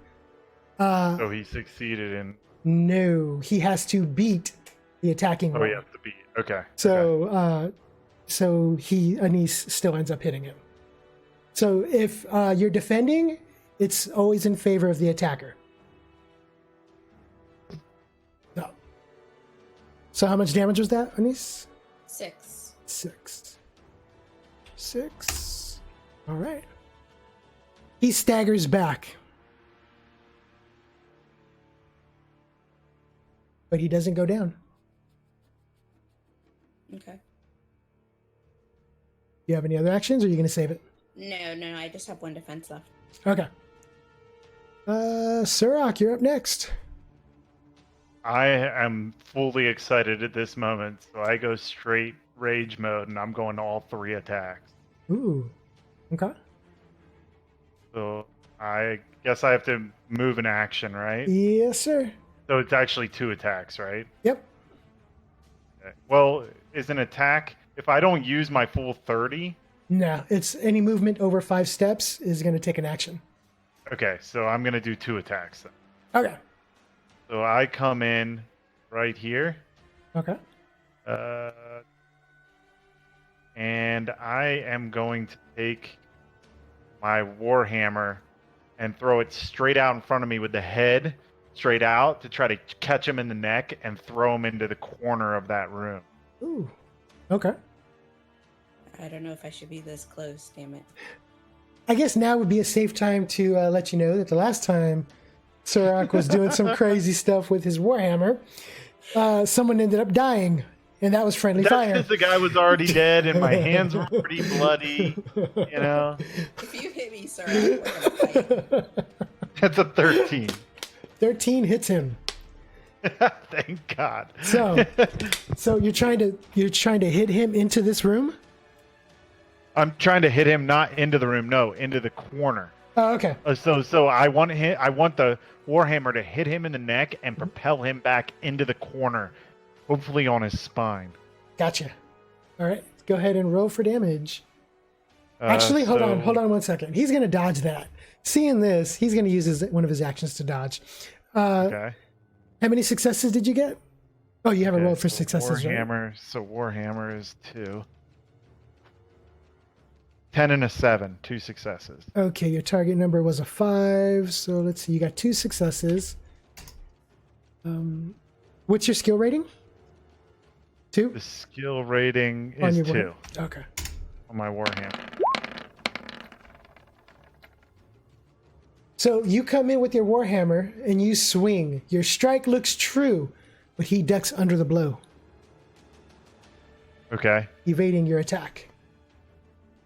So he succeeded in. No, he has to beat the attacking roll. Oh, yeah, the beat. Okay. So, okay. So Annesse still ends up hitting him. So if you're defending, it's always in favor of the attacker. No. So how much damage was that, Annesse? 6. 6. All right. He staggers back. But he doesn't go down. Okay. You have any other actions, or are you going to save it? No, I just have 1 defense left. Okay. Suroc, you're up next. I am fully excited at this moment, so I go straight rage mode, and I'm going to all 3 attacks. Ooh. Okay. So I guess I have to move an action, right? Yes, sir. So it's actually 2 attacks, right? Yep. Okay. Well, is an attack, if I don't use my full 30? No, it's any movement over 5 steps is going to take an action. Okay, so I'm going to do 2 attacks then. Okay. So I come in right here. Okay. And I am going to take my Warhammer and throw it straight out in front of me with the head straight out to try to catch him in the neck and throw him into the corner of that room. Ooh. Okay. I don't know if I should be this close, damn it. I guess now would be a safe time to let you know that the last time Suroc was doing some crazy stuff with his Warhammer, someone ended up dying, and that was friendly That's fire. because the guy was already dead and my hands were pretty bloody, you know? If you hit me, sir, we're gonna fight. That's a 13. 13 hits him. Thank God. So you're trying to hit him into this room? I'm trying to hit him not into the room, no, into the corner. Oh, okay. So I want the Warhammer to hit him in the neck and propel him back into the corner, hopefully on his spine. Gotcha. All right, go ahead and roll for damage. Actually, hold on 1 second. He's going to dodge that. Seeing this, he's going to use one of his actions to dodge. Okay. How many successes did you get? Oh, you haven't rolled for successes, Warhammer, right? So Warhammer is 2. 10 and a 7, 2 successes. Okay, your target number was a 5. So let's see, you got 2 successes. What's your skill rating? 2? The skill rating is 2 Okay. on my Warhammer. So you come in with your Warhammer and you swing. Your strike looks true, but he ducks under the blow, Okay. evading your attack.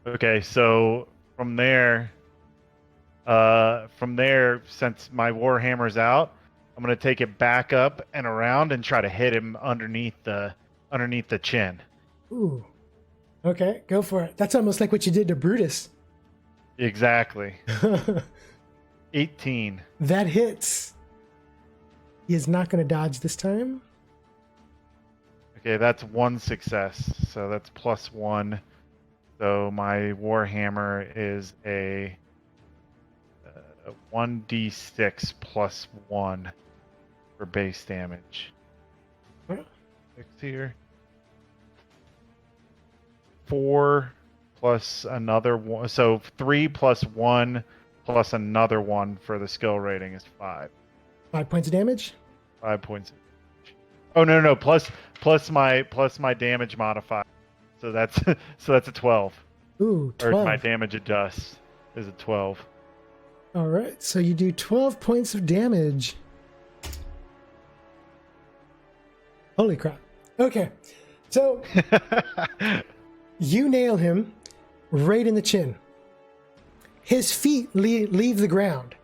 Okay, so from there, since my Warhammer's out, I'm gonna take it back up and around and try to hit him underneath the chin. Ooh. Okay, go for it. That's almost like what you did to Brutus. Exactly. 18. That hits. He is not going to dodge this time. Okay, that's 1 success, so that's +1. So my Warhammer is a 1d6 +1 for base damage. Huh? 6 here. 4 plus another one. So 3 plus 1 plus another 1 for the skill rating is 5. 5 points of damage. 5 points. Oh no! Plus my damage modifier. So that's a 12. Ooh, Or 12. my damage adjust is a 12. All right, so you do 12 points of damage. Holy crap. Okay, so you nail him right in the chin. His feet leave the ground.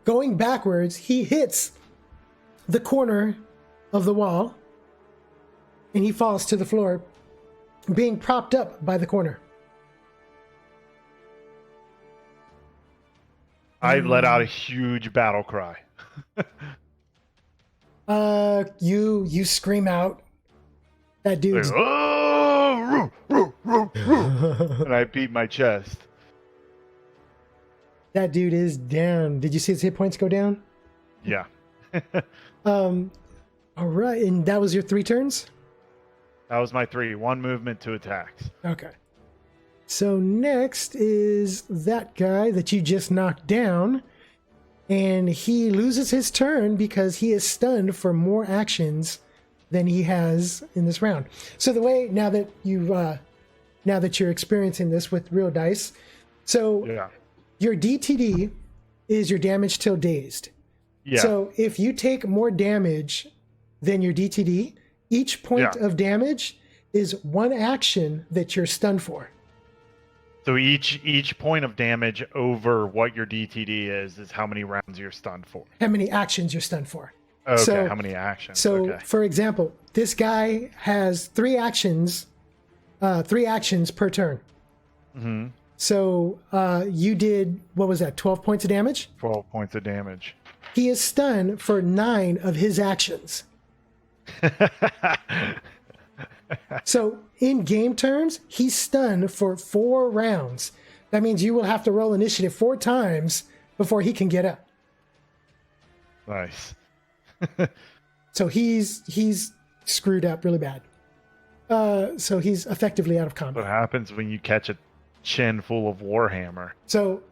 Going backwards, he hits the corner of the wall, and he falls to the floor, being propped up by the corner. I let out a huge battle cry. You scream out. That dude's Like, "Oh, roo, roo, roo," and I beat my chest. that dude is down. Did you see his hit points go down? Yeah. All right, and that was your 3 turns? That was my 3. 1 movement, 2 attacks. Okay. So next is that guy that you just knocked down, and he loses his turn because he is stunned for more actions than he has in this round. So the way now that you're experiencing this with real dice, so Yeah. your DTD is your damage till dazed. Yeah. So if you take more damage than your DTD, each point of damage is 1 action that you're stunned for. So each point of damage over what your DTD is how many rounds you're stunned for. How many actions you're stunned for. Okay, So- how many actions? So, Okay. for example, this guy has 3 actions per turn. Mm-hmm. So you did, what was that, 12 points of damage? 12 points of damage. He is stunned for 9 of his actions. So in game terms, he's stunned for 4 rounds. That means you will have to roll initiative 4 times before he can get up. Nice. So he's screwed up really bad. So he's effectively out of combat. What happens when you catch a chin full of Warhammer? So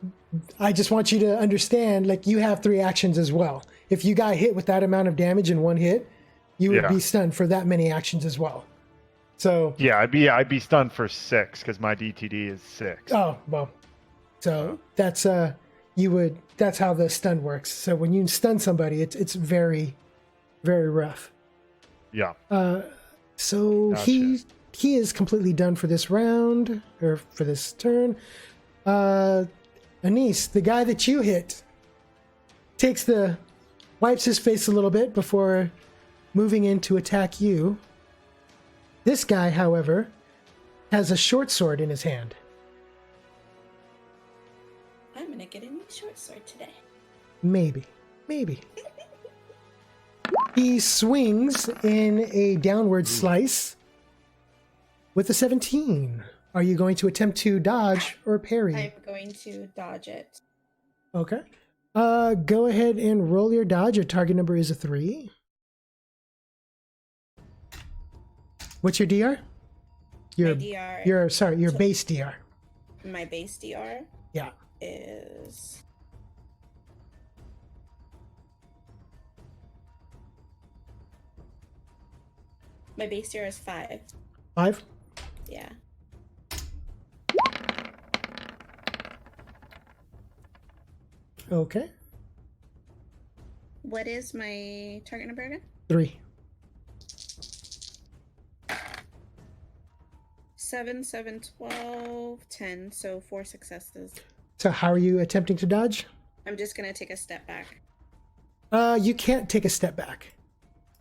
I just want you to understand, like, you have 3 actions as well. If you got hit with that amount of damage in 1 hit, you would be stunned for that many actions as well. So Yeah, I'd be stunned for 6 because my DTD is 6. oh well. So that's that's how the stun works. So when you stun somebody, it's very, very rough. Yeah. So Gotcha. he is completely done for this round, or for this turn. Annesse, the guy that you hit, wipes his face a little bit before moving in to attack you. This guy, however, has a short sword in his hand. I'm gonna get a new short sword today. Maybe. He swings in a downward slice with a 17. Are you going to attempt to dodge or parry? I'm going to dodge it. Okay. Go ahead and roll your dodge. Your target number is a 3. What's your DR? My DR. Your base DR. My base DR Yeah. is... My base DR is 5. 5? Yeah. Okay. What is my target number again? 3. 7, 7, 12, 10. So 4 successes. So how are you attempting to dodge? I'm just gonna take a step back. You can't take a step back.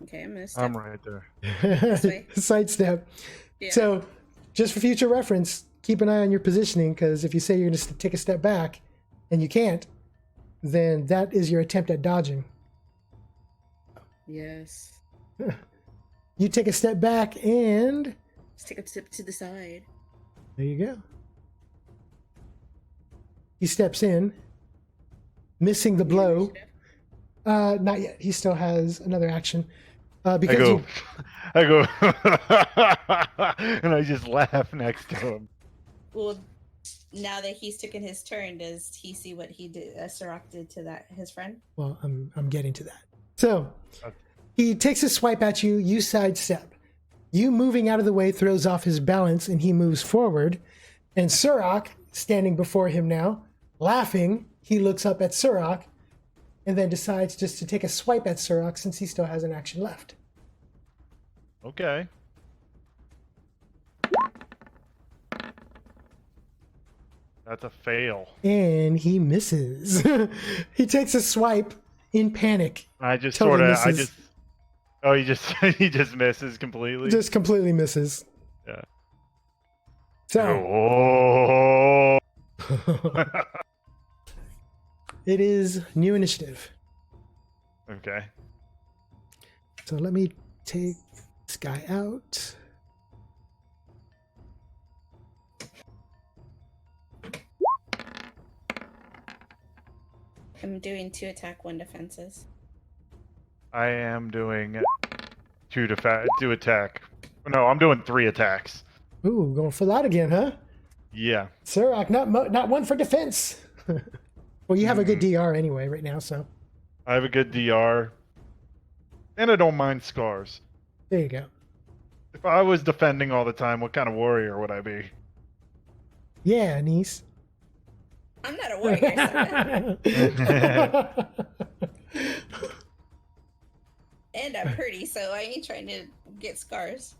Okay, I'm gonna step I'm right there. this way. Sidestep. Yeah. So, just for future reference, keep an eye on your positioning, because if you say you're going to take a step back and you can't, then that is your attempt at dodging. Yes. You take a step back and Let's take a step to the side. there you go. He steps in, missing the blow. Initiative. Not yet. He still has another action. I Because go. you, I go, and I just laugh next to him. Well, now that he's taken his turn, does he see what he did? Suroc did to his friend. Well, I'm getting to that. So he takes a swipe at you. You sidestep. You moving out of the way throws off his balance, and he moves forward. And Suroc, standing before him now, laughing, he looks up at Suroc, and then decides just to take a swipe at Suroc since he still has an action left. Okay. That's a fail. And he misses. He takes a swipe in panic. I just Totally sort of, misses. he just misses completely. Just completely misses. Yeah. So Oh. it is new initiative. Okay. So let me take this guy out. I'm doing 2 attack, 1 defenses. I am doing 2 attack. No, I'm doing 3 attacks. Ooh, going for that again, huh? Yeah. Suroc, not one for defense. Well, you have a good DR anyway right now, so I have a good DR. And I don't mind scars. there you go. If I was defending all the time, what kind of warrior would I be? Yeah, niece. I'm not a warrior, so and I'm pretty, so I ain't trying to get scars.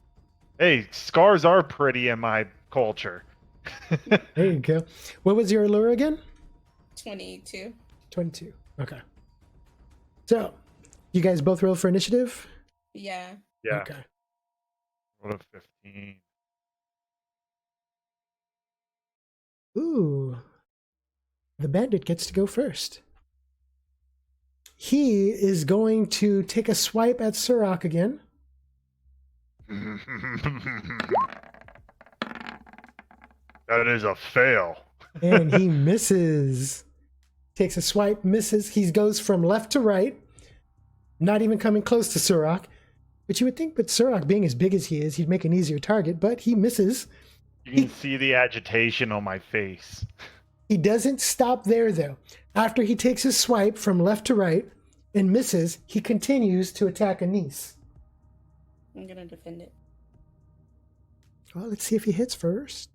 Hey, scars are pretty in my culture. There you go. What was your allure again? 22. 22. Okay. So, you guys both roll for initiative? Yeah. Yeah. Okay. What a 15. Ooh. The bandit gets to go first. He is going to take a swipe at Suroc again. That is a fail. And he misses. Takes a swipe, misses. He goes from left to right, not even coming close to Suroc. But you would think, with Suroc being as big as he is, he'd make an easier target, but he misses. You can see the agitation on my face. He doesn't stop there, though. After he takes his swipe from left to right and misses, he continues to attack Annesse. I'm gonna defend it. Well, let's see if he hits first.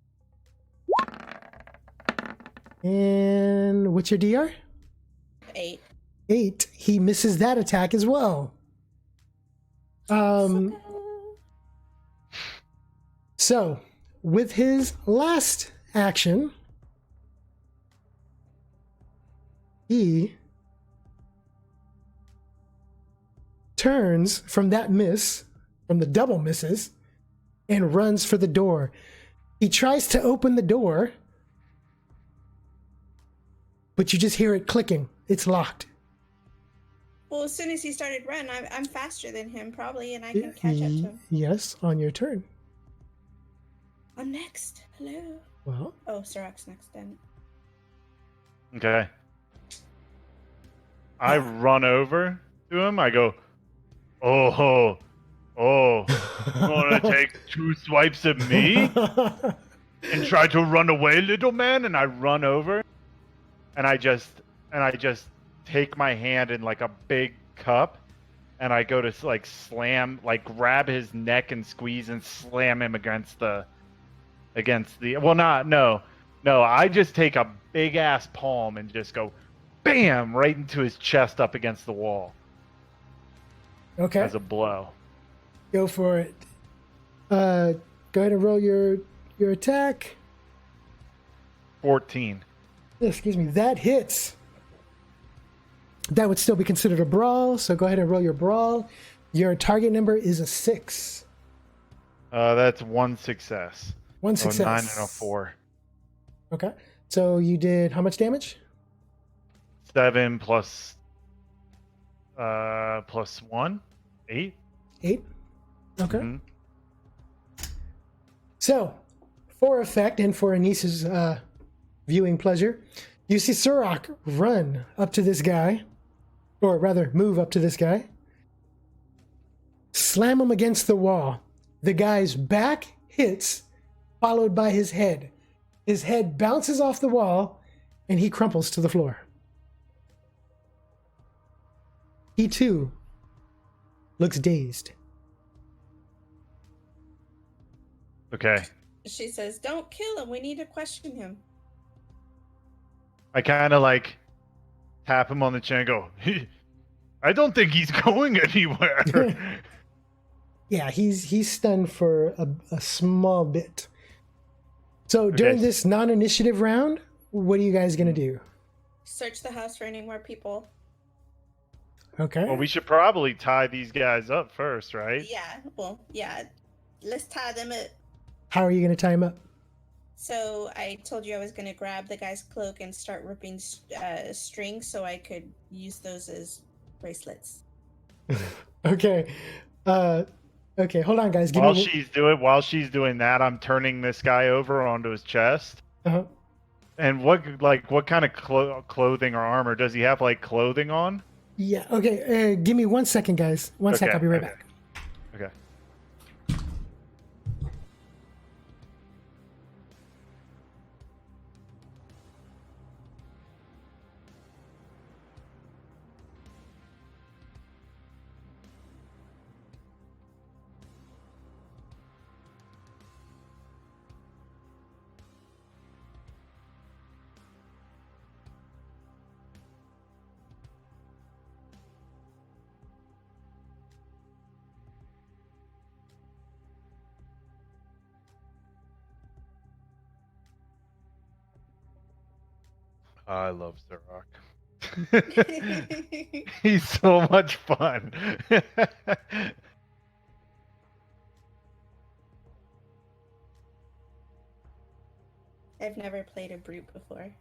And what's your DR? 8. 8. He misses that attack as well. So, with his last action, he turns from that miss, from the double misses, and runs for the door. He tries to open the door, but you just hear it clicking. It's locked. Well, as soon as he started running, I'm faster than him, probably, and I can catch up to him. Yes, on your turn. I'm next. Hello. Well, Oh, Suroc's next, then. Okay. I run over to him. I go, oh, you want to take 2 swipes at me and try to run away, little man? And I run over, and I just take my hand in like a big cup, and I go to like slam, like grab his neck and squeeze and slam him against the. Well, no. I just take a big ass palm and just go, bam, right into his chest up against the wall. okay. As a blow. Go for it. Go ahead and roll your attack. 14. Excuse me. That hits. That would still be considered a brawl, so go ahead and roll your brawl. Your target number is a 6. That's 1 success. 1 So success. 9 and a 4. Okay. So you did how much damage? 7 plus 1, 8. 8. Okay. Mhm. So, for effect and for Annesse's viewing pleasure, you see Suroc run up to this guy, or rather move up to this guy. slam him against the wall. The guy's back hits, followed by his head. His head bounces off the wall, and he crumples to the floor. He too looks dazed. Okay. She says, "Don't kill him. We need to question him." I kind of like tap him on the chin and go, I don't think he's going anywhere. Yeah, he's stunned for a small bit. So during this non-initiative round, what are you guys going to do? Search the house for any more people. Okay. Well, we should probably tie these guys up first, right? Yeah, well, yeah. Let's tie them up. How are you going to tie him up? So I told you I was going to grab the guy's cloak and start ripping strings so I could use those as bracelets. Okay. Okay, hold on, guys. While she's doing that, I'm turning this guy over onto his chest. Uh-huh. And what kind of clothing or armor does he have? Like clothing on? Yeah. Okay. Give me 1 second, guys. One sec. I'll be right back. Okay. I love Suroc. He's so much fun. I've never played a brute before.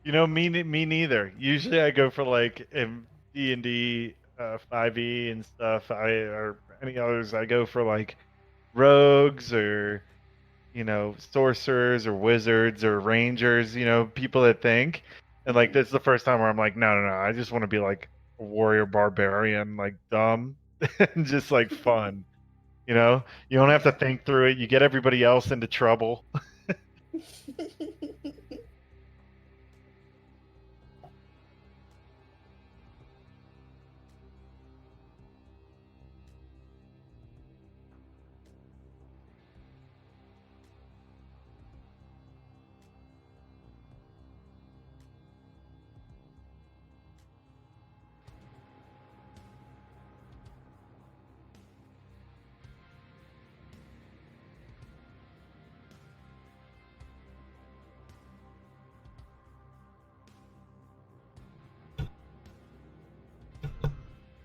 You know, me neither. Usually I go for like D&D 5e and stuff. Or any others. I go for like rogues or sorcerers or wizards or rangers. People that think. And like this is the first time where I'm like, no. I just want to be like a warrior barbarian, like dumb and just like fun. You don't have to think through it. You get everybody else into trouble.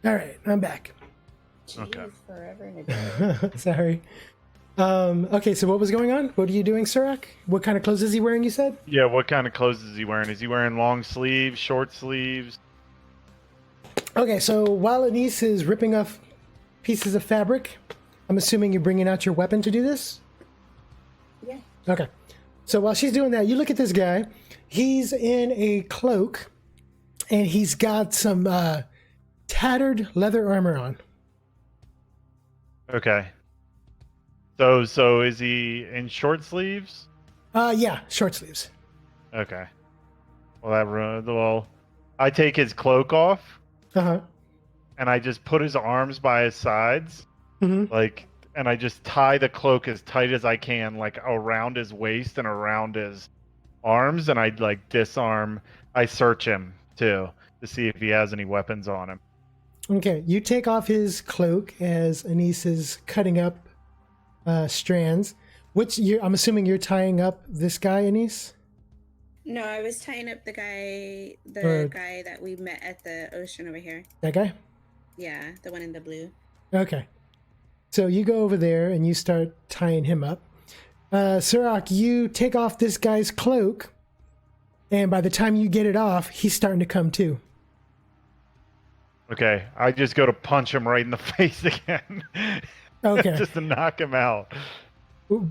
All right, I'm back. Jeez, Okay. Forever and a day. Sorry. Okay, so what was going on? What are you doing, Suroc? What kind of clothes is he wearing, you said? Yeah, what kind of clothes is he wearing? Is he wearing long sleeves, short sleeves? Okay, so while Annesse is ripping off pieces of fabric, I'm assuming you're bringing out your weapon to do this? Yeah. Okay. So while she's doing that, you look at this guy. He's in a cloak, and he's got some tattered leather armor on. Okay. So is he in short sleeves? Yeah, short sleeves. Okay. Well, I take his cloak off Uh-huh. and I just put his arms by his sides, Mm-hmm. and I just tie the cloak as tight as I can, like around his waist and around his arms, and I disarm. I search him too to see if he has any weapons on him. Okay, you take off his cloak as Annesse is cutting up strands. I'm assuming you're tying up this guy, Annesse? No, I was tying up the guy that we met at the ocean over here. That guy? Yeah, the one in the blue. Okay. So you go over there and you start tying him up. Suroc, you take off this guy's cloak, and by the time you get it off, he's starting to come to. Okay, I just go to punch him right in the face again. Okay. Just to knock him out.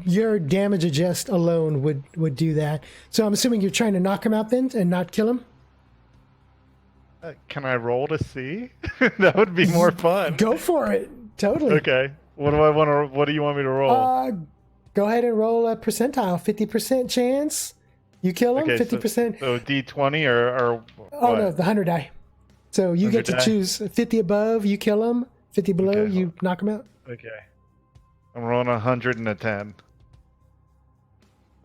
Your damage adjust alone would do that. So I'm assuming you're trying to knock him out then and not kill him? Can I roll to see? That would be more fun. Go for it. Totally. Okay. What do I want to? What do you want me to roll? Go ahead and roll a percentile. 50% chance. You kill him. 50%. So D20 or Oh what? no, the 100 die. So you get to 100 die? choose 50 above, you kill him. 50 below, Okay, you knock him out. Okay. I'm rolling 100 and a 10.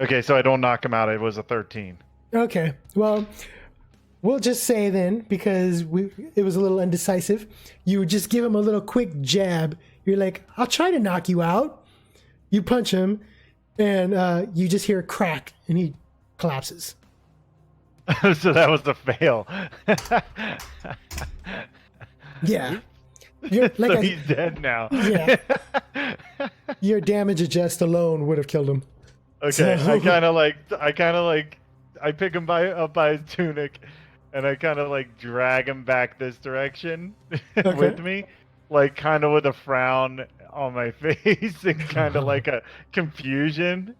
Okay, so I don't knock him out. It was a 13. Okay. Well, we'll just say then, because it was a little indecisive, you would just give him a little quick jab. You're like, I'll try to knock you out. You punch him, and you just hear a crack, and he collapses. So that was the fail. Yeah. You're, like So he's dead now. Yeah. Your damage adjust alone would have killed him. Okay, So- I pick him up by his tunic, and I kind of like drag him back this direction with me, like kind of with a frown on my face and kind of like a confusion.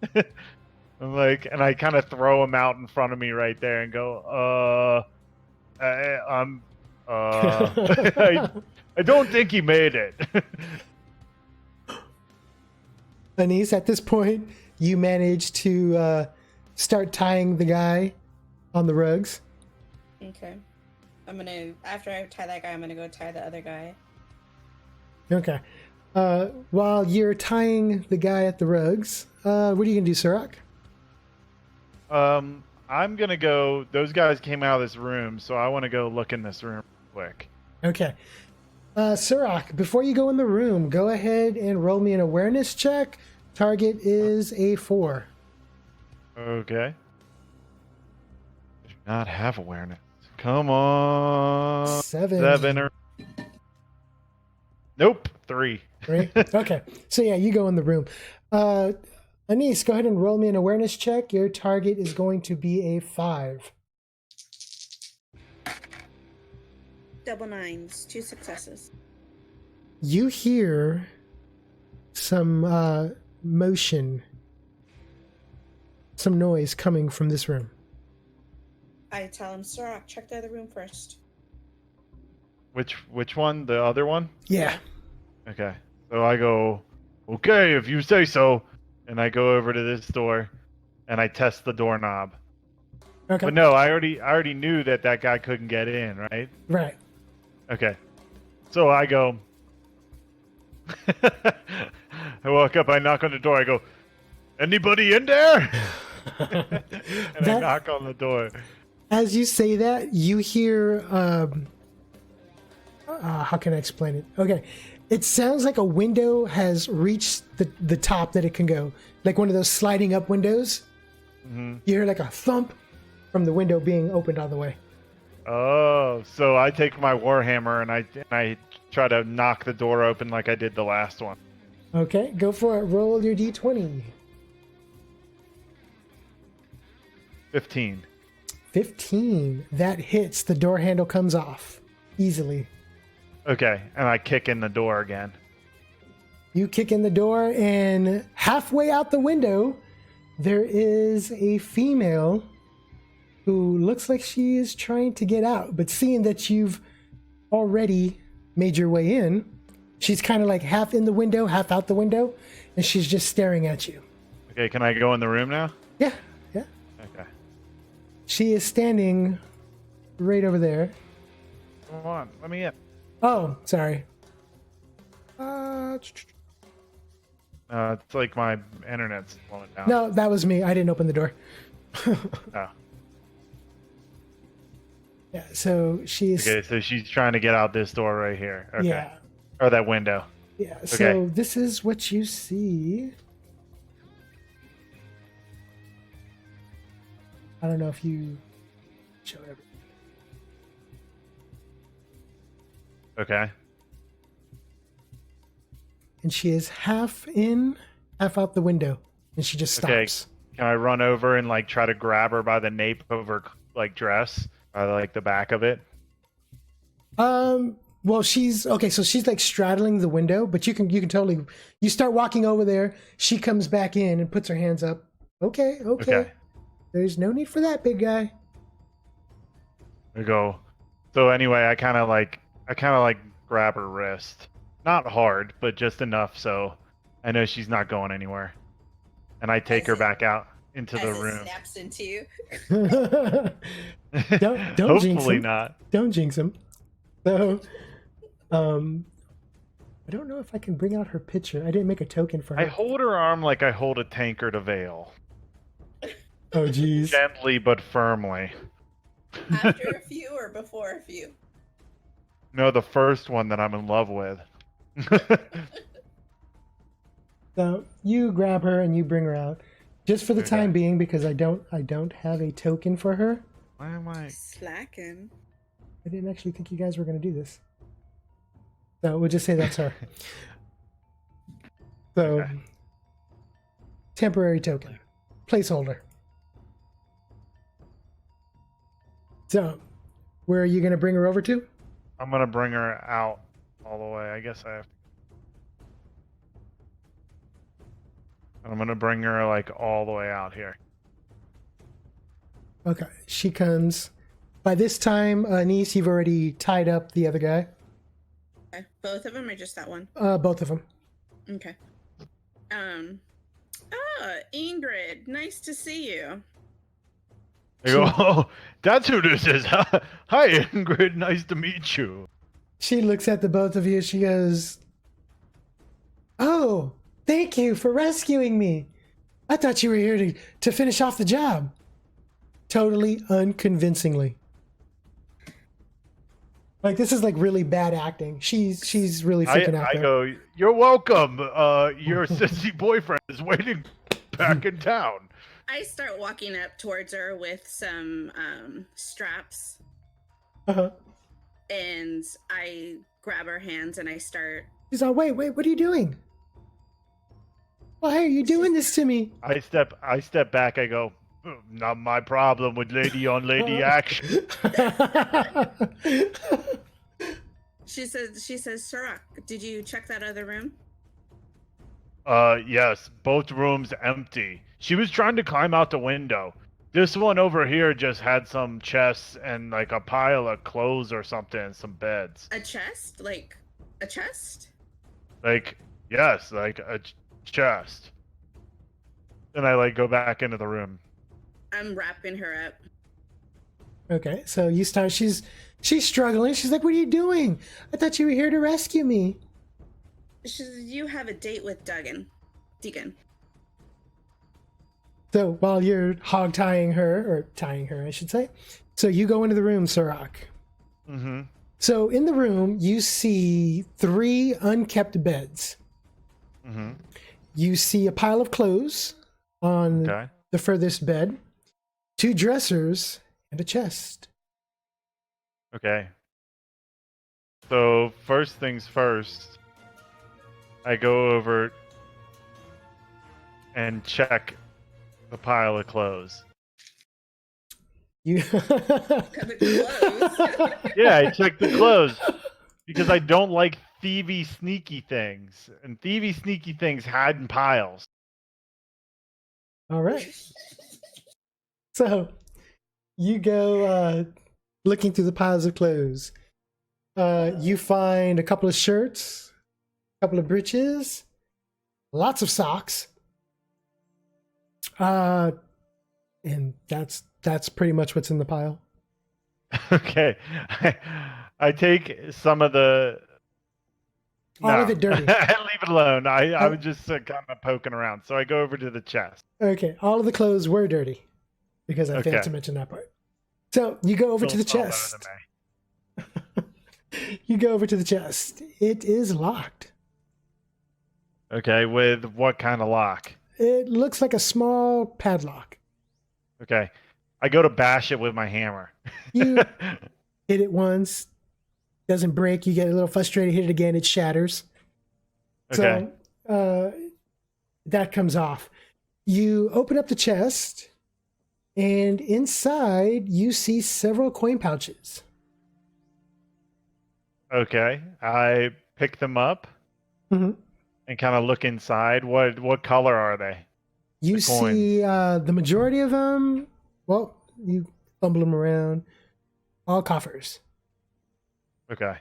I'm like, and I kind of throw him out in front of me right there and go, I don't think he made it. Annesse, at this point, you manage to start tying the guy on the rugs. Okay. After I tie that guy, I'm gonna go tie the other guy. Okay. While you're tying the guy at the rugs, what are you gonna do, Suroc? I'm gonna go. Those guys came out of this room, so I want to go look in this room quick. Okay. Suroc, before you go in the room, go ahead and roll me an awareness check. Target is a 4. Okay. I do not have awareness. Come on. 7. Nope. 3. 3? Okay. So yeah, you go in the room. Annesse, go ahead and roll me an awareness check. Your target is going to be a 5. Double 9s, 2 successes. You hear some motion, some noise coming from this room. I tell him, Suroc, check the other room first. Which one? The other one? Yeah. Okay. So I go, okay, if you say so. And I go over to this door, and I test the doorknob. Okay. But no, I already knew that guy couldn't get in, right? Right. Okay. So I go. I walk up, I knock on the door, I go, anybody in there? And I knock on the door. As you say that, you hear, how can I explain it? Okay. It sounds like a window has reached the top that it can go. Like one of those sliding up windows. Mm-hmm. You hear like a thump from the window being opened all the way. Oh, so I take my warhammer and I try to knock the door open like I did the last one. Okay, go for it. Roll your d20. 15. 15. That hits. The door handle comes off easily. Okay, and I kick in the door again. You kick in the door, and halfway out the window, there is a female who looks like she is trying to get out. But seeing that you've already made your way in, she's kind of like half in the window, half out the window, and she's just staring at you. Okay, can I go in the room now? Yeah, yeah. Okay. She is standing right over there. Come on, let me in. Oh, sorry. It's like my internet's slowing down. No, that was me. I didn't open the door. Oh. Yeah, so she's... Okay, so she's trying to get out this door right here. Okay. Yeah. Or that window. Yeah, so this is what you see. I don't know if you show everything. Okay. And she is half in, half out the window. And she just stops. Okay. Can I run over and like try to grab her by the nape of her like dress? By like the back of it? Well, she's okay, so she's like straddling the window, but you can totally, you start walking over there, she comes back in and puts her hands up. Okay. There's no need for that, big guy. I go, So anyway, I kind of like grab her wrist, not hard, but just enough so I know she's not going anywhere, and I take As her it- back out into the As it room. snaps into you. Don't jinx Hopefully him. not. Don't jinx him. So, I don't know if I can bring out her picture. I didn't make a token for her. I hold her arm like I hold a tankard of ale, Oh, geez. gently but firmly. After a few or before a few? No, the first one that I'm in love with. So you grab her and you bring her out, just for the Okay. time being, because I don't have a token for her. Why am I? Slacking. I didn't actually think you guys were going to do this. So we'll just say that's her. So, Okay. temporary token, placeholder. So, where are you going to bring her over to? I'm gonna bring her out all the way. I guess I have. I'm gonna bring her like all the way out here. Okay, she comes. By this time, Annesse, you've already tied up the other guy. Okay. Both of them or just that one? Both of them. Okay. Ingrid, nice to see you. I go, oh, that's who this is. Hi, Ingrid. Nice to meet you. She looks at the both of you. She goes, "Oh, thank you for rescuing me. I thought you were here to finish off the job." Totally unconvincingly. Like, this is like really bad acting. She's really freaking out I there. go, you're welcome. Your sissy boyfriend is waiting back in town. I start walking up towards her with some straps, Uh-huh. and I grab her hands and I start. She's like, wait, what are you doing? Why are you doing this to me? I step back. I go, not my problem with lady on lady action. She says, Suroc, did you check that other room? Yes, both rooms empty. She was trying to climb out the window. This one over here just had some chests and like a pile of clothes or something and some beds. A chest? Like a chest? Like, yes, like a chest. And I like go back into the room. I'm wrapping her up. Okay, so you start. She's struggling. She's like, "What are you doing? I thought you were here to rescue me." She says, you have a date with Deegan. So while you're hog tying her, or tying her, I should say, so you go into the room, Suroc. Mm-hmm. So in the room, you see 3 unkept beds. Mm-hmm. You see a pile of clothes on Okay. the furthest bed, 2 dressers, and a chest. Okay. So first things first, I go over and check the pile of clothes. You The clothes. Yeah, I check the clothes because I don't like thievy, sneaky things, and thievy, sneaky things hide in piles. All right. So you go looking through the piles of clothes. You find a couple of shirts, a couple of breeches, lots of socks. And that's pretty much what's in the pile. Okay, I take some of the. All of it dirty. Leave it alone. I was just kind of poking around, so I go over to the chest. Okay, all of the clothes were dirty because I failed Okay. to mention that part. So you go over to the Still smell chest. better than me. You go over to the chest. It is locked. Okay, with what kind of lock? It looks like a small padlock. Okay, I go to bash it with my hammer. You hit it once, doesn't break. You get a little frustrated, hit it again, it shatters. Okay. So that comes off. You open up the chest, and inside you see several coin pouches. Okay, I pick them up Mhm. and kind of look inside. What color are they? You The coins. see the majority of them, well, you fumble them around, all coffers. Okay.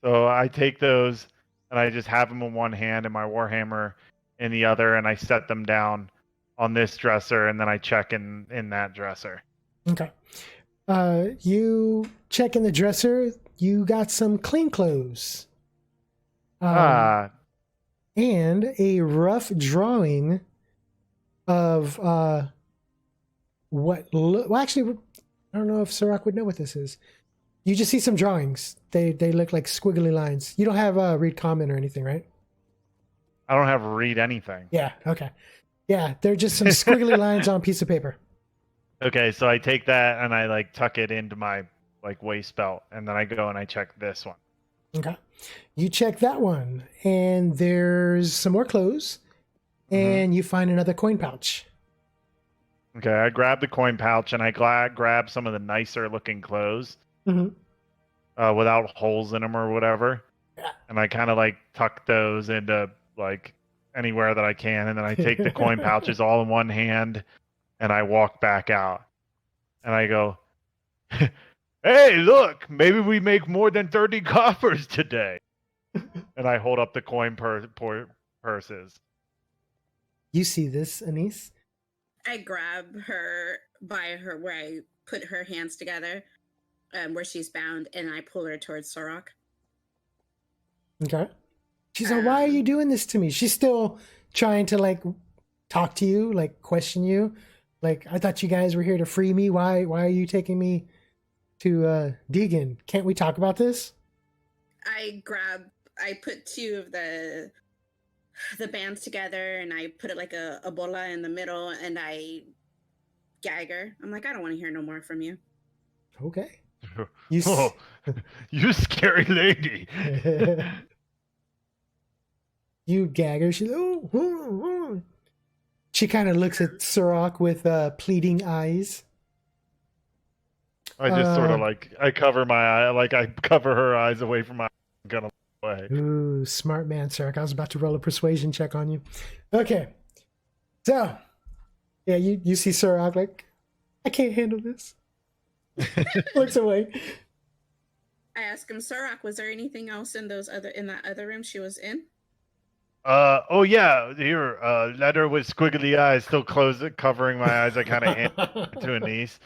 So I take those and I just have them in one hand and my warhammer in the other, and I set them down on this dresser, and then I check in that dresser. Okay. You check in the dresser. You got some clean clothes. And a rough drawing of well, actually, I don't know if Suroc would know what this is. You just see some drawings. They look like squiggly lines. You don't have read comment or anything, right? I don't have to read anything. Yeah. Okay. Yeah, they're just some squiggly lines on a piece of paper. Okay, so I take that and I like tuck it into my like waist belt, and then I go and I check this one. Okay. You check that one, and there's some more clothes, and you find another coin pouch. Okay, I grab the coin pouch and I grab some of the nicer looking clothes without holes in them or whatever. Yeah. And I kind of like tuck those into like anywhere that I can. And then I take the coin pouches all in one hand and I walk back out. And I go, hey, look, maybe we make more than 30 coppers today. And I hold up the coin purses. You see this, Annesse? I grab her by her where I put her hands together, where she's bound, and I pull her towards Suroc. Okay. She's like, why are you doing this to me? She's still trying to like talk to you, like question you. Like, I thought you guys were here to free me. Why are you taking me to Deegan? Can't we talk about this? I put two of the bands together, and I put it like a bola in the middle, and I gag her. I'm like, I don't want to hear no more from you. Okay. You scary lady. You gag her. She's oh. She kind of looks at Suroc with pleading eyes. I just sort of like I cover my eye, like I cover her eyes away from my gun away. Ooh, smart man, Suroc. I was about to roll a persuasion check on you. Okay, so yeah, you see Suroc like, I can't handle this. Looks away. I ask him, Suroc, was there anything else in that other room she was in? Oh yeah, here, letter with squiggly eyes, still covering my eyes. I kind of hand it to Annesse.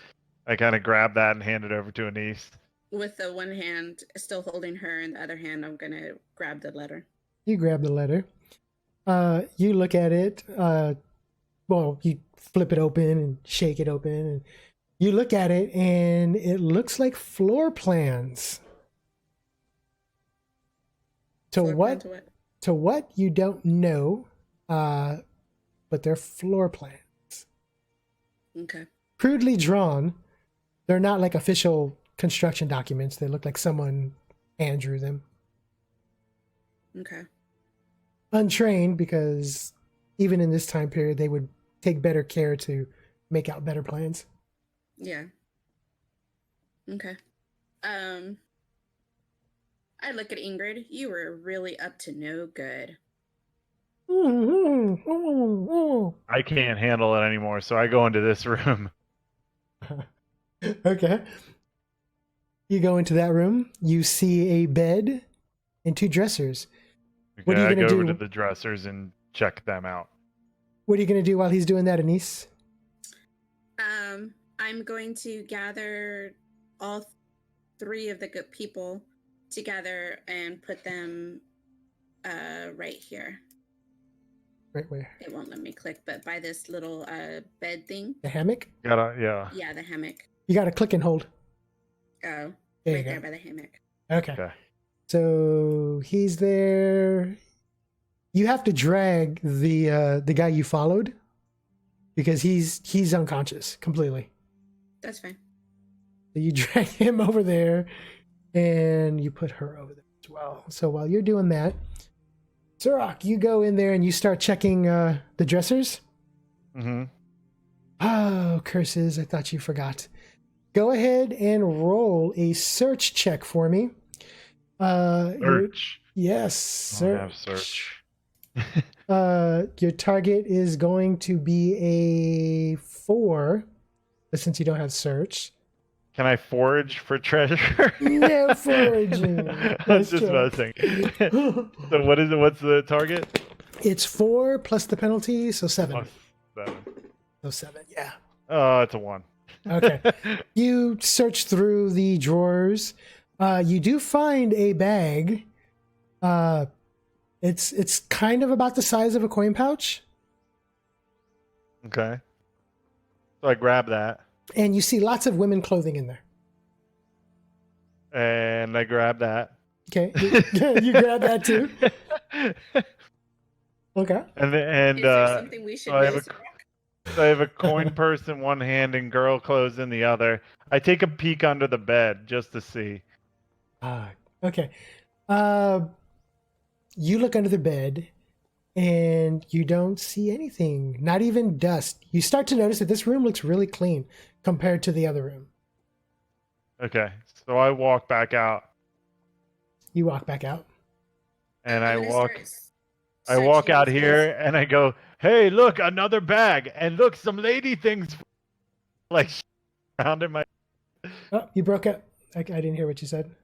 I kind of grab that and hand it over to Annesse. With the one hand still holding her, and the other hand, I'm gonna grab the letter. You grab the letter. You look at it. Well, you flip it open and shake it open, and you look at it, and it looks like floor plans. To what you don't know, but they're floor plans. Okay. Crudely drawn. They're not like official construction documents. They look like someone hand drew them. Okay. Untrained, because even in this time period, they would take better care to make out better plans. Yeah. Okay. I look at Ingrid. You were really up to no good. I can't handle it anymore, so I go into this room. Okay. You go into that room. You see a bed and two dressers. Okay, What are you I going to go do? to the dressers and check them out. What are you going to do while he's doing that, Annesse? I'm going to gather all three of the good people together and put them right here. Right where? It won't let me click, but by this little bed thing. The hammock? Yeah. Yeah, the hammock. You got to click and hold. Oh, There right you there go. by the hammock. Okay. So he's there. You have to drag the guy you followed because he's unconscious completely. That's fine. So you drag him over there, and you put her over there as well. So while you're doing that, Suroc, you go in there and you start checking the dressers. Mm-hmm. Oh, curses. I thought you forgot. Go ahead and roll a search check for me. Search. Yes, I don't have search. Your target is going to be a 4, but since you don't have search. Can I forage for treasure? No foraging. I Nice was just job. messing. So what is it? What's the target? It's 4 plus the penalty, so 7. Oh, 7. So 7, yeah. Oh, it's a 1. Okay. You search through the drawers. You do find a bag. It's kind of about the size of a coin pouch. Okay. So I grab that. And you see lots of women clothing in there. And I grab that. Okay. You grab that too? Okay. And Is there something we should so I have know? so I have a coin purse in one hand and girl clothes in the other. I take a peek under the bed just to see. Okay. You look under the bed and you don't see anything, not even dust. You start to notice that this room looks really clean compared to the other room. Okay. So I walk back out You walk back out. and I'm I gonna walk start searching out these here and I go, "Hey, look, another bag. And look, some lady things like around in my." Oh, you broke up. I didn't hear what you said.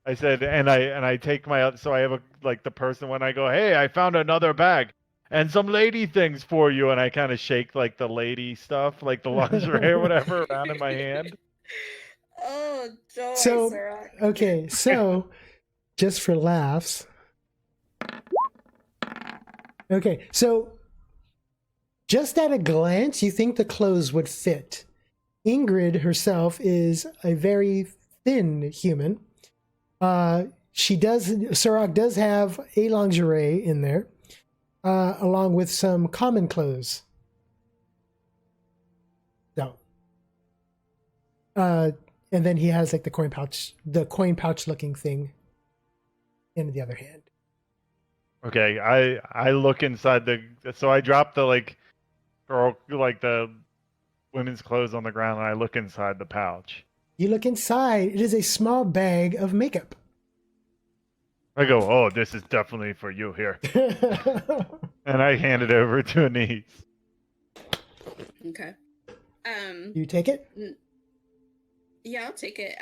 I said, and I take my, so I have a, like the person when I go, "Hey, I found another bag and some lady things for you," and I kind of shake like the lady stuff, like the lingerie or whatever around in my hand. Oh, joy, So, Suroc. okay, so just for laughs. Okay, so just at a glance, you think the clothes would fit. Ingrid herself is a very thin human. Suroc does have a lingerie in there, along with some common clothes. So, and then he has like the coin pouch looking thing in the other hand. Okay, I look inside so I drop the like girl like the women's clothes on the ground and I look inside the pouch. You look inside. It is a small bag of makeup. I go, "Oh, this is definitely for you here," and I hand it over to Annesse. Okay. You take it? Yeah, I'll take it.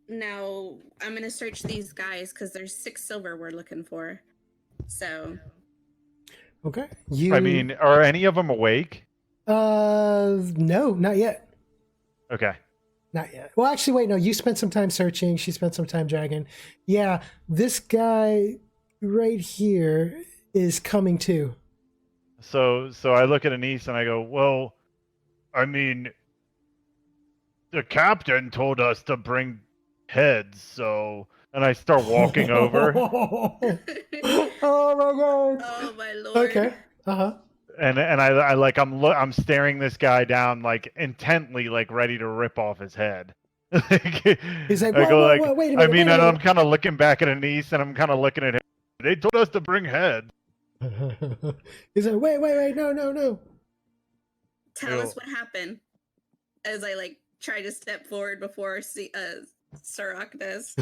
Now I'm gonna search these guys because there's 6 silver we're looking for. So. Okay. I mean, are any of them awake? No, not yet. Okay. Not yet. Well, actually, wait, no, you spent some time searching. She spent some time dragging. Yeah, this guy right here is coming too. So I look at Annesse and I go, "Well, I mean, the captain told us to bring heads, so," and I start walking over. Oh my god. Oh my lord. Okay. Uh-huh. And I like I'm staring this guy down like intently, like ready to rip off his head. He's like, I go whoa, like, whoa, wait a I minute. mean, wait a and I'm minute. kind of looking back at Annesse, and I'm kind of looking at him. They told us to bring heads. He's like, wait, no. Tell us what happened. As I like try to step forward before Suroc does.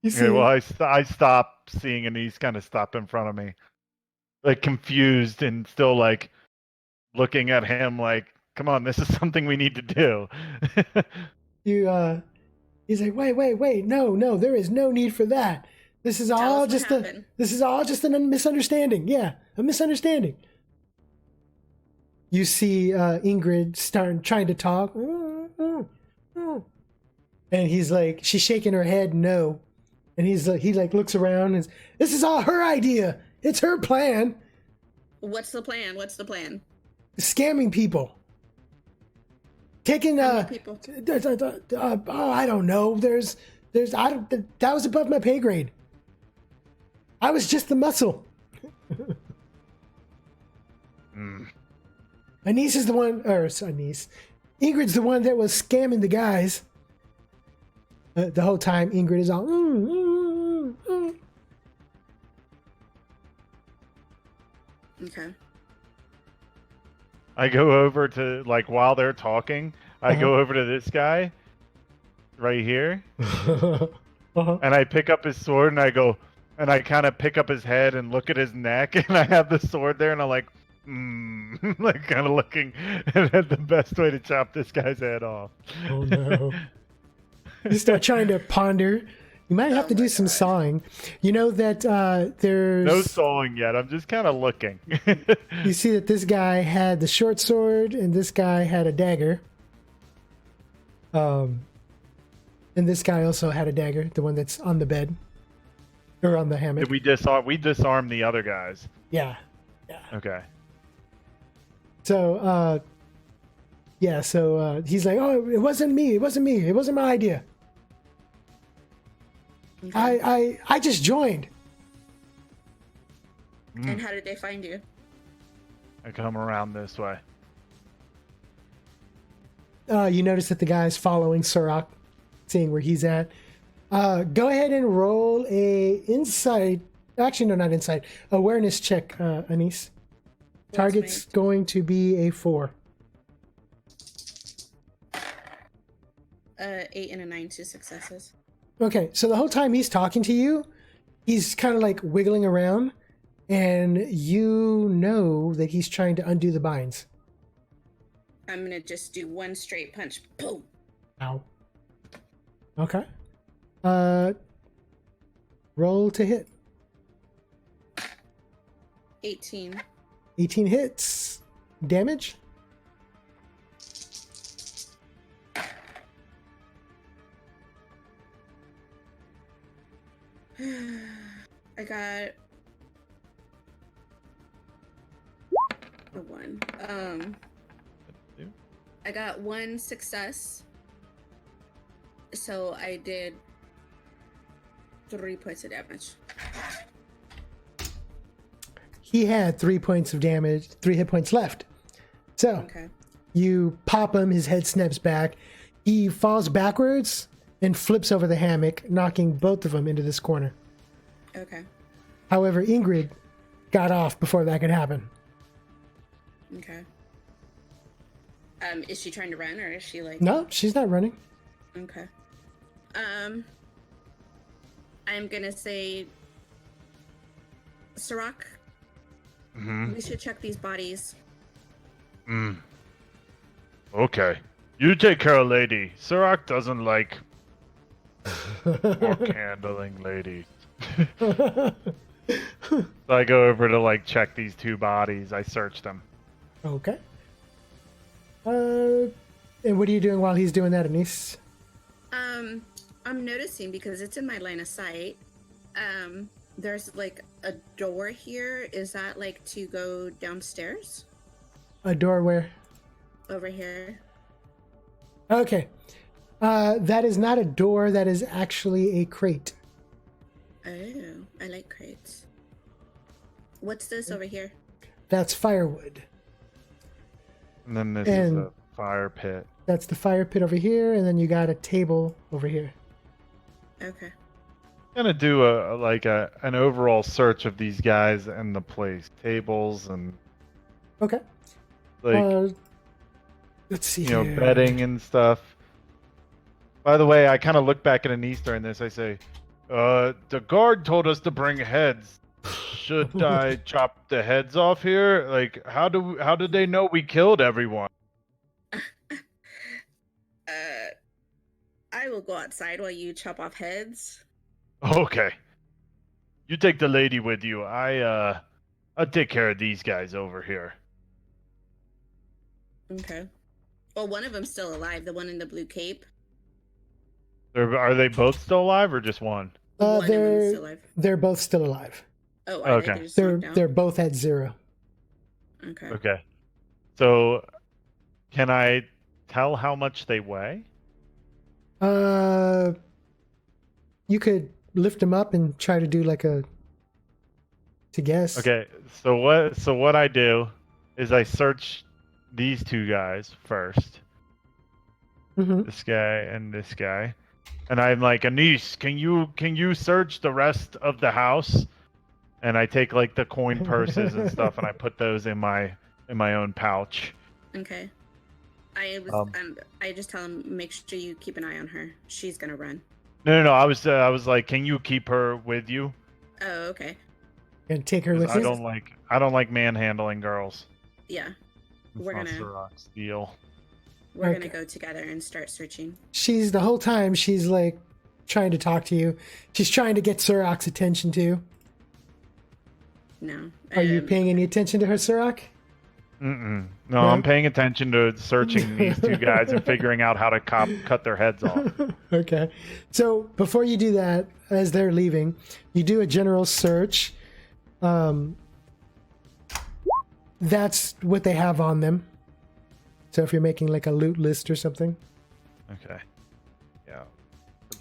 You see, Okay, well, I stop seeing Annesse kind of stop in front of me, like confused and still like looking at him like, "Come on, this is something we need to do." he's like, wait, no, there is no need for that. This is all just a misunderstanding. Yeah, a misunderstanding. You see Ingrid trying to talk. And he's like, she's shaking her head no. And he looks around and this is all her idea. It's her plan. What's the plan? Scamming people. Taking How many people? I don't know. That was above my pay grade. I was just the muscle. Annesse is the one, Ingrid's the one that was scamming the guys. The whole time, Ingrid is all. Okay. I go over to like while they're talking, I go over to this guy right here, and I pick up his sword and I go, and I kind of pick up his head and look at his neck, and I have the sword there, and I'm like, like kind of looking at the best way to chop this guy's head off. Oh no. You start trying to ponder. You might have to do some sawing. You know that there's... No sawing yet. I'm just kind of looking. You see that this guy had the short sword and this guy had a dagger. And this guy also had a dagger, the one that's on the bed. Or on the hammock. Did we disarm the other guys? Yeah. Okay. So, he's like, oh, it wasn't me. It wasn't my idea. Okay. I just joined. And how did they find you? I come around this way. You notice that the guy's following Suroc, seeing where he's at. Go ahead and roll a insight. Actually, no, not insight. Awareness check, Annesse. Target's going to be a 4. 8 and a 9, 2 successes. Okay, so the whole time he's talking to you, he's kind of like wiggling around, and you know that he's trying to undo the binds. I'm gonna just do one straight punch. Boom. Ow. Okay. Roll to hit. 18. 18 hits. Damage? I got a 1. I got 1 success. So I did 3 points of damage. He had 3 points of damage, 3 hit points left. So Okay. you pop him, his head snaps back. He falls backwards and flips over the hammock, knocking both of them into this corner. Okay. However, Ingrid got off before that could happen. Okay. Is she trying to run, or is she like... No, she's not running. Okay. I'm gonna say, Suroc, we should check these bodies. Okay. You take care of lady. Suroc doesn't like orc handling ladies. So I go over to like check these 2 bodies. I search them. Okay. And what are you doing while he's doing that, Annesse? I'm noticing, because it's in my line of sight, there's like a door here. Is that like to go downstairs? A door where? Over here. Okay. That is not a door. That is actually a crate. Oh, I like crates. What's this over here? That's firewood. And then this is a fire pit. That's the fire pit over here, and then you got a table over here. Okay. I'm gonna do an overall search of these guys and the place, tables and Okay. like Let's see here. bedding and stuff. By the way, I kind of look back at Annesse during this. I say, the guard told us to bring heads. Should I chop the heads off here? Like, how did they know we killed everyone? I will go outside while you chop off heads. Okay. You take the lady with you. I'll take care of these guys over here. Okay. Well, one of them's still alive, the one in the blue cape. Are they both still alive or just one? One of them is still alive. They're both still alive. Oh, okay. They just knocked down? They're both at 0. Okay. Okay. So, can I tell how much they weigh? You could lift them up and try to do like to guess. Okay. So what I do is I search these 2 guys first. Mm-hmm. This guy and this guy. And I'm like, Annesse, can you search the rest of the house? And I take like the coin purses and stuff, and I put those in my own pouch. Okay. I just tell him, make sure you keep an eye on her. She's gonna run. No. I was like, can you keep her with you? Oh, okay. And take her with I you. don't like manhandling girls. Yeah. It's We're not gonna- Suroc's deal. We're Okay. gonna go together and start searching. She's the whole time she's like trying to talk to you. She's trying to get Suroc's attention too. No. Are you paying any attention to her, Suroc? No, No? I'm paying attention to searching these two guys and figuring out how to cut their heads off. Okay. So before you do that, as they're leaving, you do a general search. That's what they have on them. So if you're making like a loot list or something. Okay. Yeah.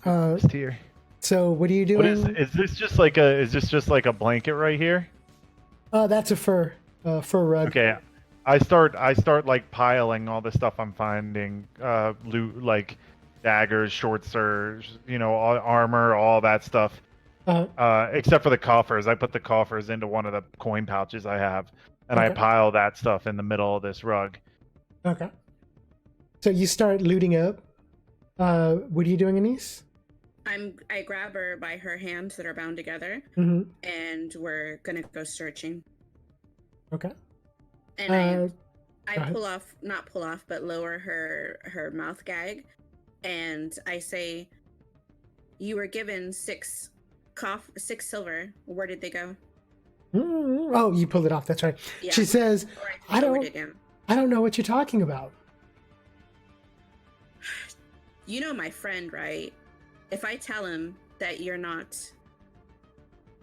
Uh, Here. So what are you What doing? is this just like a blanket right here? That's a fur rug. Okay. I start like piling all the stuff I'm finding, loot like daggers, short swords, all, armor, all that stuff. Except for the coffers. I put the coffers into one of the coin pouches I have, and I Okay. pile that stuff in the middle of this rug. Okay. So you start looting up. What are you doing, Annesse? I grab her by her hands that are bound together, Mm-hmm. and we're gonna go searching. Okay. And Go I ahead. not pull off, but lower her mouth gag, and I say, "You were given 6 silver. Where did they go?" Oh, you pulled it off. That's right. Yeah. She says, Or I lowered don't- it down. I don't know what you're talking about. You know my friend, right? If I tell him that you're not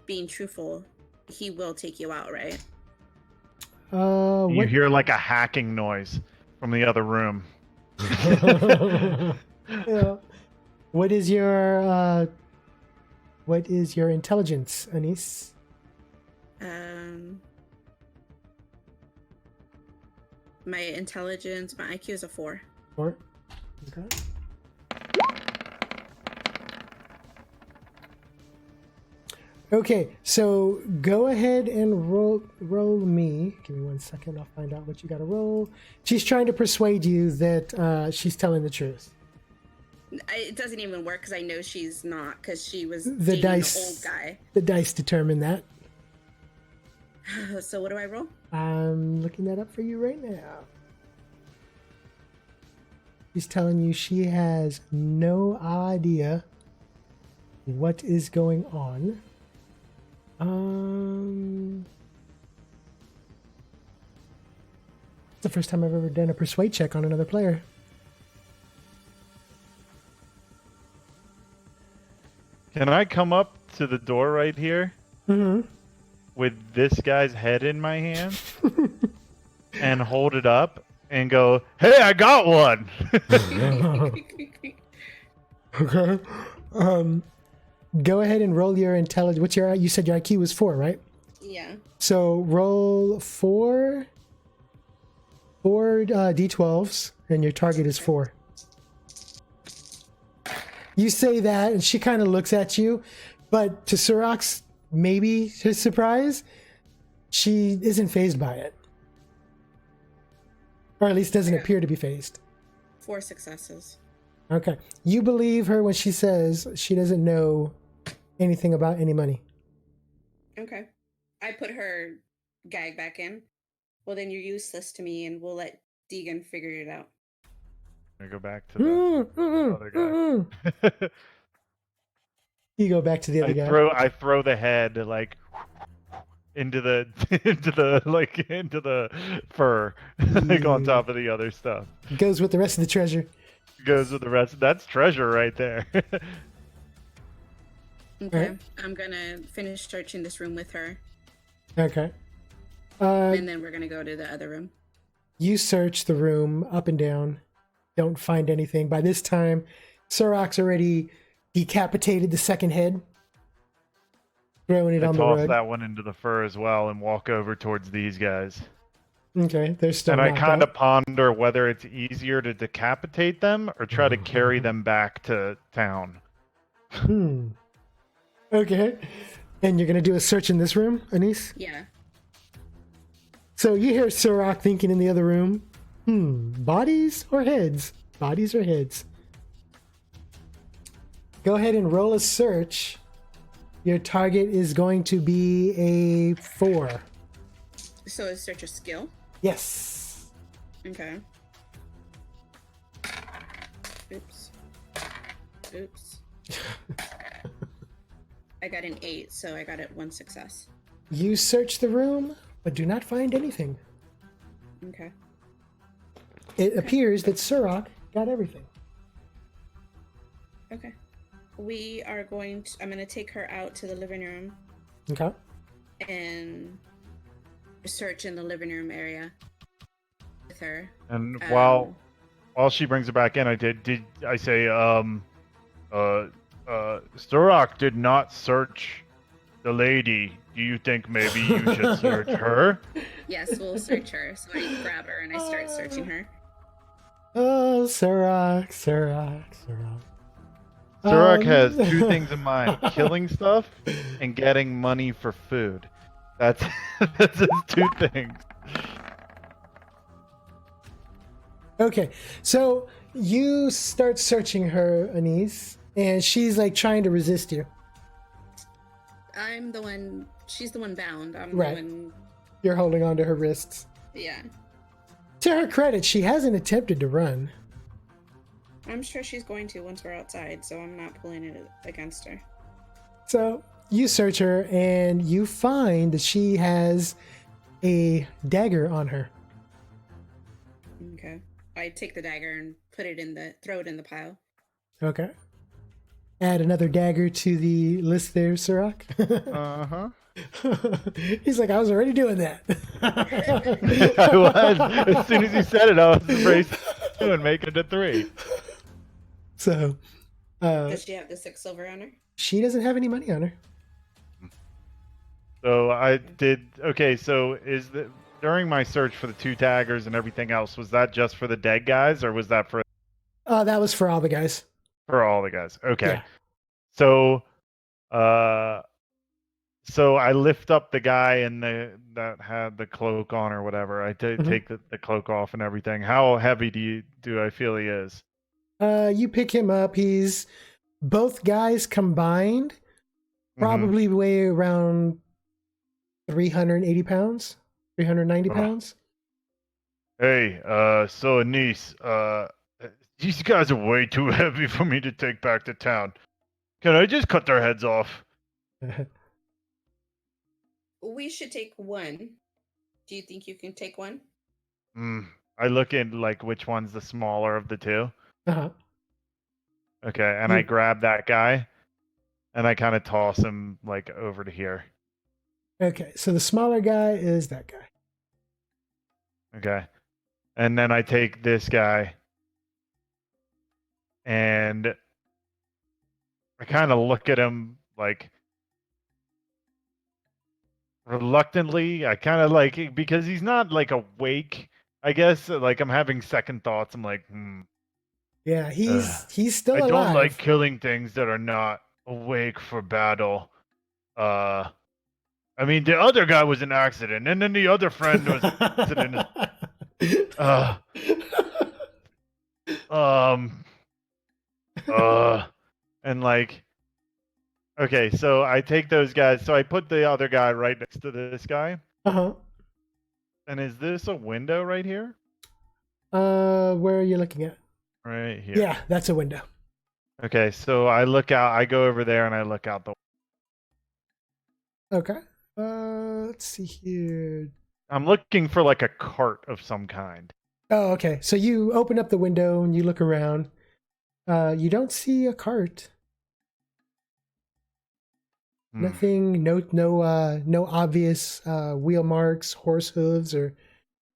being truthful, he will take you out, right? You What? hear like a hacking noise from the other room. Yeah. What is your intelligence, Annesse? My intelligence, my IQ is a 4. 4. Okay. Okay, so go ahead and roll me. Give me 1 second. I'll find out what you got to roll. She's trying to persuade you that she's telling the truth. It doesn't even work because I know she's not, because she was The dating dice. the old guy. The dice determine that. So what do I roll? I'm looking that up for you right now. She's telling you she has no idea what is going on. It's the first time I've ever done a persuade check on another player. Can I come up to the door right here with this guy's head in my hand and hold it up and go, "Hey, I got one." Okay. Go ahead and roll your intelligence. What's your? You said your IQ was 4, right? Yeah. So roll 4 d12s, and your target is 4. You say that, and she kind of looks at you, but to Suroc's maybe his surprise, she isn't fazed by it, or at least doesn't appear to be fazed. 4 successes. Okay, you believe her when she says she doesn't know anything about any money. Okay. I put her gag back in. Well, then you're useless to me, and we'll let Deegan figure it out. I go back to the other guy. You go back to the other guy. I throw the head like into the into the fur, like on top of the other stuff. Goes with the rest of the treasure. Goes with the rest. That's treasure right there. Okay. Alright. I'm gonna finish searching this room with her, Okay. and then we're gonna go to the other room. You search the room up and down. Don't find anything. By this time, Suroc's already decapitated the second head, throwing it I on the toss rug. that one into the fur as well and walk over towards these guys. Okay, they're still And I knocked kind out. of ponder whether it's easier to decapitate them or try to carry them back to town. Okay. And you're going to do a search in this room, Annesse? Yeah. So you hear Suroc thinking in the other room, bodies or heads? Bodies or heads? Go ahead and roll a search. Your target is going to be a 4. So is search a skill? Yes. Okay. Oops. Oops. I got an 8, so I got it 1 success. You search the room, but do not find anything. Okay. It appears that Suroc got everything. Okay. We are going to... I'm going to take her out to the living room. Okay. And search in the living room area with her. And while she brings it back in, did I say Suroc did not search the lady. Do you think maybe you should search her? Yes, we'll search her. So I grab her and I start searching her. Oh, Suroc. Suroc has two things in mind: killing stuff and getting money for food. That's that's his two things. Okay, so you start searching her, Annesse, and she's like trying to resist you. I'm the one... She's the one bound. I'm Right. the one... You're holding on to her wrists. Yeah. To her credit, she hasn't attempted to run. I'm sure she's going to once we're outside, so I'm not pulling it against her. So you search her and you find that she has a dagger on her. Okay. I take the dagger and throw it in the pile. Okay. Add another dagger to the list there, Suroc. Uh-huh. He's like, I was already doing that. I was. As soon as you said it, I was racing and making it a 3. So, Does she have the 6 silver on her? she doesn't have any money on her. So I did. Okay, so during my search for the 2 daggers and everything else, was that just for the dead guys, or was that for That was for all the guys. all the guys? Okay. Yeah. So, so I lift up the guy that had the cloak on or whatever. I take the cloak off and everything. How heavy do I feel he is? You pick him up. He's both guys combined, probably weigh around 380 pounds, 390 pounds. Hey, so Annesse, these guys are way too heavy for me to take back to town. Can I just cut their heads off? We should take one. Do you think you can take one? I look in like which one's the smaller of the 2. Uh-huh. Okay, and I grab that guy, and I kind of toss him like over to here. Okay, so the smaller guy is that guy. Okay, and then I take this guy, and I kind of look at him like reluctantly. I kind of like, because he's not like awake. I guess like I'm having second thoughts. I'm like, Yeah, he's still I alive. don't like killing things that are not awake for battle. I mean, the other guy was an accident, and then the other friend was an accident. And like, okay, so I take those guys. So I put the other guy right next to this guy. Uh-huh. And is this a window right here? Where are you looking at? Right here. Yeah, that's a window. Okay, so I look out. I go over there and I look out the. Okay. Let's see here. I'm looking for like a cart of some kind. Oh, okay. So you open up the window and you look around. You don't see a cart. Nothing. No obvious wheel marks, horse hooves, or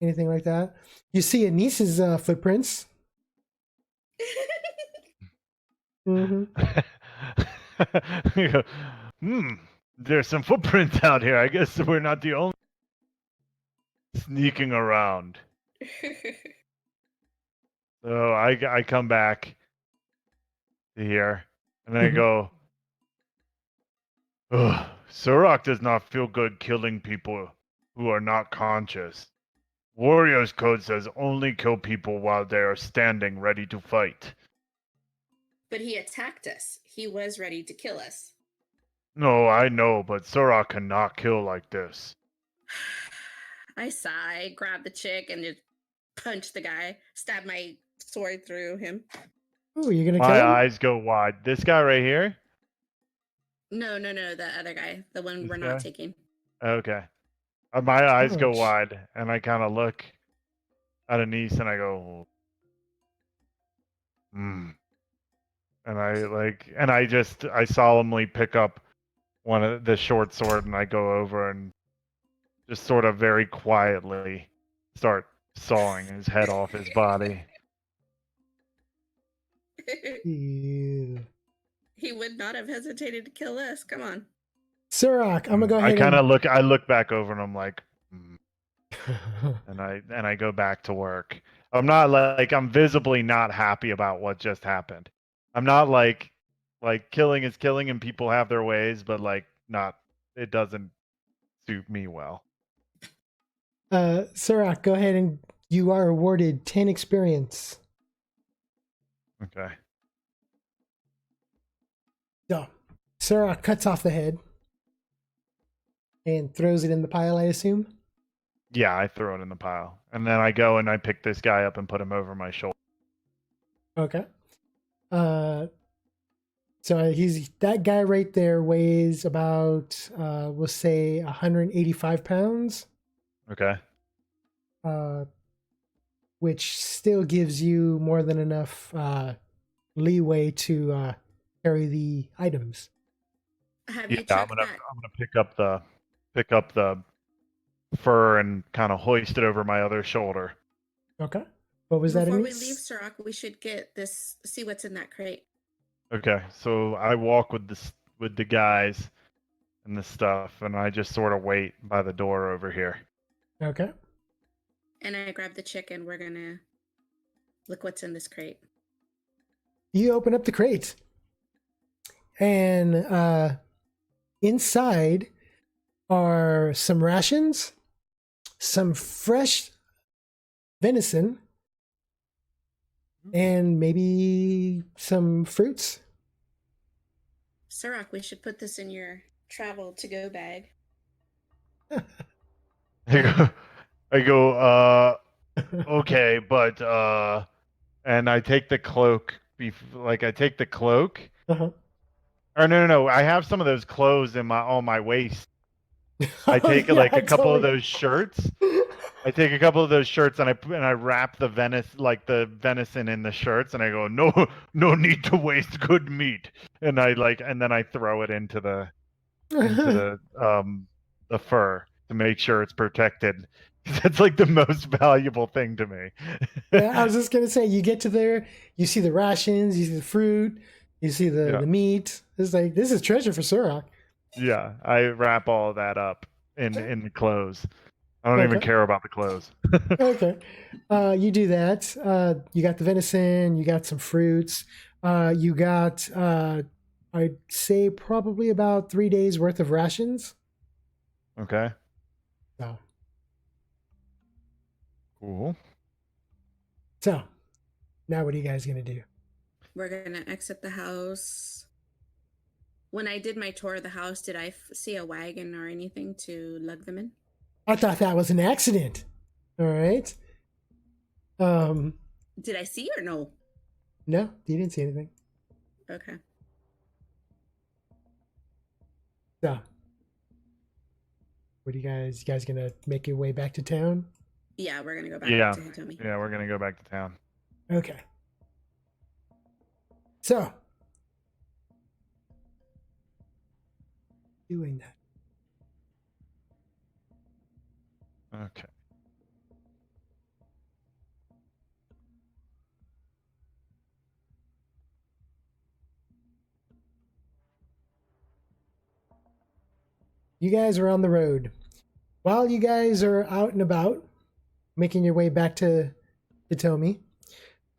anything like that. You see Annesse's footprints. There's some footprints out here. I guess we're not the only sneaking around. So I come back to here and I go, ugh, Suroc does not feel good killing people who are not conscious. Warrior's code says only kill people while they are standing ready to fight. But he attacked us. He was ready to kill us. No, I know, but Suroc cannot kill like this. I sigh, grab the chick, and just punch the guy. Stab my sword through him. Ooh, you're gonna My kill him? eyes go wide. This guy right here? No, the other guy, the one This we're guy? not taking. Okay. My eyes go Ouch. wide, and I kind of look at Annesse, and I go, hmm. And I solemnly pick up one of the short sword, and I go over and just sort of very quietly start sawing his head off his body. Ew. He would not have hesitated to kill us. Come on. Suroc, I'm gonna go I ahead kind and of look. I look back over, and I'm like, and I go back to work. I'm not like I'm visibly not happy about what just happened. I'm not like killing is killing and people have their ways, but like not it doesn't suit me well. Suroc, go ahead and you are awarded 10 experience. Okay. So, Suroc cuts off the head and throws it in the pile, I assume. Yeah, I throw it in the pile. And then I go and I pick this guy up and put him over my shoulder. Okay. So that guy right there weighs about we'll say 185 pounds. Okay. Which still gives you more than enough leeway to carry the items. Have Yeah, you I'm checked gonna that? pick up the fur and kind of hoist it over my other shoulder. Okay. What was that, Before we Annesse? leave, Suroc, we should see what's in that crate. Okay, so I walk with the guys and the stuff, and I just sort of wait by the door over here. Okay. And I grab the chicken. We're gonna look what's in this crate. You open up the crate, and inside are some rations, some fresh venison, and maybe some fruits. Suroc, we should put this in your travel to-go bag. I go, okay, but and I take the cloak. I take the cloak. Uh-huh. Or no. I have some of those clothes on my waist. I Oh, take yeah, like a couple of totally. those shirts. I take a couple of those shirts and I wrap the venison in the shirts, and I go, no need to waste good meat, and then I throw it into the fur to make sure it's protected. That's like the most valuable thing to me. Yeah, I was just gonna say, you get to there, you see the rations, you see the fruit, you see the Yeah. meat. It's like, this is treasure for Suroc. Yeah, I wrap all that up in the clothes. I don't even Okay. care about the clothes. Okay. You do that. You got the venison, you got some fruits, you got I'd say probably about 3 days worth of rations. Okay. So Cool. So now what are you guys gonna do? We're gonna exit the house. When I did my tour of the house, did I see a wagon or anything to lug them in? I thought that was an accident. All right. Did I see or no? No, you didn't see anything. Okay. So what are you guys gonna make your way back to town? Yeah, we're gonna go back Yeah. to Hitomi. Yeah, we're gonna go back to town. Okay. So doing that. Okay. You guys are on the road. While you guys are out and about, making your way back to Hitomi,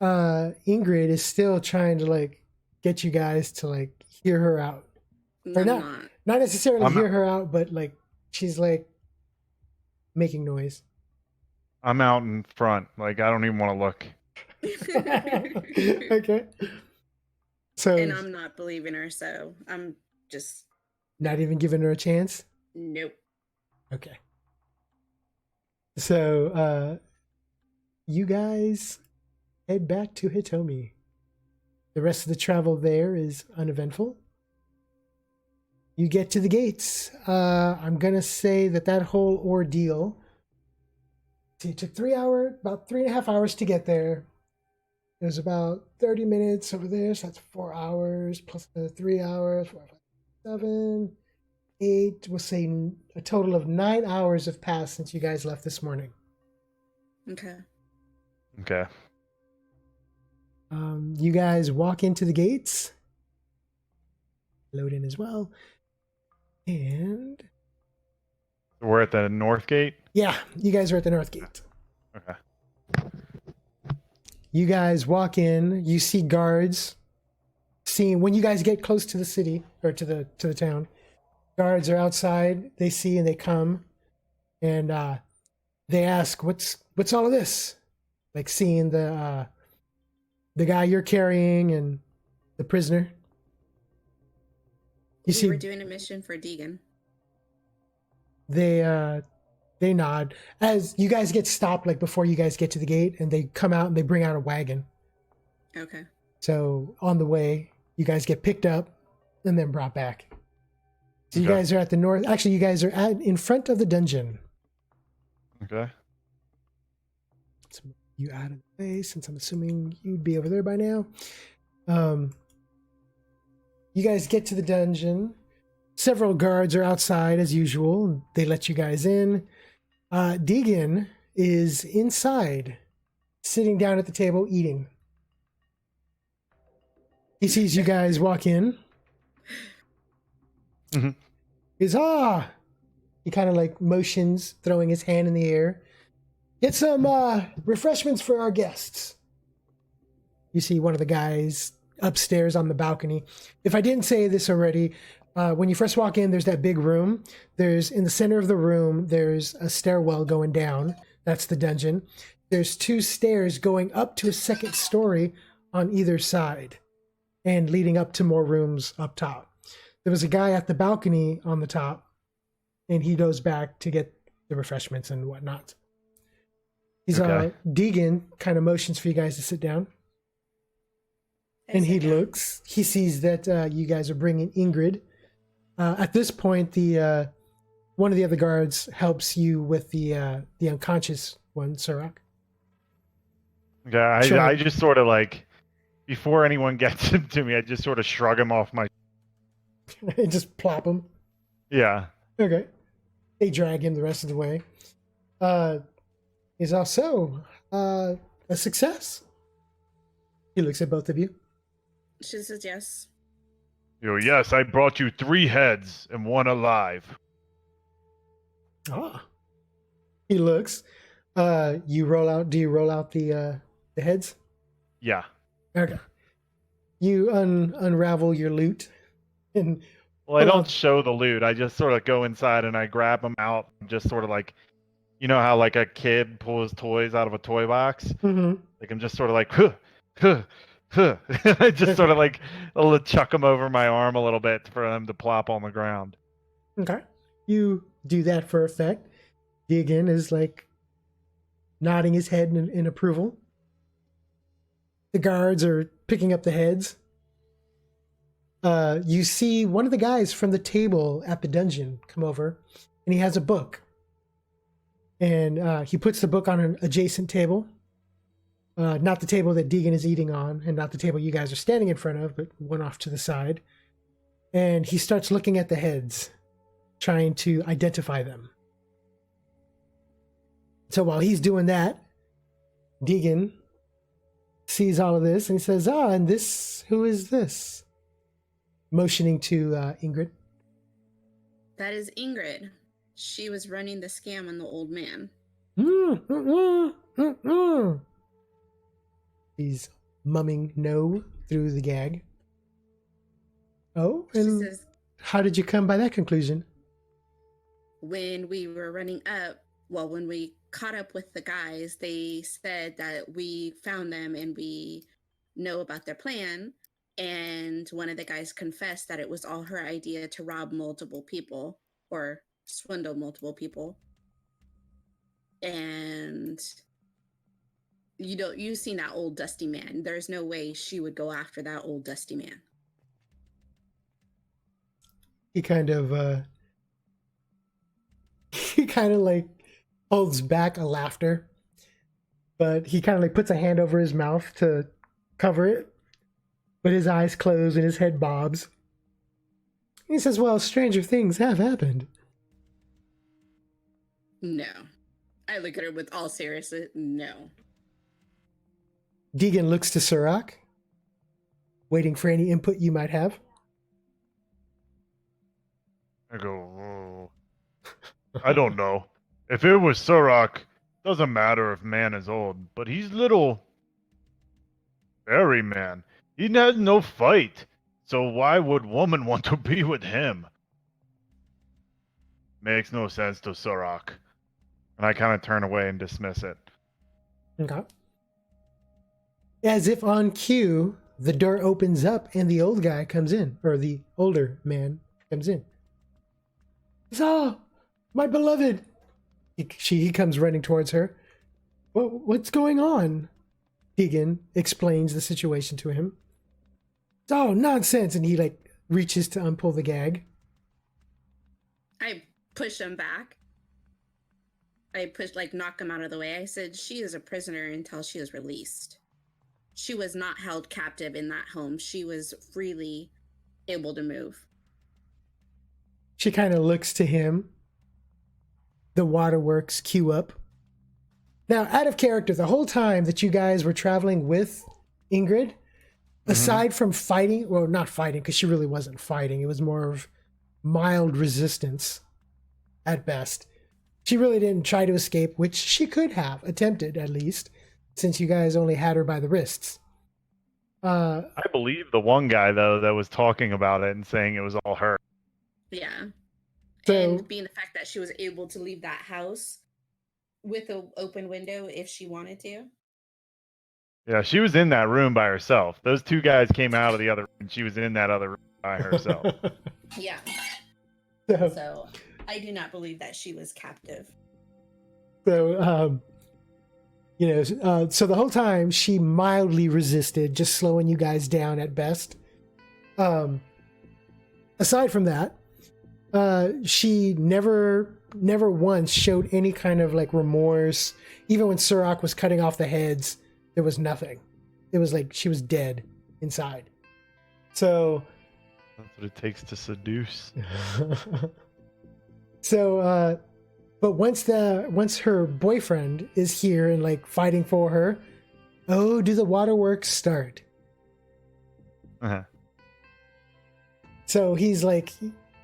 Ingrid is still trying to like get you guys to like hear her out. Or not necessarily I'm hear her out, but like she's like making noise. I'm out in front. Like I don't even want to look. Okay. So And I'm not believing her, so I'm just not even giving her a chance? nope. Okay. So, you guys head back to Hitomi. The rest of the travel there is uneventful. You get to the gates. I'm gonna say that whole ordeal. It took about 3.5 hours to get there. There's about 30 minutes over there, so that's 4 hours plus the 3 hours, 4, 5, 7, 8. We'll say a total of 9 hours have passed since you guys left this morning. Okay. Okay. You guys walk into the gates. Load in as well. And We're at the north gate? yeah, you guys are at the north gate. Okay. You guys walk in, you see guards. When you guys get close to the city or to the town, guards are outside. They see and they come, and they ask, "What's all of this?" Like seeing the guy you're carrying and the prisoner. We were doing a mission for Deegan. They nod as you guys get stopped, like before you guys get to the gate, and they come out and they bring out a wagon. Okay. So on the way, you guys get picked up and then brought back. So you guys are at the north. Actually, you guys are in front of the dungeon. Okay. So you out of the way, since I'm assuming you'd be over there by now. You guys get to the dungeon. Several guards are outside as usual, and they let you guys in. Deegan is inside, sitting down at the table eating. He sees you guys walk in. Mm-hmm. He's He kind of like motions, throwing his hand in the air. Get some refreshments for our guests. You see one of the guys upstairs on the balcony. If I didn't say this already, when you first walk in, there's that big room. In the center of the room, there's a stairwell going down. That's the dungeon. There's 2 stairs going up to a second story on either side and leading up to more rooms up top. There was a guy at the balcony on the top, and he goes back to get the refreshments and whatnot. Deegan kind of motions for you guys to sit down. And he looks. He sees that you guys are bringing Ingrid. At this point, one of the other guards helps you with the unconscious one, Suroc. Yeah, I just sort of like, before anyone gets him to me, I just sort of shrug him off my... Just plop him. Yeah. Okay. They drag him the rest of the way. He's also a success. He looks at both of you. She says yes. Yes, I brought you 3 heads and 1 alive. He looks. Do you roll out the heads? Yeah. Okay. You unravel your loot. And well, I don't show the loot. I just sort of go inside and I grab them out. Just sort of like, you know how like a kid pulls toys out of a toy box? Mm-hmm. Like I'm just sort of like, I just sort of like chuck them over my arm a little bit for them to plop on the ground. Okay. You do that for effect. Deegan is like nodding his head in approval. The guards are picking up the heads. You see one of the guys from the table at the dungeon come over, and he has a book. And he puts the book on an adjacent table. Not the table that Deegan is eating on, and not the table you guys are standing in front of, but one off to the side. And he starts looking at the heads, trying to identify them. So while he's doing that, Deegan sees all of this, and he says, and this, who is this? Motioning to Ingrid. That is Ingrid. She was running the scam on the old man. He's mumming no through the gag. Oh, and says, how did you come by that conclusion? When we were running up, when we caught up with the guys, they said that we found them and we know about their plan. And one of the guys confessed that it was all her idea to rob multiple people or swindle multiple people. And you've seen that old dusty man. There's no way she would go after that old dusty man. He kind of like holds back a laughter, but he kind of like puts a hand over his mouth to cover it, but his eyes close and his head bobs. He says, well, stranger things have happened. No. I look at her with all seriousness. No. Deegan looks to Suroc, waiting for any input you might have. I go, I don't know. If it was Suroc, doesn't matter if man is old, but he's little fairy man. He has no fight, so why would woman want to be with him? Makes no sense to Suroc. And I kind of turn away and dismiss it. Okay. As if on cue, the door opens up and the old guy comes in, or the older man comes in. Oh, my beloved. He comes running towards her. What's going on? Deegan explains the situation to him. Oh, nonsense. And he like reaches to unpull the gag. I push him back. Knock him out of the way. I said, she is a prisoner until she is released. She was not held captive in that home. She was freely able to move. She kind of looks to him. The waterworks queue up. Now, out of character, the whole time that you guys were traveling with Ingrid, aside from fighting, well, not fighting, because she really wasn't fighting. It was more of mild resistance at best. She really didn't try to escape, which she could have attempted, at least, since you guys only had her by the wrists. I believe the one guy, though, that was talking about it and saying it was all her. Yeah. So, and being the fact that she was able to leave that house with an open window if she wanted to. Yeah, she was in that room by herself. Those two guys came out of the other room, and she was in that other room by herself. Yeah. So I do not believe that she was captive. So, so the whole time she mildly resisted, just slowing you guys down at best. Aside from that, she never once showed any kind of like remorse. Even when Suroc was cutting off the heads, there was nothing. It was like she was dead inside. So that's what it takes to seduce. So, but once her boyfriend is here and like fighting for her, oh, do the waterworks start? Uh-huh. So he's like,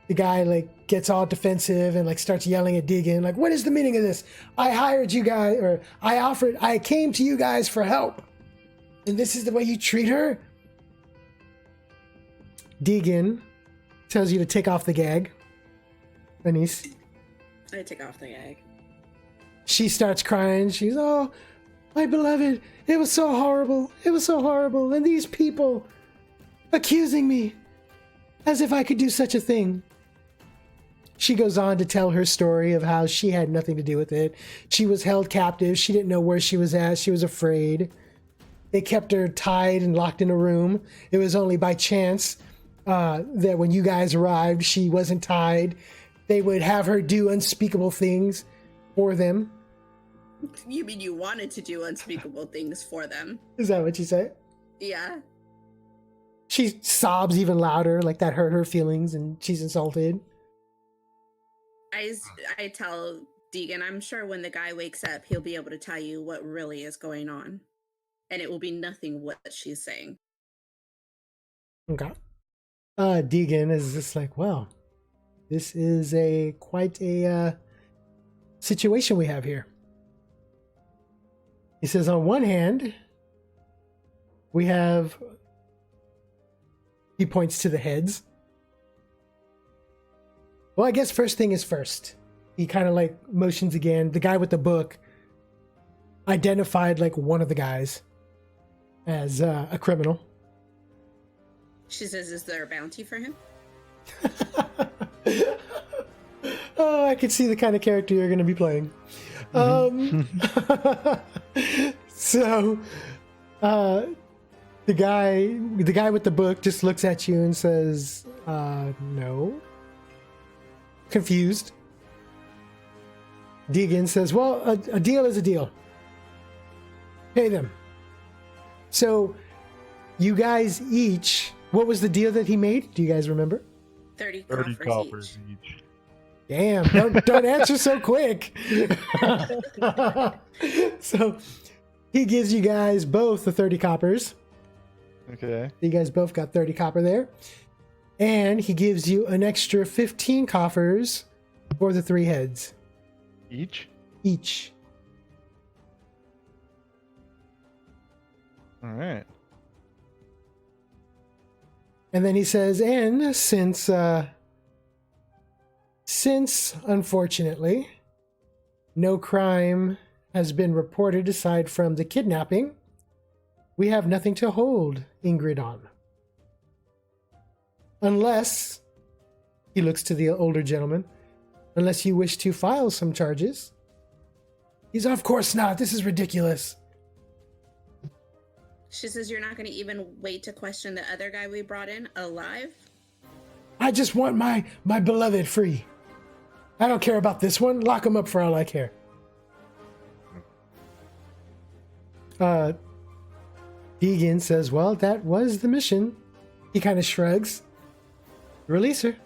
the guy like gets all defensive and like starts yelling at Deegan, like, what is the meaning of this? I hired you guys, or I came to you guys for help, and this is the way you treat her? Deegan tells you to take off the gag. Annesse. I take off the gag. She starts crying. She's, oh, my beloved, it was so horrible. It was so horrible. And these people accusing me as if I could do such a thing. She goes on to tell her story of how she had nothing to do with it. She was held captive. She didn't know where she was at. She was afraid. They kept her tied and locked in a room. It was only by chance that when you guys arrived, she wasn't tied. They would have her do unspeakable things for them. You mean you wanted to do unspeakable things for them? Is that what you said? Yeah. She sobs even louder, like that hurt her feelings and she's insulted. I tell Deegan, I'm sure when the guy wakes up, he'll be able to tell you what really is going on. And it will be nothing what she's saying. Okay. Deegan is just like, well, this is quite a situation we have here. He says, on one hand, we have, he points to the heads. Well, I guess first thing is first. He kind of like motions again. The guy with the book identified like one of the guys as a criminal. She says, is there a bounty for him? Oh, I can see the kind of character you're going to be playing. So, the guy with the book just looks at you and says, no. Confused. Deegan says, well, a deal is a deal. Pay them. So, you guys each, what was the deal that he made? Do you guys remember? 30 coppers each. Damn, don't answer so quick. So, he gives you guys both the 30 coppers. Okay. You guys both got 30 copper there. And he gives you an extra 15 coffers for the 3 heads. Each? Each. All right. And then he says, and since unfortunately no crime has been reported aside from the kidnapping, we have nothing to hold Ingrid on. Unless, he looks to the older gentleman, unless you wish to file some charges. He's, of course not. This is ridiculous. She says you're not going to even wait to question the other guy we brought in alive? I just want my beloved free. I don't care about this one. Lock him up for all I care. Deegan says, well, that was the mission. He kind of shrugs. Release her.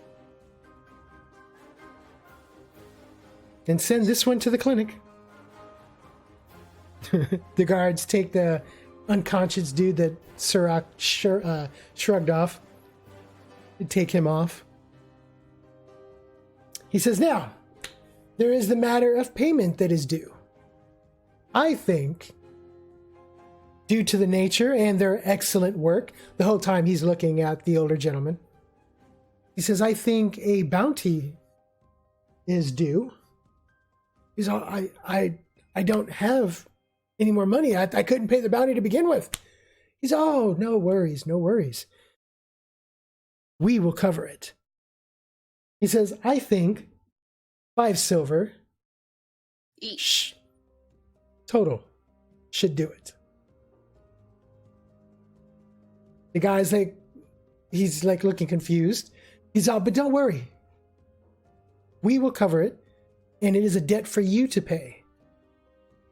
And send this one to the clinic. The guards take the unconscious dude that Suroc shrugged off. They take him off. He says, now, there is the matter of payment that is due. I think, due to the nature and their excellent work, the whole time he's looking at the older gentleman, he says, I think a bounty is due. He's all, I don't have any more money. I couldn't pay the bounty to begin with. He's, oh, no worries, no worries. We will cover it. He says, I think 5 silver Each. total should do it. The guy's like, he's like looking confused. He's all, but don't worry. We will cover it, and it is a debt for you to pay.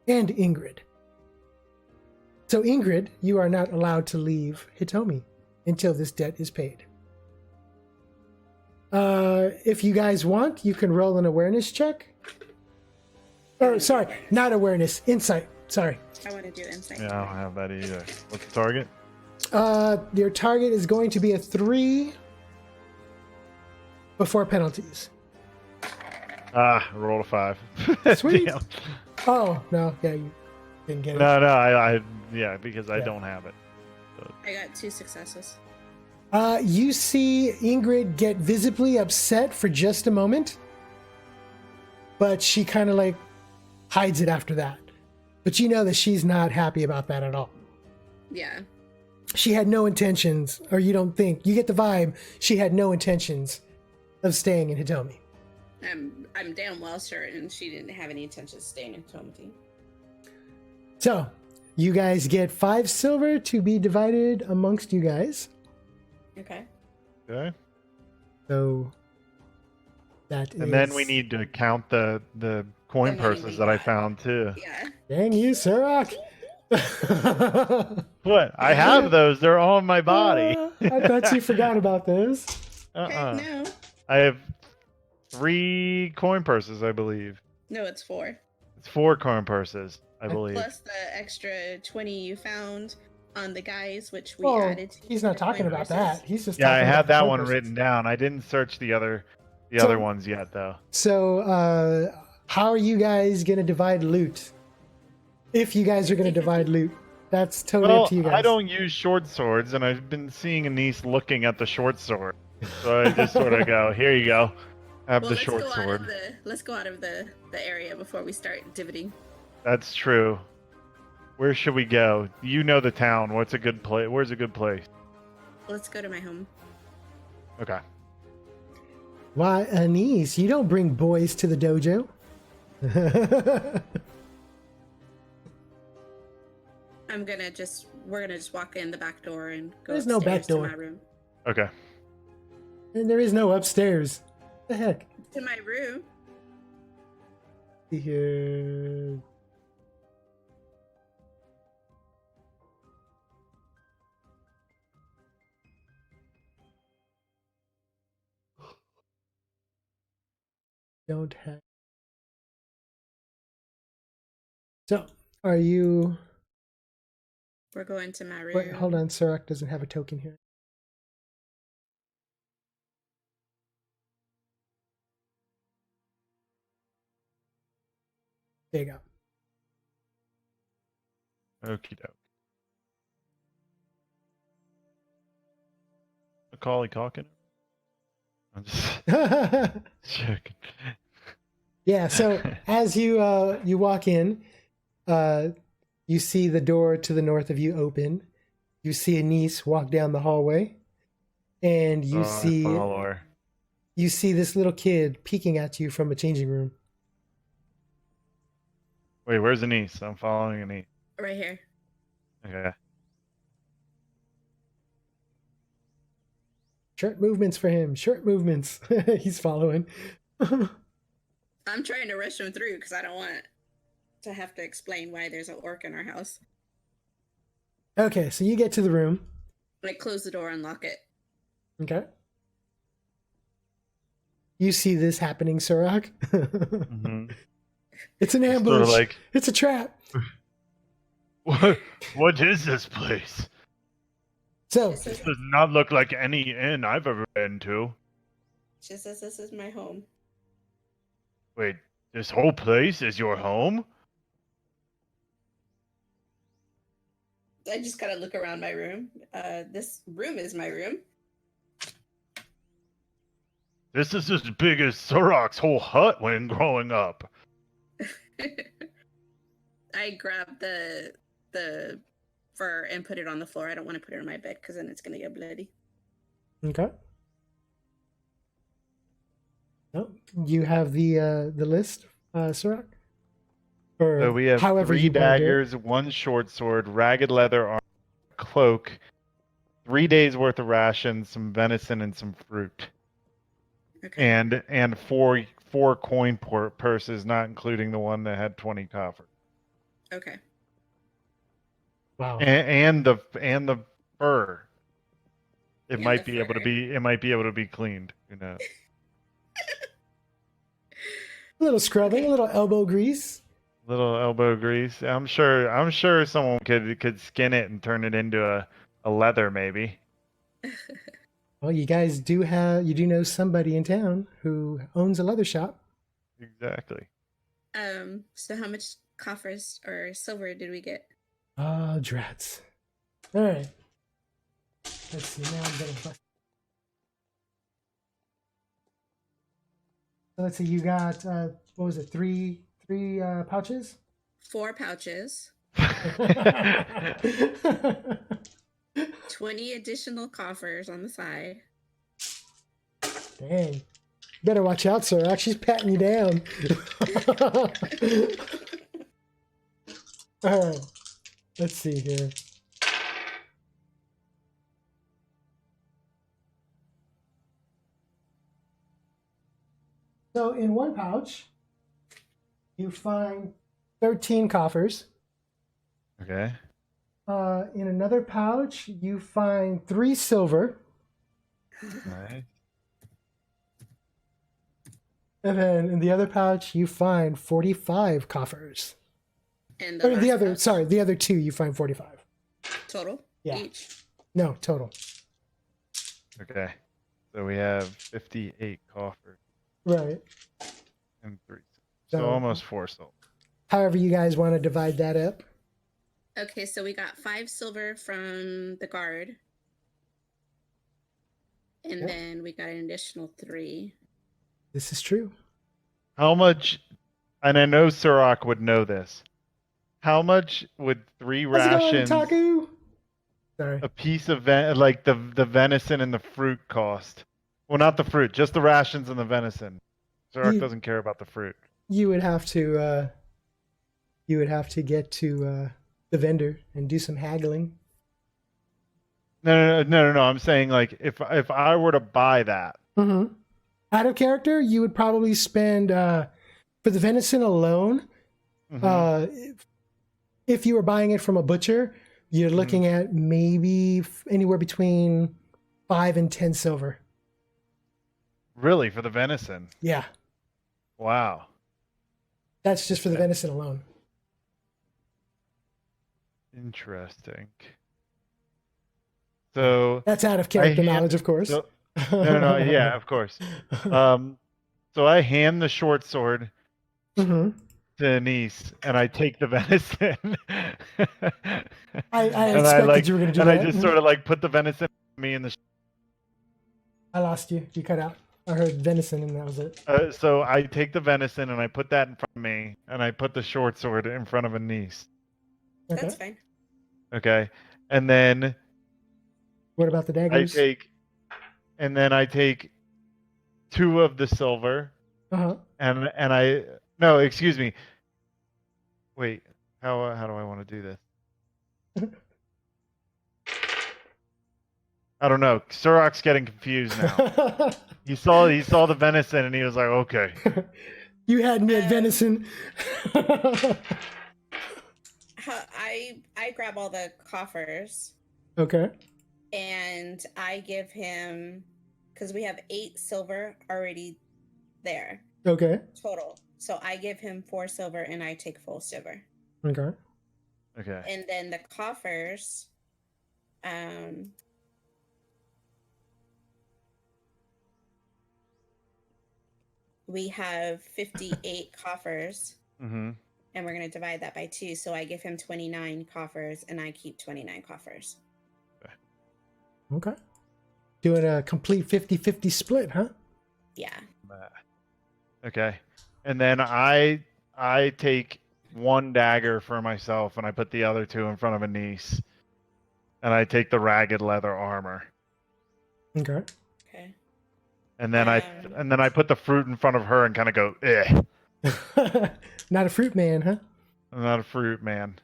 And Ingrid. So Ingrid, you are not allowed to leave Hitomi until this debt is paid. If you guys want, you can roll an awareness check. Or, sorry, not awareness, insight. Sorry. I want to do insight. Yeah, I don't have that either. What's the target? Your target is going to be a 3 before penalties. I rolled a 5. Sweet. Damn. Oh, no, yeah, you didn't get it. No, I yeah, because I don't have it. I got 2 successes. You see Ingrid get visibly upset for just a moment, but she kind of like hides it after that. But you know that she's not happy about that at all. Yeah. She had no intentions, or you don't think, you get the vibe, she had no intentions of staying in Hitomi. I'm damn well certain she didn't have any intention of staying in Hitomi. So, you guys get 5 silver to be divided amongst you guys. Okay. Okay. So, that is... And then we need to count the coin The money purses we that I got. found too. Yeah. Dang you, Suroc! What? I have those. They're on my body. I thought you forgot about those. Uh-uh. Okay, no. I have 3 coin purses, I believe. No, it's 4. It's 4 coin purses, I believe. Plus the extra 20 you found on the guys, which we Well, added to he's not the talking coin about purses. that. He's just Yeah, I talking have about the that coin one purses. written down. I didn't search the other So- ones yet, though. So, how are you guys going to divide loot? If you guys are going to divide loot. That's totally Well, up to you guys. I don't use short swords, and I've been seeing Annesse looking at the short sword. So I just sort of go, here you go. Have Well, the let's short go sword. let's go out of the area before we start dividing. That's true. Where should we go? You know the town. What's a good place? Where's a good place? Let's go to my home. Okay. Why, Annesse, you don't bring boys to the dojo. We're gonna just walk in the back door and go There's no back upstairs door. to my room. Okay. And there is no upstairs. What the heck? To my room. See here. Don't have. So, are you? We're going to my room. Wait, hold on. Suroc doesn't have a token here. There you go. Okie doke. Macaulay Culkin? I'm just joking. Yeah, so as you walk in, you see the door to the north of you open. You see Annesse walk down the hallway, and you I follow her. see this little kid peeking at you from a changing room. Wait, where's Annesse? I'm following Annesse. Right here. Okay. Short movements for him. Short movements. He's following. I'm trying to rush him through because I don't want to have to explain why there's an orc in our house. Okay, so you get to the room. Like, close the door and lock it. Okay. You see this happening, Suroc. Mm-hmm. It's an ambush. Sort of like, It's a trap. what is this place? So, This This does not look like any inn I've ever been to. just says this is my home. Wait, this whole place is your home? I just gotta look around my room. This room is my room. This is as big as Suroc's whole hut when growing up. I grabbed the fur and put it on the floor. I don't want to put it on my bed because then it's gonna get bloody. okay. Oh, you have the list, Suroc? Or So we have however 3 you wanna do it. daggers, 1 short sword, ragged leather armor, cloak, 3 days worth of rations, some venison, and some fruit. Okay. And four coin purses, not including the one that had 20 copper. Okay. Wow. And the fur. It And might the be able to fur. be cleaned. Who knows? A little scrubbing, a little elbow grease. Little elbow grease. I'm sure someone could skin it and turn it into a leather maybe. Well, you guys do know somebody in town who owns a leather shop. Exactly. So how much coffers or silver did we get? Oh, drats. All right. Let's see. Now I'm gonna bust. So let's see. You got what was it? Three pouches. 4 pouches, 20 additional coffers on the side. Dang. Better watch out, sir. She's patting you down. All right. Let's see here. So in one pouch, you find 13 coffers. Okay. In another pouch, you find 3 silver. Nice. And then in the other pouch, you find 45 coffers. And Or the last other, pouch, sorry, the other 2, you find 45. total? Yeah. Each. No, total. Okay. So we have 58 coffers Right. and 3. So So- almost 4 silver. However you guys want to divide that up. Okay, so we got 5 silver from the guard. And Yep. then we got an additional 3. This is true. How much? And I know Suroc would know this. How much would 3 How's it going, rations, Taku? Sorry. a piece of like the venison and the fruit cost? Well, not the fruit, just the rations and the venison. Suroc You- doesn't care about the fruit. you would have to get to the vendor and do some haggling. No. I'm saying like if I were to buy that. Mm-hmm. Out of character, you would probably spend for the venison alone. Mhm. If you were buying it from a butcher, you're looking at maybe anywhere between 5 and 10 silver. Really, for the venison? Yeah, Wow. that's just for the Okay. venison alone. Interesting. So That's out of I character hand knowledge, of course. so no, yeah, of course. Um, so I hand the short sword Hmm. to Anise, and I take the venison, I and I expected like, you were going to do and I that. just sort of like put the venison on me in the. I lost you. You cut out. I heard venison, and that was it. So I take the venison and I put that in front of me, and I put the short sword in front of Anise. Okay. That's fine. Okay, and then What about the I daggers? take, and then I take 2 of the silver, Uh huh. and I no, excuse me. Wait, how do I want to do this? I don't know. Suroc's getting confused now. He saw the venison and he was like, okay. You had me at venison. I grab all the coffers Okay. and I give him, because we have 8 silver already there Okay. total. So I give him 4 silver and I take full silver. Okay. Okay. And then the coffers, we have 58 coffers. Mm-hmm. And we're going to divide that by 2. So I give him 29 coffers and I keep 29 coffers. Okay. Doing a complete 50-50 split, huh? Yeah. Okay. And then I take 1 dagger for myself and I put the other 2 in front of Anise. And I take the ragged leather armor. Okay. Okay. And then I put the fruit in front of her and kind of go, eh. Not a fruit man, huh? I'm not a fruit man.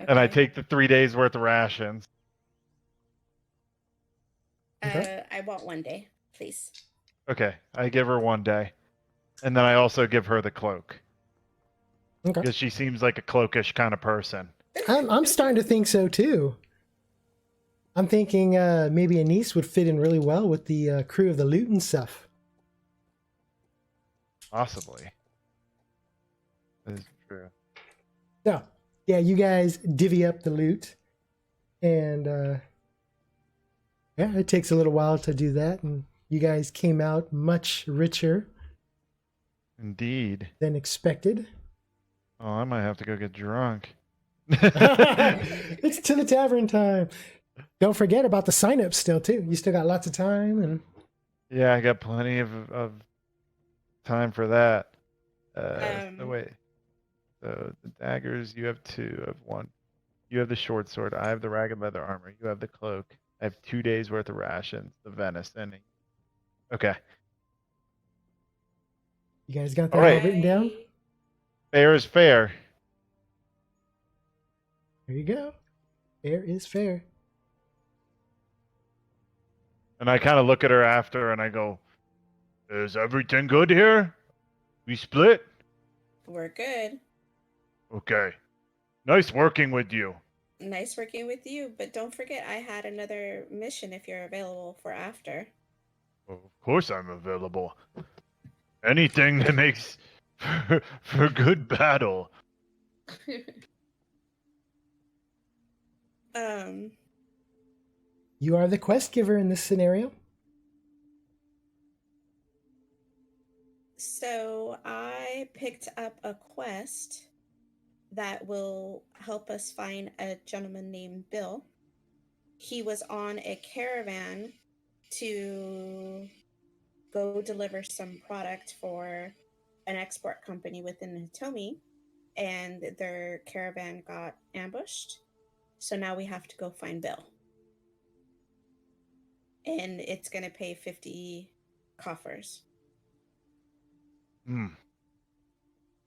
Okay. And I take the 3 days worth of rations. Okay. I want 1 day, please. Okay. I give her 1 day. And then I also give her the cloak. Okay. Because she seems like a cloakish kind of person. I'm starting to think so too. I'm thinking maybe Anise would fit in really well with the crew of the loot and stuff. Possibly. That is true. So, yeah, you guys divvy up the loot. And yeah, it takes a little while to do that. And you guys came out much richer Indeed. than expected. Oh, I might have to go get drunk. It's to the tavern time. Don't forget about the sign-up still, too. You still got lots of time. And Yeah, I got plenty of time for that. So wait. So the daggers, you have 2. I have 1. You have the short sword. I have the ragged leather armor. You have the cloak. I have 2 days worth of rations. The venison. Okay. you guys got that All all right. written down? Fair is fair. There you go. Fair is fair. And I kind of look at her after and I go, is everything good here? We split? We're good. Okay. Nice working with you. Nice working with you, but don't forget I had another mission if you're available for after. Well, of course I'm available. Anything that makes for good battle. You are the quest giver in this scenario. So I picked up a quest that will help us find a gentleman named Bill. He was on a caravan to go deliver some product for an export company within Hitomi, and their caravan got ambushed. So now we have to go find Bill. And it's going to pay 50 coffers. Hmm.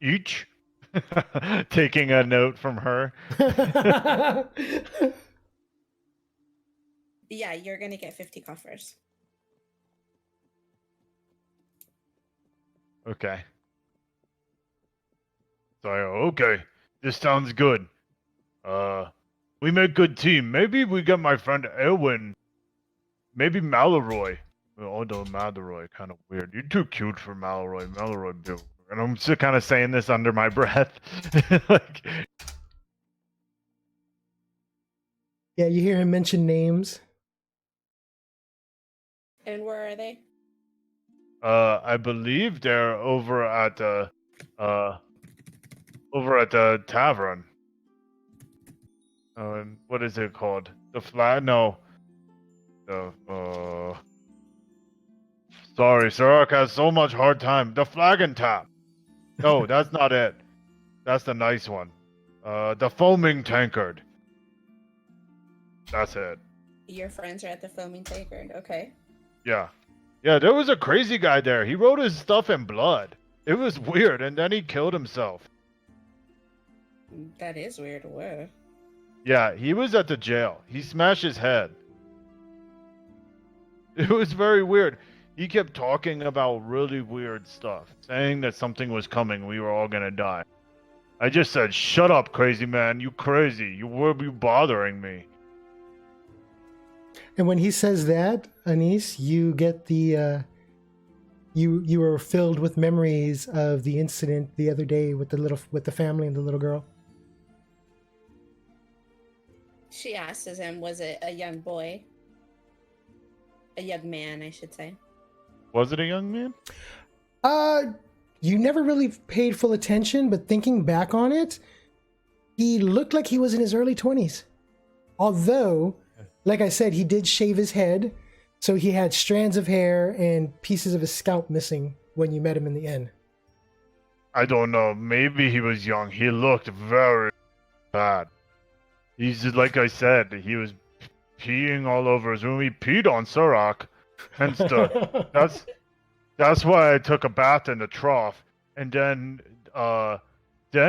each. Taking a note from her. Yeah, you're gonna get 50 coffers. Okay. So I go, okay, this sounds good. We make good team. Maybe we get my friend Aewin. Maybe Maliroy. Although Maliroy kind of weird. You're too cute for Maliroy. Maliroy, Bill. And I'm still kind of saying this under my breath. Like, Yeah, you hear him mention names. And where are they? I believe they're over at the tavern. And what is it called? The flag? No. The Sorry, Suroc has so much hard time. The Flag and Tap. No, that's not it. That's the nice one. The Foaming Tankard. That's it. Your friends are at the foaming tankard. Okay. Yeah. Yeah, there was a crazy guy there. He wrote his stuff in blood. It was weird, and then he killed himself. That is weird. Whoa. Yeah, he was at the jail. He smashed his head. It was very weird. He kept talking about really weird stuff, saying that something was coming. We were all gonna die. I just said, "Shut up, crazy man! You crazy! You were bothering me." And when he says that, Annesse, you get the you are filled with memories of the incident the other day with the family and the little girl. She asks him, was it a young boy? A young man, I should say. Was it a young man? You never really paid full attention, but thinking back on it, he looked like he was in his early 20s. Although, like I said, he did shave his head, so he had strands of hair and pieces of his scalp missing when you met him in the inn. I don't know. Maybe he was young. He looked very bad. He's like I said, he was peeing all over his room. He peed on Suroc. Hence that's why I took a bath in the trough. And then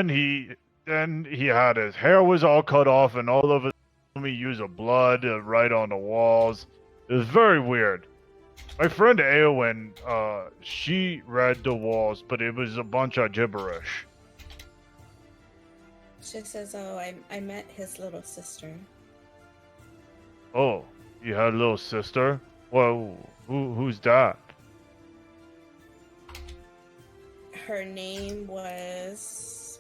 he had his hair was all cut off and all over me use of blood right on the walls. It was very weird. My friend Aewin, she read the walls, but it was a bunch of gibberish. She says, oh, I met his little sister. Oh, you had a little sister? Well, who's that? Her name was...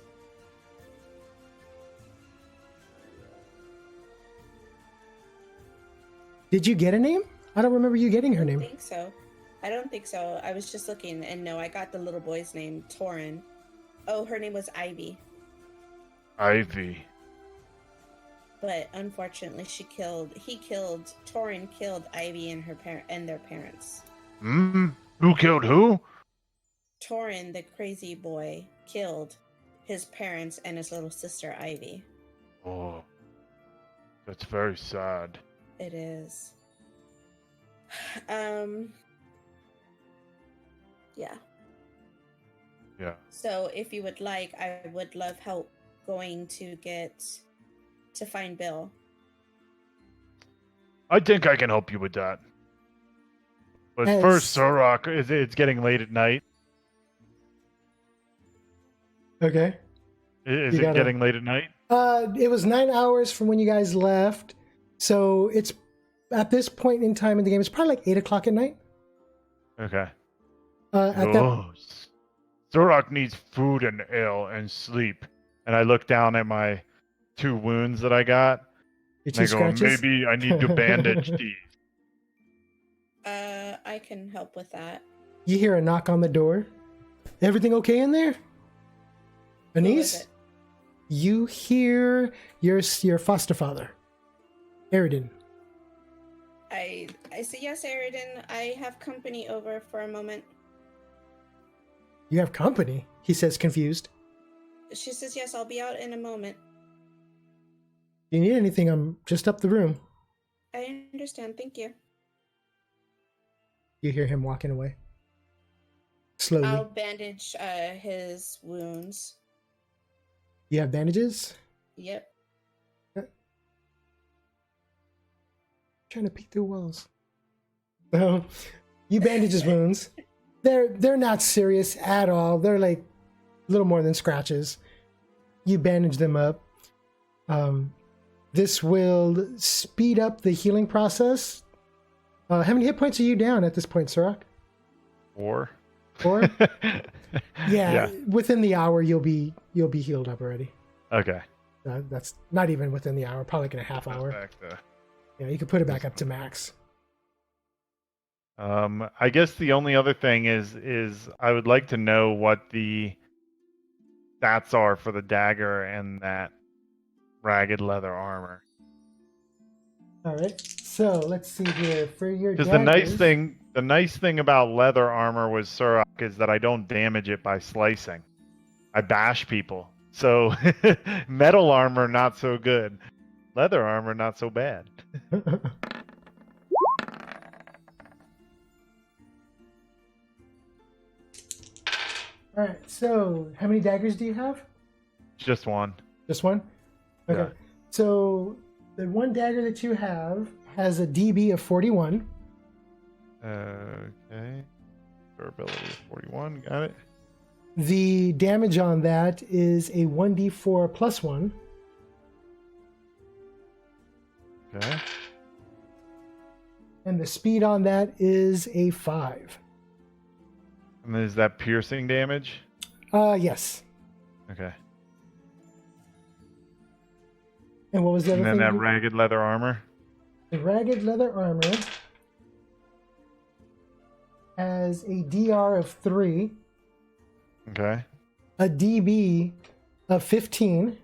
Did you get a name? I don't remember you getting her name. I don't think so. I was just looking, and no, I got the little boy's name, Torin. Oh, her name was Ivy. Ivy. But unfortunately, Torin killed Ivy and their parents. Who killed who? Torin, the crazy boy, killed his parents and his little sister, Ivy. Oh, that's very sad. It is. Yeah. Yeah. So if you would like, I would love help going to find Bill. I think I can help you with that. But first, Suroc, it's getting late at night. Okay. Is it getting late at night? It was 9 hours from when you guys left. So it's at this point in time in the game, it's probably like 8 o'clock at night. Okay. Suroc needs food and ale and sleep. And I look down at my 2 wounds that I got. And I go, maybe I need to bandage these. I can help with that. You hear a knock on the door. Everything okay in there? Annesse? You hear your foster father, Aridin. I say, yes, Aridin, I have company over for a moment. You have company? He says, confused. She says, yes, I'll be out in a moment. If you need anything, I'm just up the room. I understand, thank you. You hear him walking away. slowly. I'll bandage his wounds. You have bandages? Yep. Trying to peek through walls. So you bandage his wounds. They're not serious at all. They're like a little more than scratches. You bandage them up. This will speed up the healing process. How many hit points are you down at this point, Suroc? 4. 4? Yeah, within the hour you'll be healed up already. Okay. That's not even within the hour, probably like in a half hour. Back to... Yeah, you can put it back up to max. I guess the only other thing is I would like to know what the stats are for the dagger and that ragged leather armor. All right, so let's see here for your. Because daggers, the nice thing about leather armor with Suroc is that I don't damage it by slicing. I bash people. So metal armor not so good. Leather armor not so bad. All right, so how many daggers do you have? Just one. Just one? Okay. Yeah. So the one dagger that you have has a DB of 41. Okay. Durability is 41. Got it. The damage on that is a 1d4 plus 1. Okay. And the speed on that is a 5. And is that piercing damage? Yes. Okay. And what was the other And then thing? that ragged leather armor? The ragged leather armor has a DR of 3, Okay. a DB of 15,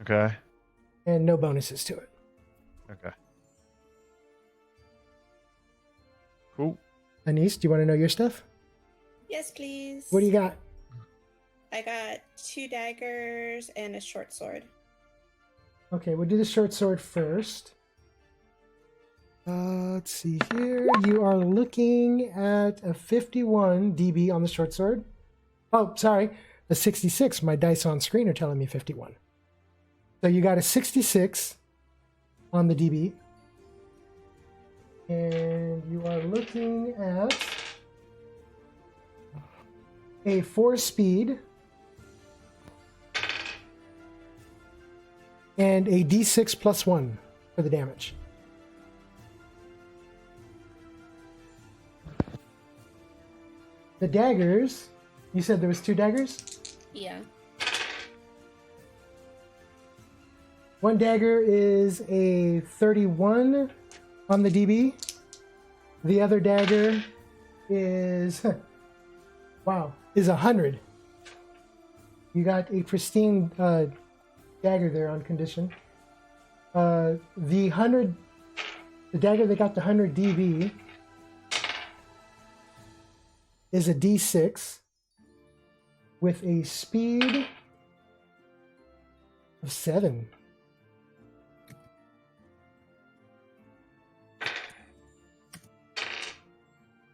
Okay. and no bonuses to it. Okay. Cool. Annesse, do you want to know your stuff? Yes, please. What do you got? I got 2 daggers and a short sword. Okay, we'll do the short sword first. Let's see here. You are looking at a 51 DB on the short sword. Oh, sorry, a 66. My dice on screen are telling me 51. So you got a 66 on the DB. And you are looking at a 4 speed and a D6 plus 1 for the damage. The daggers, you said there was 2 daggers? Yeah. One dagger is a 31 on the DB. The other dagger is, wow, is 100. You got a pristine dagger there on condition. The dagger that got the 100 DB is a D6 with a speed of 7.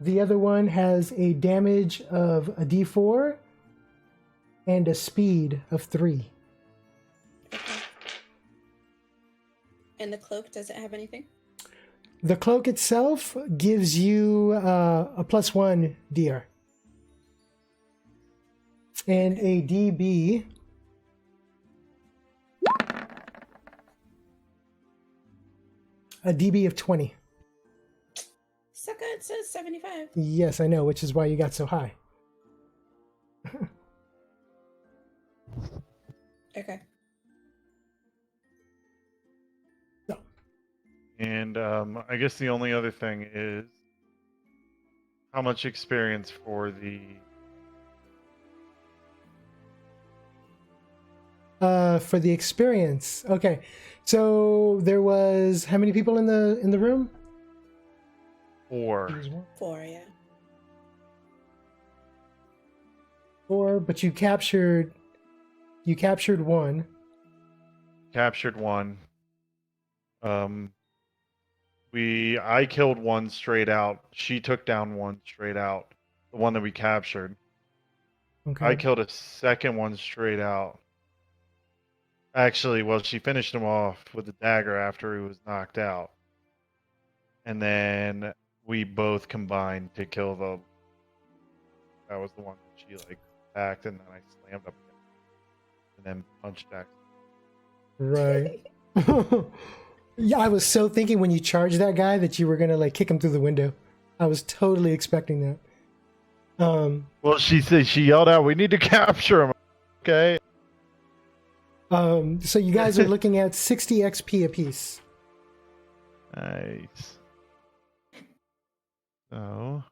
The other one has a damage of a D4 and a speed of 3. Okay. And the cloak, does it have anything? The cloak itself gives you a plus 1 DR. And a DB. A DB of 20. Sucker, it says 75. Yes, I know, which is why you got so high. Okay. So, And I guess the only other thing is how much experience for the... for the experience. Okay. So there was how many people in the room? 4. 4, yeah. 4, but you captured one. Captured 1. I killed 1 straight out. She took down 1 straight out. the one that we captured. Okay. I killed a second one straight out. Actually, well, she finished him off with a dagger after he was knocked out. And then we both combined to kill the... That was the one that she, like, attacked, and then I slammed up and then punched back. Right. Yeah, I was so thinking when you charged that guy that you were gonna like kick him through the window. I was totally expecting that. Well, she yelled out, "We need to capture him." Okay. So you guys are looking at 60 XP apiece. Nice. So.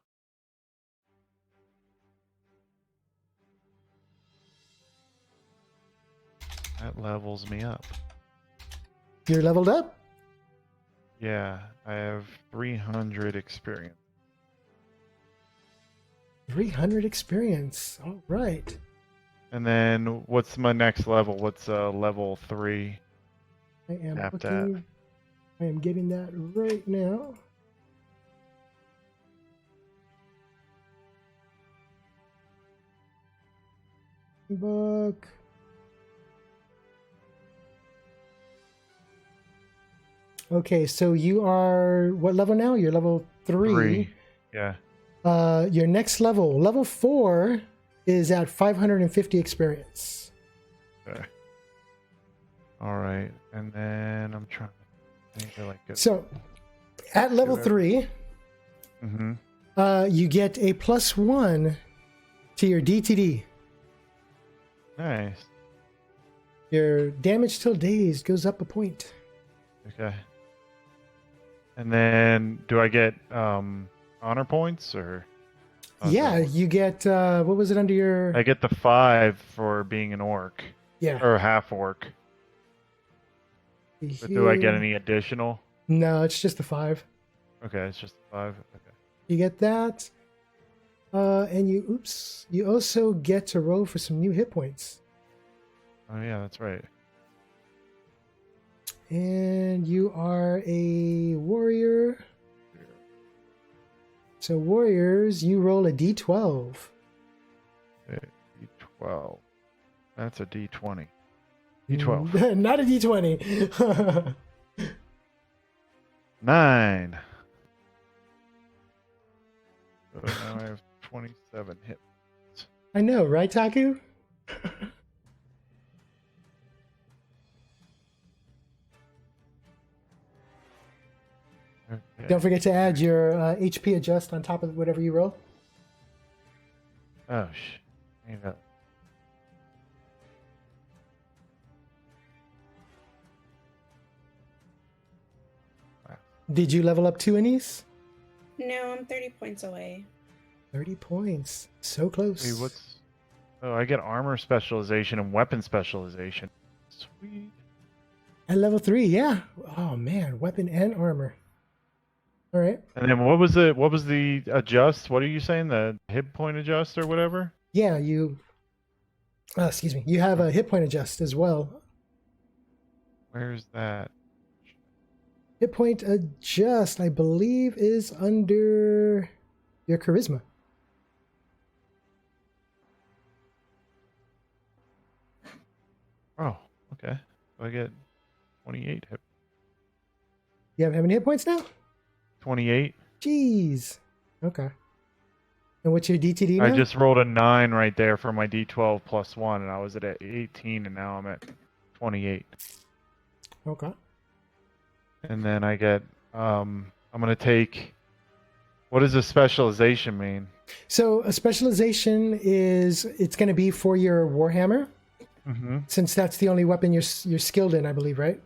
That levels me up. You're leveled up? Yeah, I have 300 experience. 300 experience. All right. And then what's my next level? What's level 3? I am Tap looking. that. I am getting that right now. Book. Okay, so you are what level now? You're level 3. 3. Yeah. Your next level, level 4, is at 550 experience. Okay. All right, and then I'm trying to think of like a... So, at level 3, you get a +1 to your DTD. Nice. Your damage till dazed goes up a point. Okay. And then, do I get honor points or? Yeah, you get what was it under your? I get the 5 for being an orc. Yeah. Or a half orc. But do I get any additional? No, it's just the 5. Okay, it's just 5. Okay. You get that, and you also get to roll for some new hit points. Oh yeah, that's right. And you are a warrior. So warriors, you roll a d12. D12. That's a D20. D12. Not a d20. 9. So now I have 27 hit. I know, right, Taku? Okay. Don't forget to add your HP adjust on top of whatever you roll. Oh, hang on. Did you level up 2, Annesse? No, I'm 30 points away. 30 points. So close. Wait, what's... Oh, I get armor specialization and weapon specialization. Sweet. At level 3, yeah. Oh, man. Weapon and armor. All right. And then what was the adjust? What are you saying? The hit point adjust or whatever? Yeah, you... excuse me. You have a hit point adjust as well. Where's that? Hit point adjust, I believe, is under your charisma. Oh, okay. So I get 28 hit. You have how many hit points now? 28. Jeez. Okay. And what's your DTD now? I just rolled a 9 right there for my D12 plus 1, and I was at 18, and now I'm at 28. Okay. And then I get, I'm going to take, what does a specialization mean? So a specialization is, it's going to be for your Warhammer, since that's the only weapon you're skilled in, I believe, right?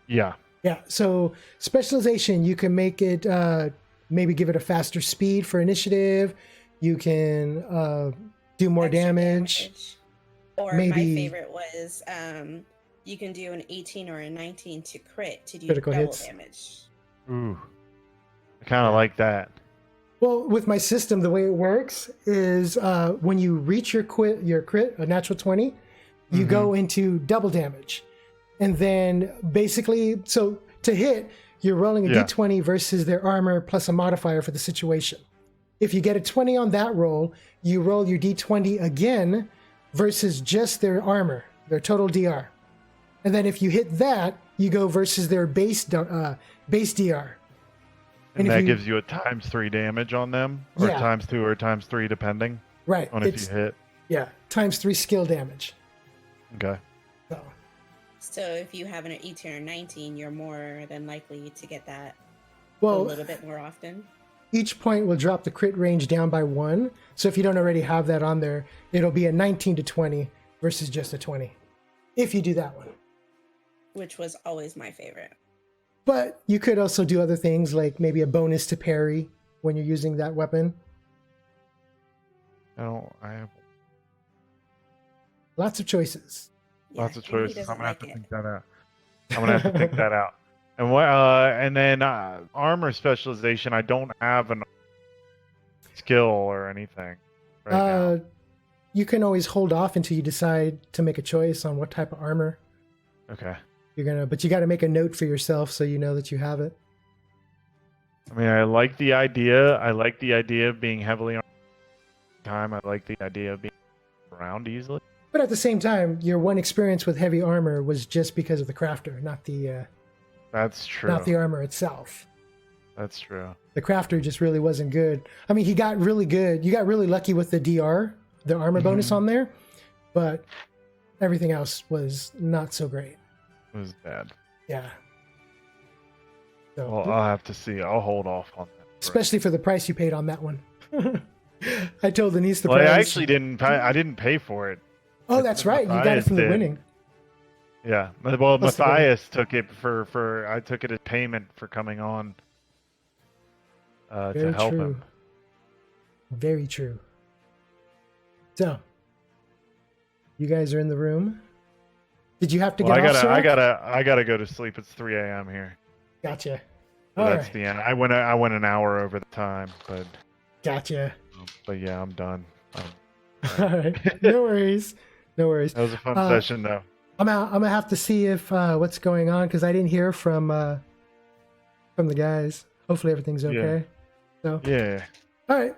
Yeah. Yeah, so specialization, you can make it, maybe give it a faster speed for initiative. You can do more Extra damage. Or maybe... my favorite was you can do an 18 or a 19 to crit to do critical double hits. damage. Ooh. I kind of like that. Well, with my system, the way it works is when you reach your crit, a natural 20, you go into double damage. And then basically, so to hit, you're rolling a d20 versus their armor plus a modifier for the situation. If you get a 20 on that roll, you roll your d20 again versus just their armor, their total DR. And then if you hit that, you go versus their base DR. And if that you- gives you a ×3 damage on them, or Yeah. ×2 or ×3 depending Right. on if you hit. Yeah, ×3 skill damage. Okay. So, So if you have an E2 or 19, you're more than likely to get that a well, little bit more often. each point will drop the crit range down by 1. So if you don't already have that on there, it'll be a 19 to 20 versus just a 20. If you do that one. Which was always my favorite. But you could also do other things like maybe a bonus to parry when you're using that weapon. No, I have Lots of choices. lots of and he choices. doesn't I'm gonna have like to it. think that out. I'm gonna have to think that out. And what? And then armor specialization. I don't have an skill or anything right now. You can always hold off until you decide to make a choice on what type of armor Okay. you're gonna. But you got to make a note for yourself so you know that you have it. I mean, I like the idea. I like the idea of being heavily on time. I like the idea of being around easily. But at the same time, your one experience with heavy armor was just because of the crafter, not the That's true. not the armor itself. That's true. The crafter just really wasn't good. I mean, he got really good. You got really lucky with the DR, the armor bonus on there, but everything else was not so great. It was bad. Yeah. So, Well, I'll have to see. I'll hold off on that. especially for the price you paid on that one. I told Denise the Well, I price. actually didn't. I didn't pay for it. Oh, that's right. You got it Matthias from the did. winning. Yeah. Well, Must have been. Matthias took it for. I took it as payment for coming on. To Very help true. him. Very true. So, you guys are in the room. Did you have to Well, get off? Suroc? I gotta go to sleep. It's 3 a.m. here. Gotcha. So All that's right. the end. I went an hour over the time, but Gotcha. yeah, I'm done. All right. No worries. No worries. That was a fun Uh, session, though. I'm gonna have to see if what's going on because I didn't hear from the guys. Hopefully everything's okay. So Yeah. all right.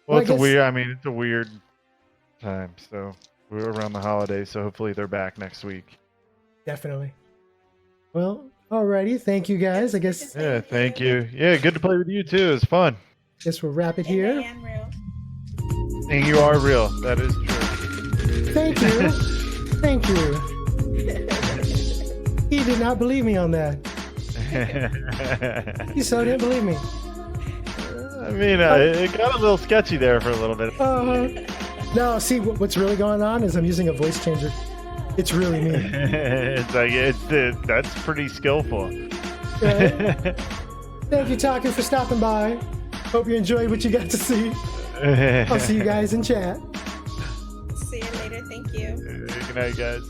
Well, I it's a guess- weird. I mean, it's a weird time. So we're around the holidays. So hopefully they're back next week. Definitely. Well, alrighty. Thank you guys. I guess Yeah. Thank you. Yeah. Good to play with you too. It's fun. we'll wrap it And here. I am real. And you are real. That is true. Thank you. Thank you. He did not believe me on that. He so didn't believe me. I mean, it got a little sketchy there for a little bit. No, see, what's really going on is I'm using a voice changer. It's really me. It's like that's pretty skillful. Right? Thank you, Taku, for stopping by. Hope you enjoyed what you got to see. I'll see you guys in chat. See you later. Thank you. Good night, guys.